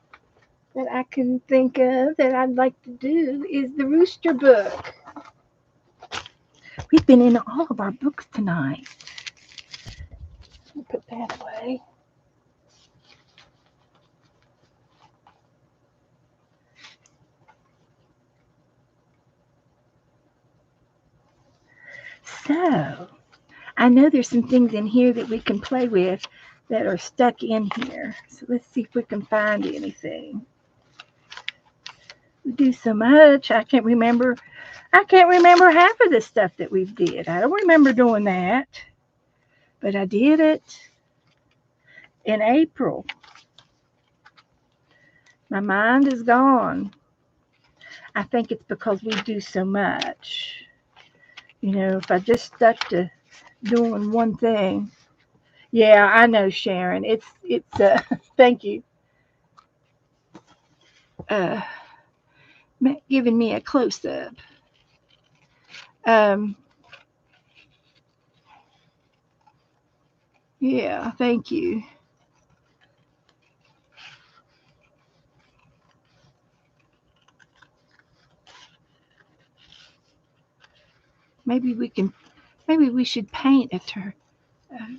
A: that I can think of that I'd like to do is the Rooster book. We've been in all of our books tonight. Let me put that away. So, I know there's some things in here that we can play with that are stuck in here. So let's see if we can find anything. We do so much. I can't remember half of the stuff that we did. I don't remember doing that. But I did it in April. My mind is gone. I think it's because we do so much. You know, if I just stuck to doing one thing. Yeah, I know, Sharon. It's thank you. Uh Giving me a close up. Um yeah, thank you. Maybe we can maybe we should paint a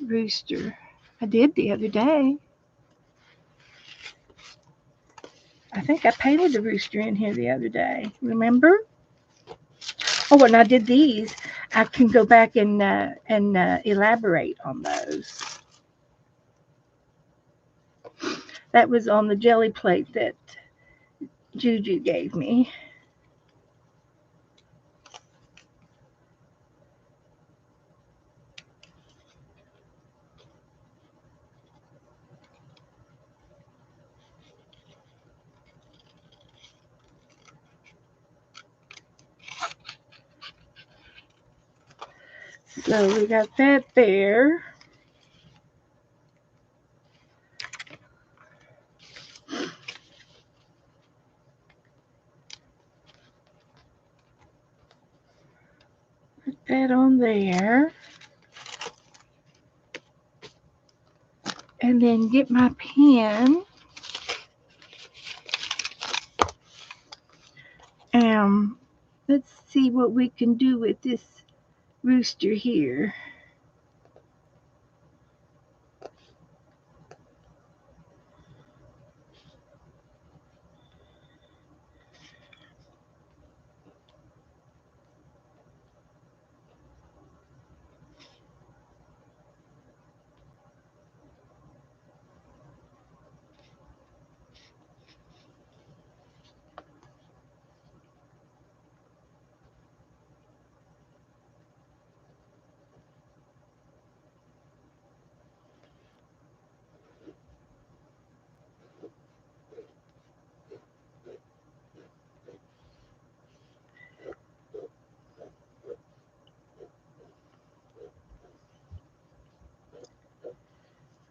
A: rooster. I did the other day. I think I painted the rooster in here the other day. Remember? Oh, and I did these. I can go back and elaborate on those. That was on the jelly plate that Juju gave me. So we got that there. Put that on there. And then get my pen. Um, let's see what we can do with this rooster here.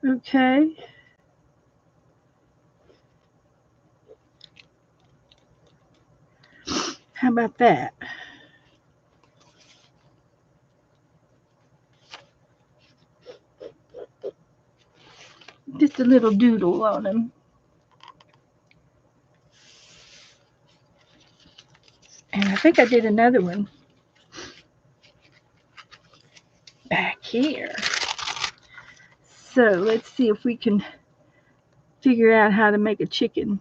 A: Okay. How about that? Just a little doodle on them. And I think I did another one back here. So let's see if we can figure out how to make a chicken.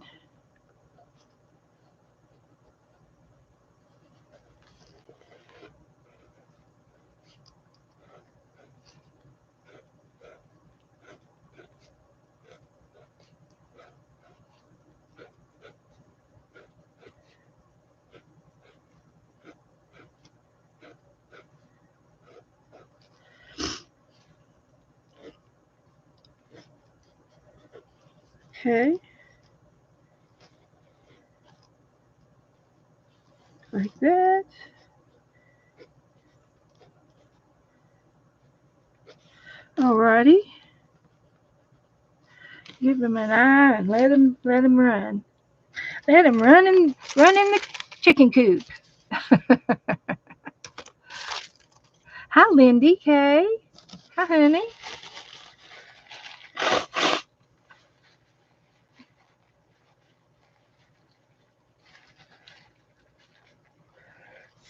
A: Okay. Like that. Alrighty. Give him an eye and let him run. Let him run in the chicken coop. Hi, Lindy Kay. Hi, honey.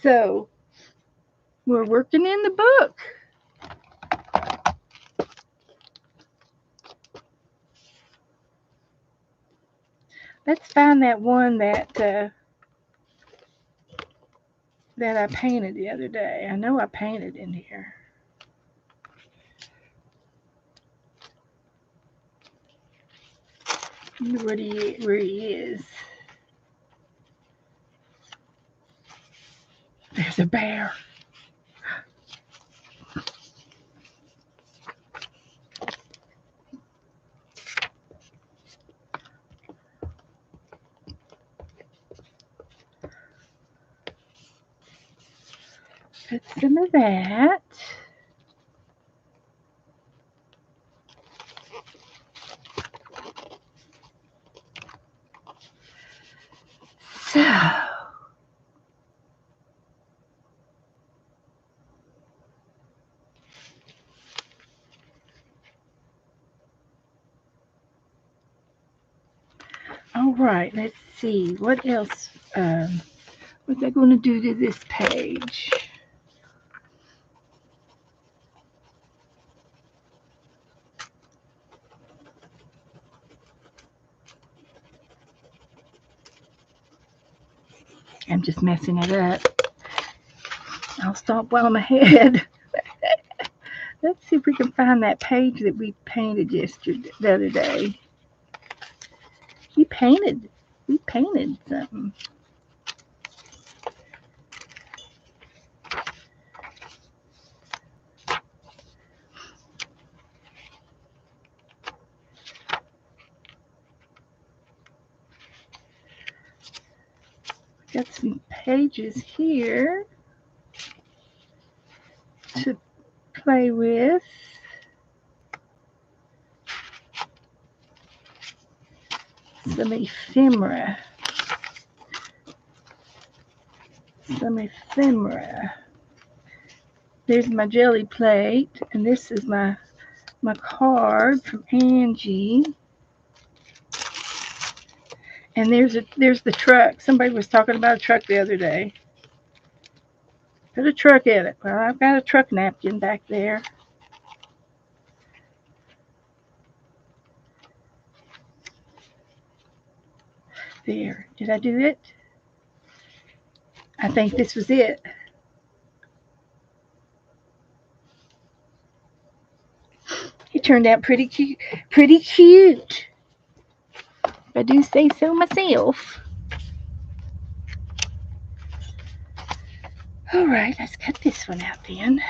A: So we're working in the book. Let's find that one that I painted the other day. I know I painted in here. Where he is. There's a bear. Put some of that. So all right, let's see. What else? What's I going to do to this page? I'm just messing it up. I'll stop while I'm ahead. Let's see if we can find that page that we painted the other day. We painted something. Got some pages here to play with. Some ephemera. There's my jelly plate, and this is my card from Angie. And there's the truck. Somebody was talking about a truck the other day. Put a truck in it. Well, I've got a truck napkin back there. There. Did I do it? I think this was it. It turned out pretty cute. Pretty cute. If I do say so myself. All right, let's cut this one out then.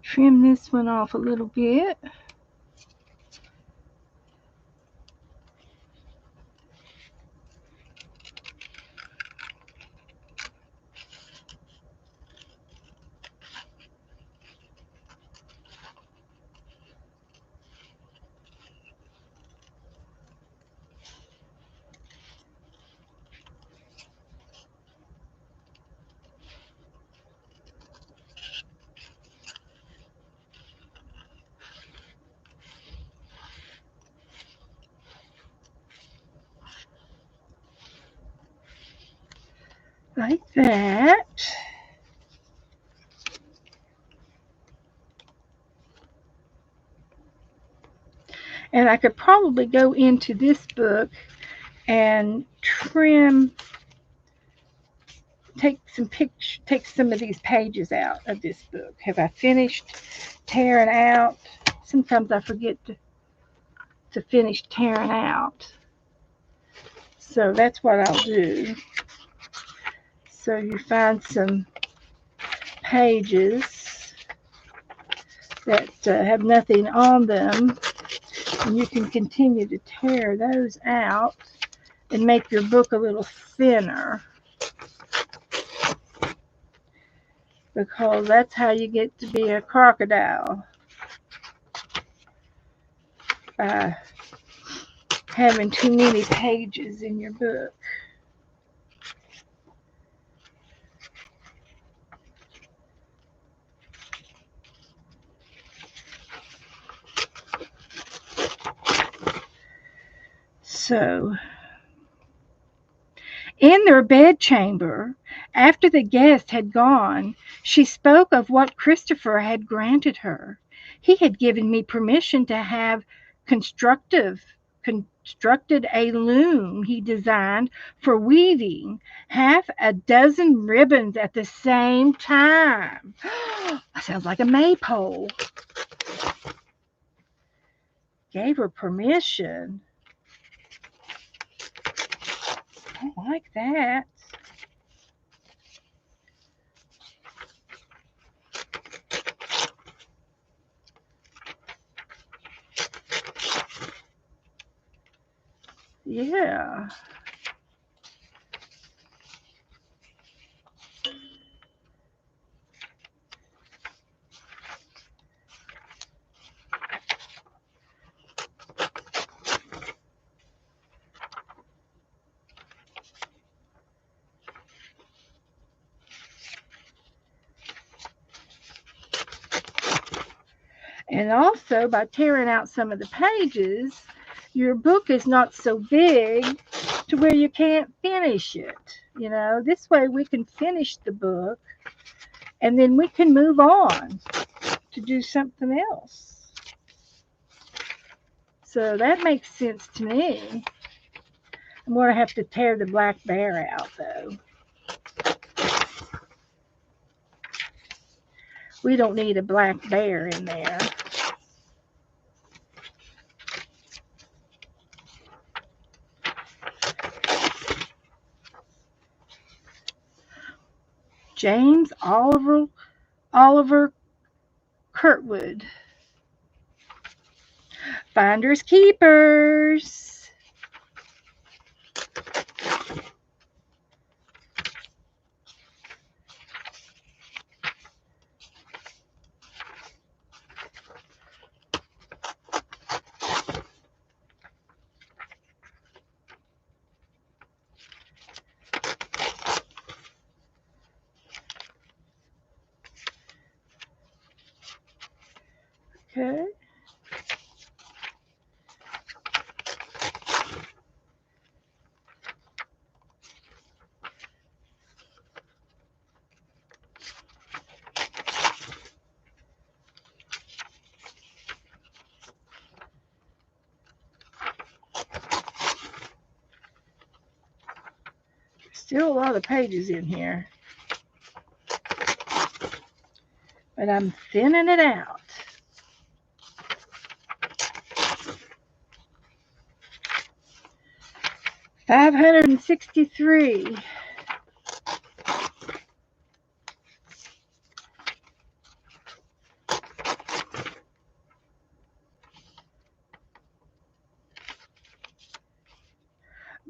A: Trim this one off a little bit. like that. And I could probably go into this book and take some of these pages out of this book. Have I finished tearing out? Sometimes I forget to finish tearing out. So that's what I'll do. So you find some pages that have nothing on them, and you can continue to tear those out and make your book a little thinner, because that's how you get to be a crocodile, by having too many pages in your book. So, in their bedchamber, after the guest had gone, she spoke of what Christopher had granted her. He had given me permission to have constructed a loom he designed for weaving half a dozen ribbons at the same time. That sounds like a maypole. Gave her permission. I like that. Yeah. And also, by tearing out some of the pages, your book is not so big to where you can't finish it. This way we can finish the book, and then we can move on to do something else. So that makes sense to me. I'm going to have to tear the black bear out, though. We don't need a black bear in there. James Oliver Kurtwood. Finders keepers. Okay. Still a lot of pages in here, but I'm thinning it out. $563.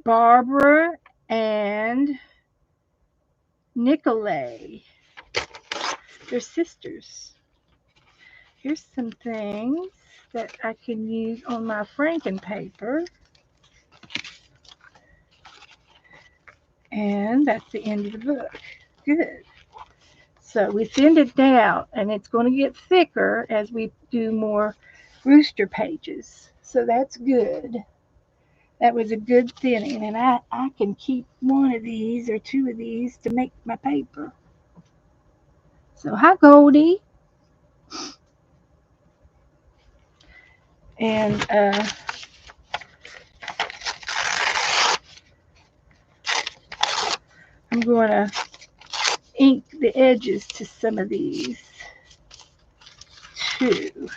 A: Barbara and Nicolay. They're sisters. Here's some things that I can use on my Franken paper. And that's the end of the book. Good. So we thinned it down, and it's going to get thicker as we do more rooster pages. So that's good. That was a good thinning, and I can keep one of these or two of these to make my paper. So hi Goldie, and I'm going to ink the edges to some of these too.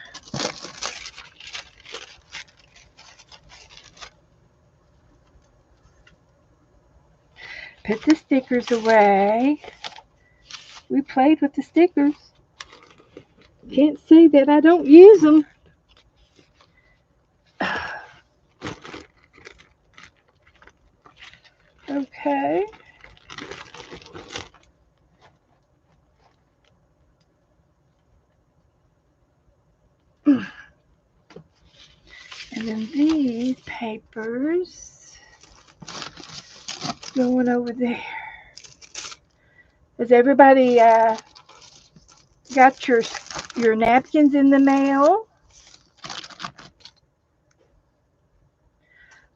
A: Put the stickers away. We played with the stickers. Can't say that I don't use them. Okay. And then these papers going over there. Has everybody got your napkins in the mail?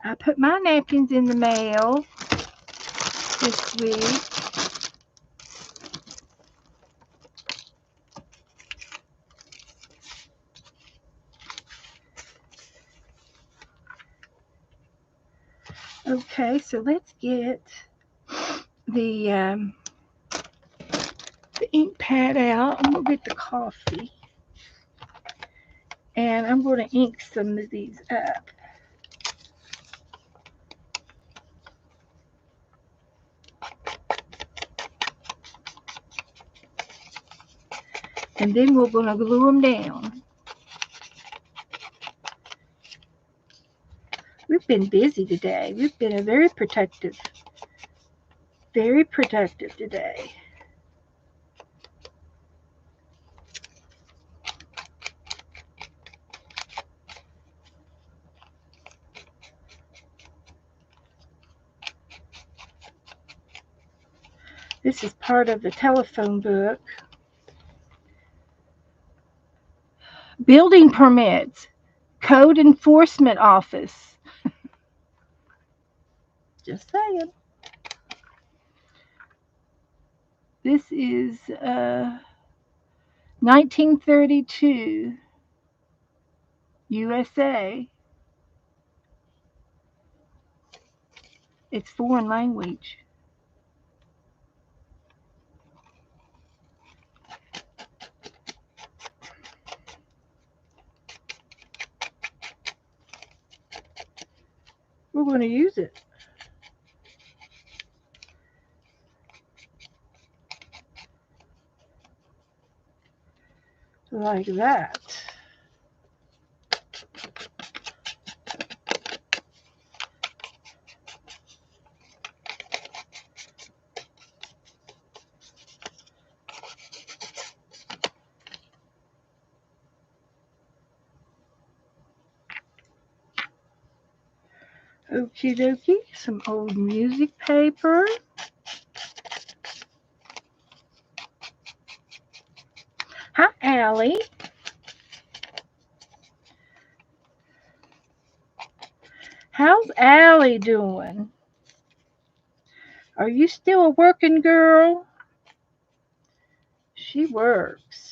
A: I put my napkins in the mail this week. Okay, so let's get the ink pad out. I'm gonna get the coffee, and I'm gonna ink some of these up. And then we're gonna glue them down. We've been busy today. We've been very productive today. This is part of the telephone book. Building permits, code enforcement office. Just saying. This is 1932 USA. It's foreign language. We're going to use it. Like that. Okie dokie, some old music paper. Hi, Allie. How's Allie doing? Are you still a working girl? She works.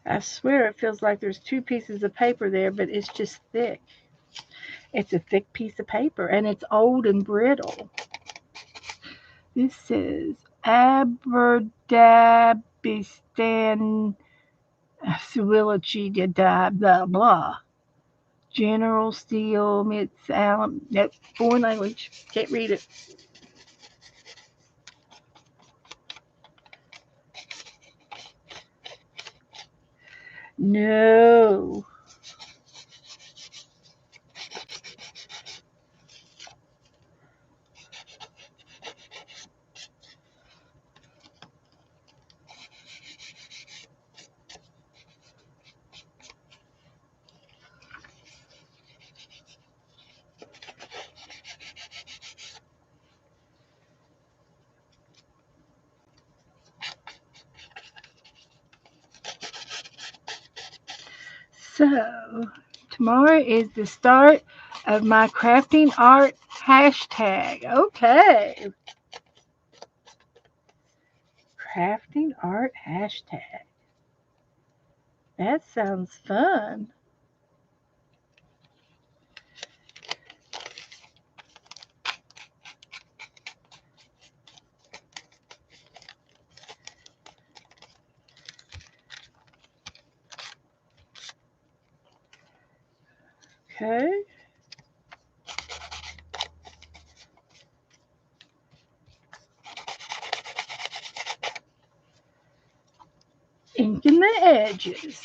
A: I swear it feels like there's two pieces of paper there, but it's just thick. It's a thick piece of paper, and it's old and brittle. This says Aberdabistan Swillichi blah blah blah. General Steel, Mitz Allen. Nope, foreign language. Can't read it. No. So, tomorrow is the start of my crafting art hashtag. Okay. Crafting art hashtag. That sounds fun. Okay. Inking the edges.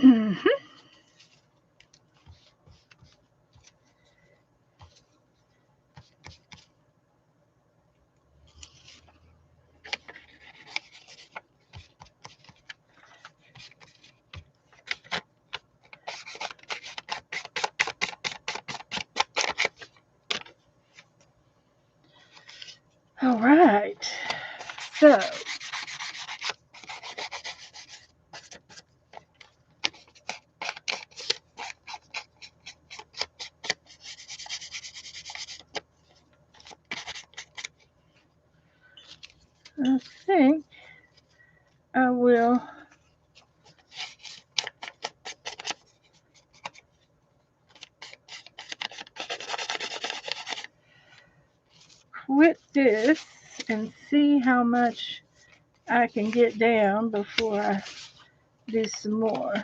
A: Mhm. All right. So, I think I will quit this and see how much I can get down before I do some more.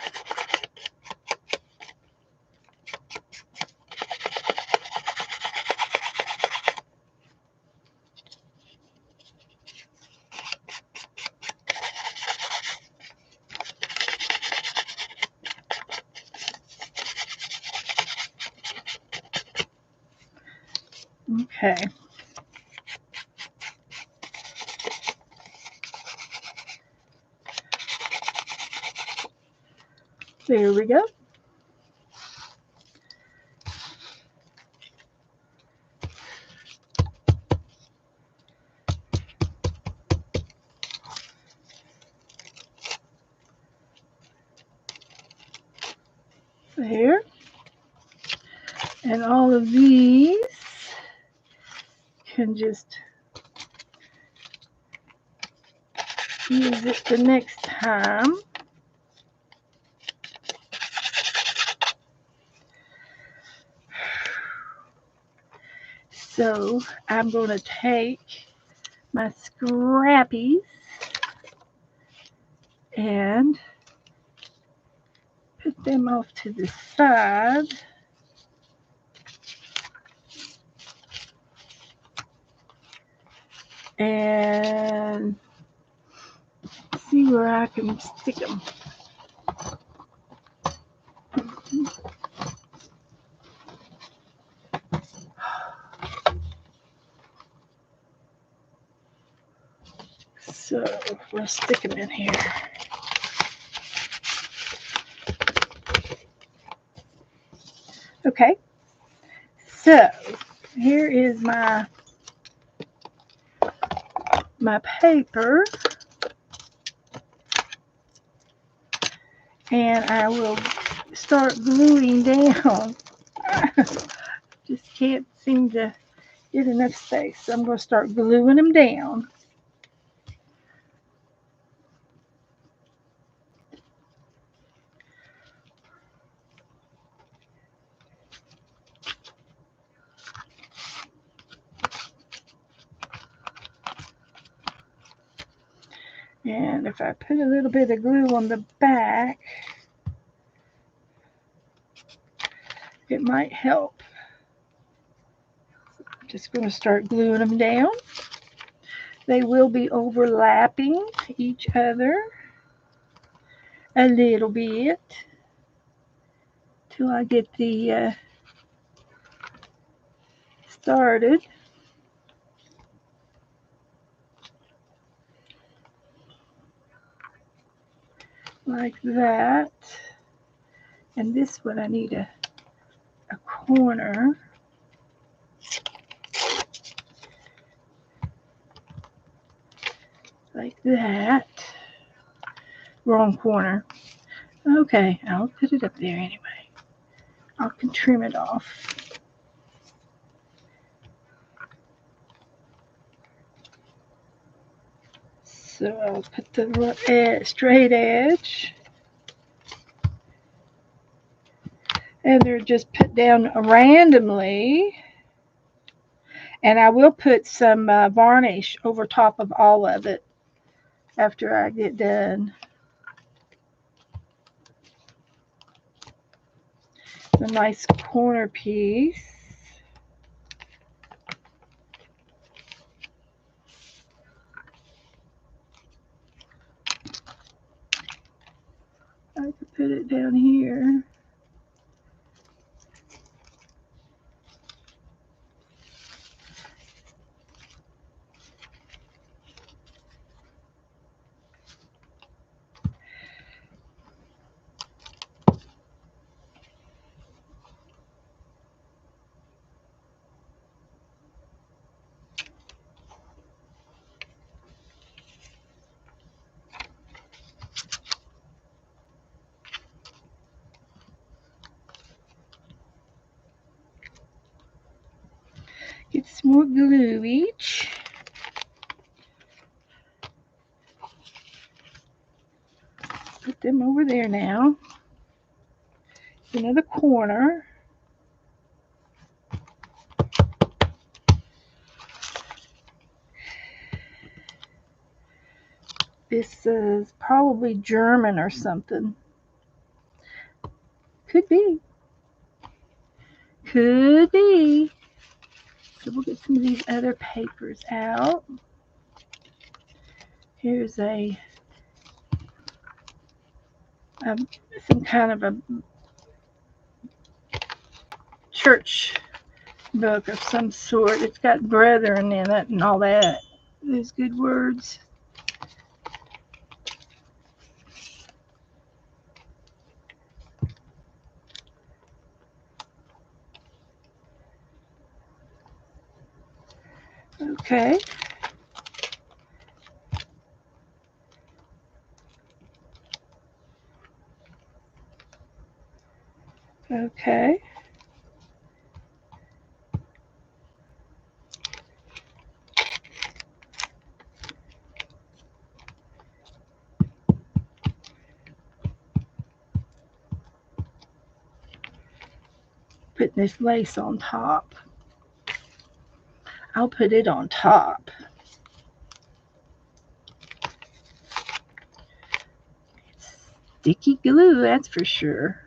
A: Okay. There we go. There. And all of these can just use it the next time. So I'm going to take my scrappies and put them off to the side. And see where I can stick them. So we'll stick them in here. Okay, so here is my paper, and I will start gluing down. Just can't seem to get enough space, so I'm going to start gluing them down. And if I put a little bit of glue on the back, it might help. I'm just going to start gluing them down. They will be overlapping each other a little bit. Till I get the started. Like that. And this one I need a corner. Like that. Wrong corner. Okay, I'll put it up there anyway. I can trim it off. So I'll put the straight edge. And they're just put down randomly. And I will put some varnish over top of all of it after I get done. A nice corner piece. I could put it down here. Get some more glue each. Put them over there now. Another corner. This is probably German or something. Could be. Could be. So we'll get some of these other papers out. Here's some kind of a church book of some sort. It's got brethren in it and all that. Those good words. Okay. Okay. Putting this lace on top. I'll put it on top. Sticky glue, that's for sure.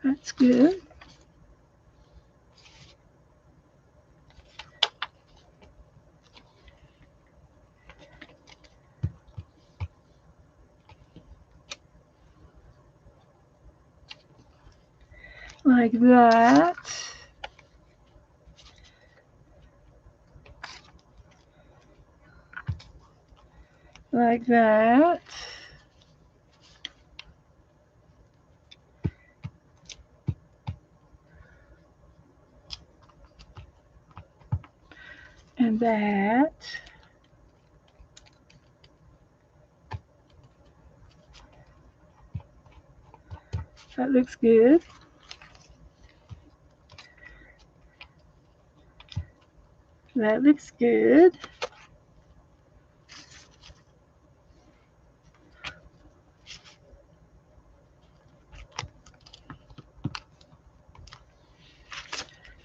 A: That's good. Like that. Like that. And that. That looks good. That looks good.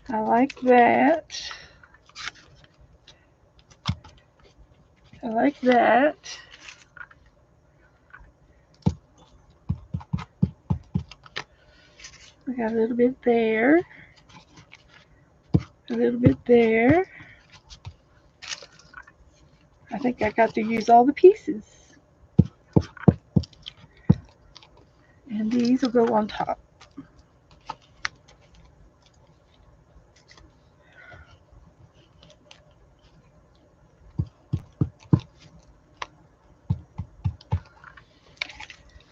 A: I like that. I like that. I got a little bit there, a little bit there. I think I got to use all the pieces. And these will go on top.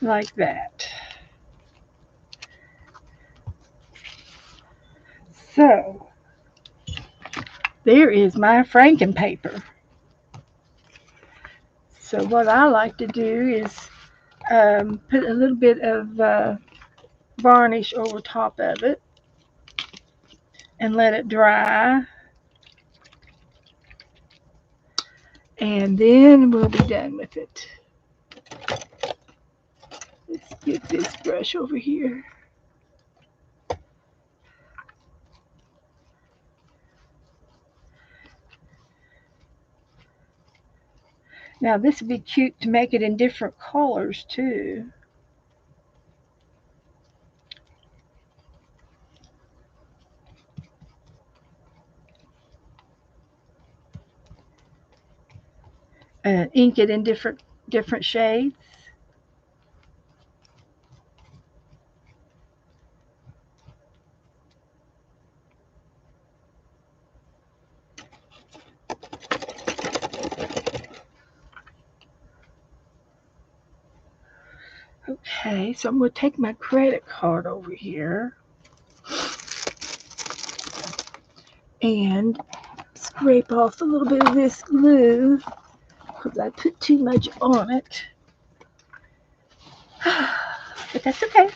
A: Like that. So, there is my franken paper. So what I like to do is put a little bit of varnish over top of it and let it dry. And then we'll be done with it. Let's get this brush over here. Now this would be cute to make it in different colors too. Ink it in different shades. Okay, so I'm going to take my credit card over here and scrape off a little bit of this glue because I put too much on it. But that's okay.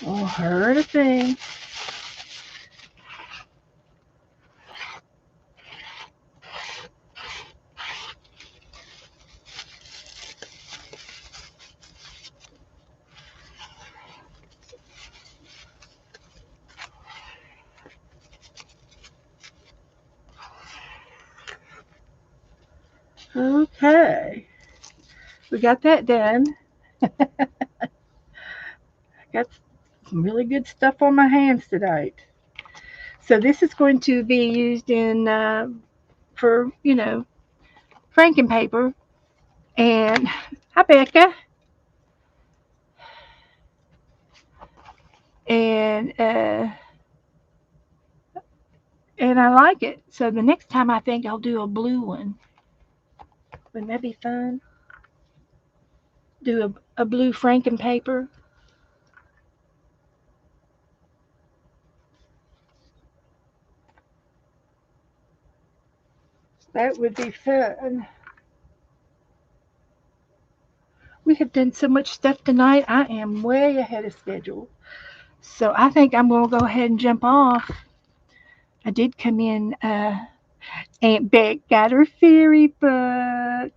A: Won't hurt a thing. Okay, we got that done. Got some really good stuff on my hands tonight. So this is going to be used in for franken paper. And hi Becca. And and I like it. So the next time I think I'll do a blue one. Wouldn't that be fun? Do a blue franken paper. That would be fun. We have done so much stuff tonight. I am way ahead of schedule. So I think I'm going to go ahead and jump off. I did come in. Aunt Beck got her fairy book.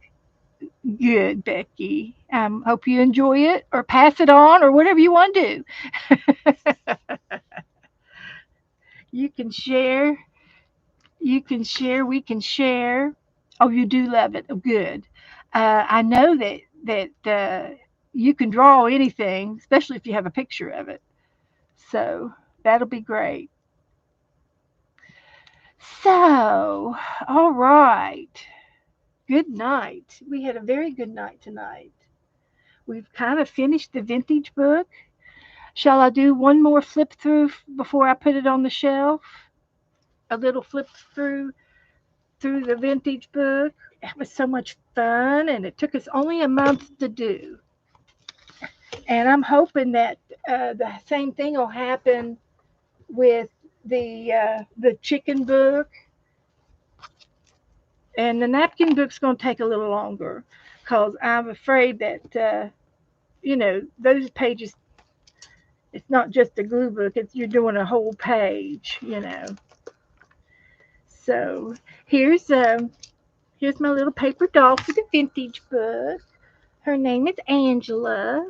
A: Good, Becky. Hope you enjoy it or pass it on or whatever you want to do. You can share. You can share. We can share. Oh, you do love it. Oh, good. I know that you can draw anything, especially if you have a picture of it. So that'll be great. So, all right. Good night. We had a very good night tonight. We've kind of finished the vintage book. Shall I do one more flip through before I put it on the shelf? A little flip through the vintage book. It was so much fun, and it took us only a month to do. And I'm hoping that the same thing will happen with the chicken book, and the napkin book's going to take a little longer because I'm afraid that those pages. It's not just a glue book; you're doing a whole page. So here's my little paper doll for the vintage book. Her name is Angela.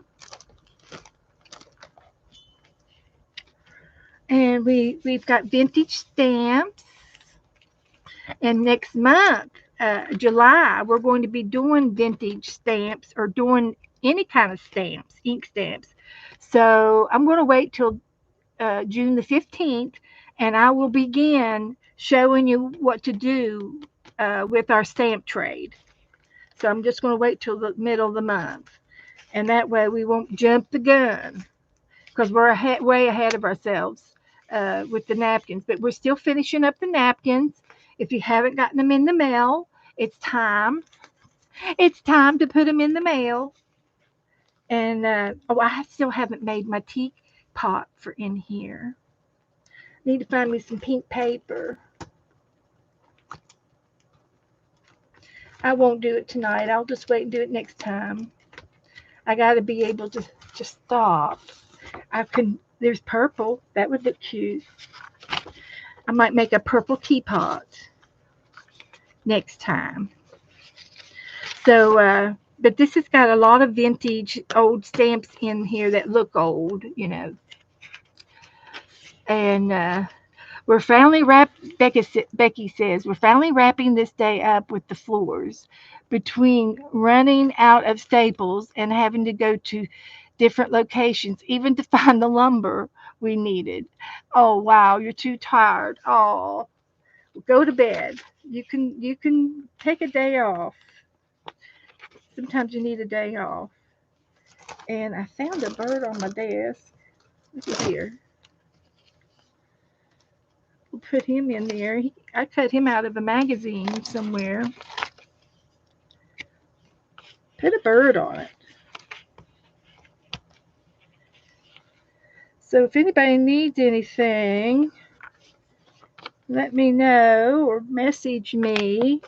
A: And we've got vintage stamps. And next month July, we're going to be doing vintage stamps or doing any kind of stamps, ink stamps. So I'm going to wait till June the 15th, and I will begin showing you what to do with our stamp trade. So I'm just going to wait till the middle of the month, and that way we won't jump the gun because we're way ahead of ourselves with the napkins. But we're still finishing up the napkins. If you haven't gotten them in the mail, it's time. It's time to put them in the mail. And oh, I still haven't made my teapot for in here. Need to find me some pink paper. I won't do it tonight. I'll just wait and do it next time. I got to be able to just stop. I can. There's purple. That would look cute. I might make a purple teapot next time. So, but this has got a lot of vintage old stamps in here that look old, you know. And we're finally Becky says, we're finally wrapping this day up with the floors. Between running out of staples and having to go to different locations, even to find the lumber we needed. Oh wow, you're too tired. Oh, go to bed. You can take a day off. Sometimes you need a day off. And I found a bird on my desk. Look at here. We'll put him in there. I cut him out of a magazine somewhere. Put a bird on it. So if anybody needs anything, let me know or message me.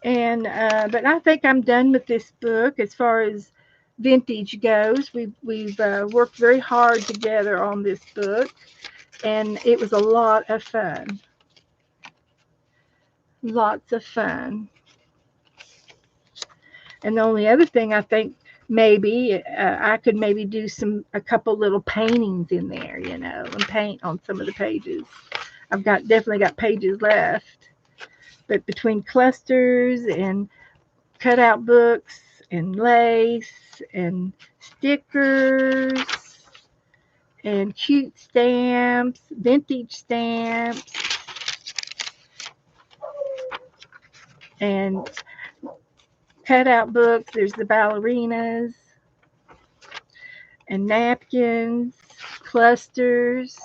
A: And but I think I'm done with this book as far as vintage goes. We've worked very hard together on this book, and it was a lot of fun. Lots of fun. And the only other thing I think maybe I could maybe do a couple little paintings in there, you know, and paint on some of the pages. I've definitely got pages left, but between clusters and cutout books and lace and stickers and cute stamps, vintage stamps, and cutout books. There's the ballerinas and napkins, clusters,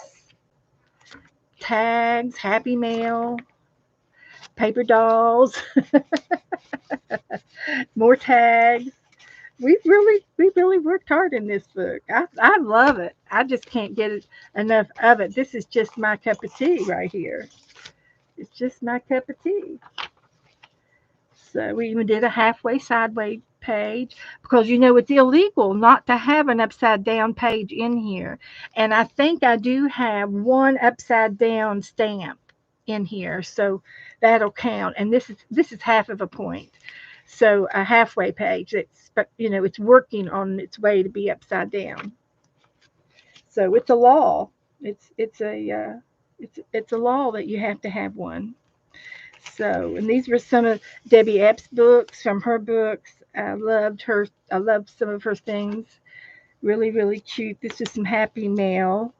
A: tags, happy mail, paper dolls, more tags. We really worked hard in this book. I love it. I just can't get enough of it. This is just my cup of tea right here. It's just my cup of tea. So we even did a halfway sideways page because you know it's illegal not to have an upside down page in here. And I think I do have one upside down stamp in here, so that'll count. And this is half of a point. So a halfway page that's it's working on its way to be upside down. So it's a law. It's a law that you have to have one. So, and these were some of Debbie Epps' books from her books. I loved her. I loved some of her things. Really, really cute. This is some happy mail.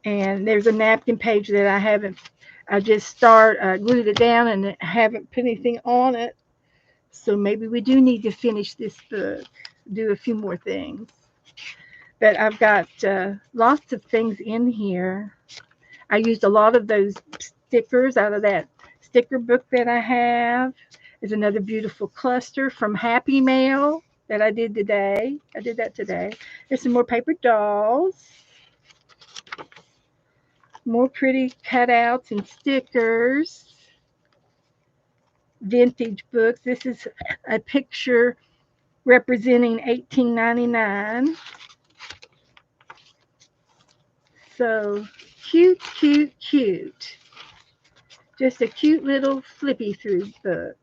A: And there's a napkin page that I haven't. I just glued it down and haven't put anything on it. So maybe we do need to finish this book, do a few more things. But I've got lots of things in here. I used a lot of those stickers out of that sticker book that I have. There's another beautiful cluster from Happy Mail that I did today. I did that today. There's some more paper dolls. More pretty cutouts and stickers. Vintage books. This is a picture representing 1899. So cute, cute, cute. Just a cute little flippy through book.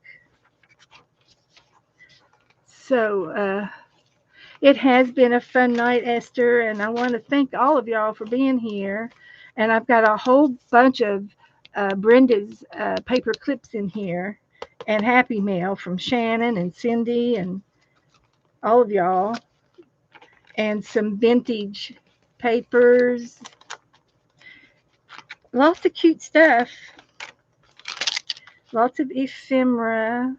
A: So it has been a fun night, Esther, and I want to thank all of y'all for being here. And I've got a whole bunch of Brenda's paper clips in here, and Happy Mail from Shannon and Cindy and all of y'all, and some vintage papers. Lots of cute stuff. Lots of ephemera.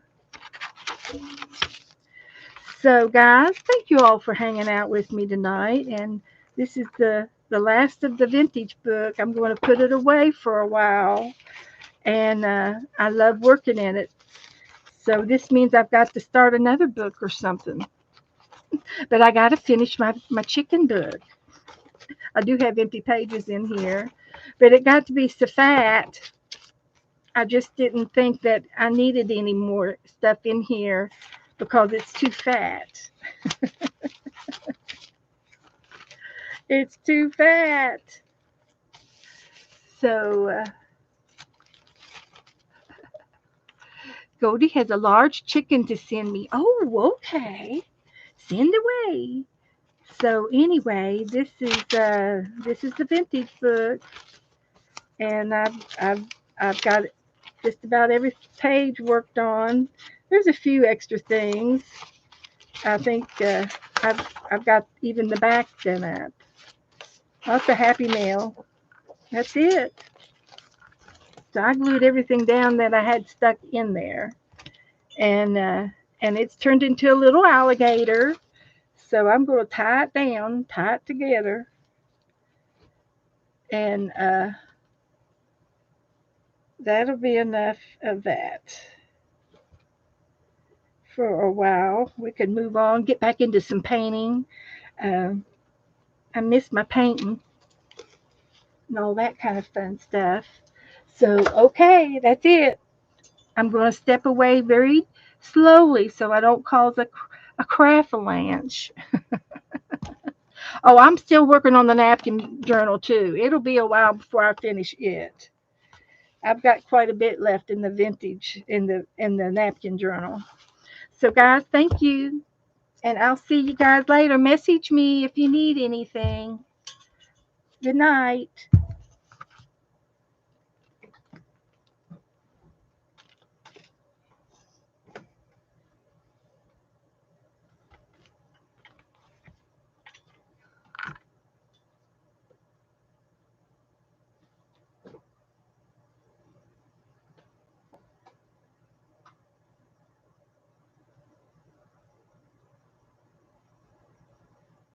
A: So, guys, thank you all for hanging out with me tonight. And this is the last of the vintage book. I'm going to put it away for a while. And I love working in it. So, this means I've got to start another book or something. But I got to finish my chicken book. I do have empty pages in here. But it got to be so fat. I just didn't think that I needed any more stuff in here because it's too fat. It's too fat. So, Goldie has a large chicken to send me. Oh, okay. Send away. So anyway, this is the vintage book, and I've got just about every page worked on. There's a few extra things. I think I've got even the back done up. Lots of Happy Mail. That's it. So I glued everything down that I had stuck in there, and uh, and it's turned into a little alligator. So I'm going to tie it down, tie it together, and that'll be enough of that for a while. We can move on, get back into some painting. Um, I miss my painting and all that kind of fun stuff. So, okay, that's it. I'm going to step away very slowly so I don't cause a craft avalanche. Oh, I'm still working on the napkin journal too. It'll be a while before I finish it. I've got quite a bit left in the vintage in the napkin journal. So guys, thank you. And I'll see you guys later. Message me if you need anything. Good night.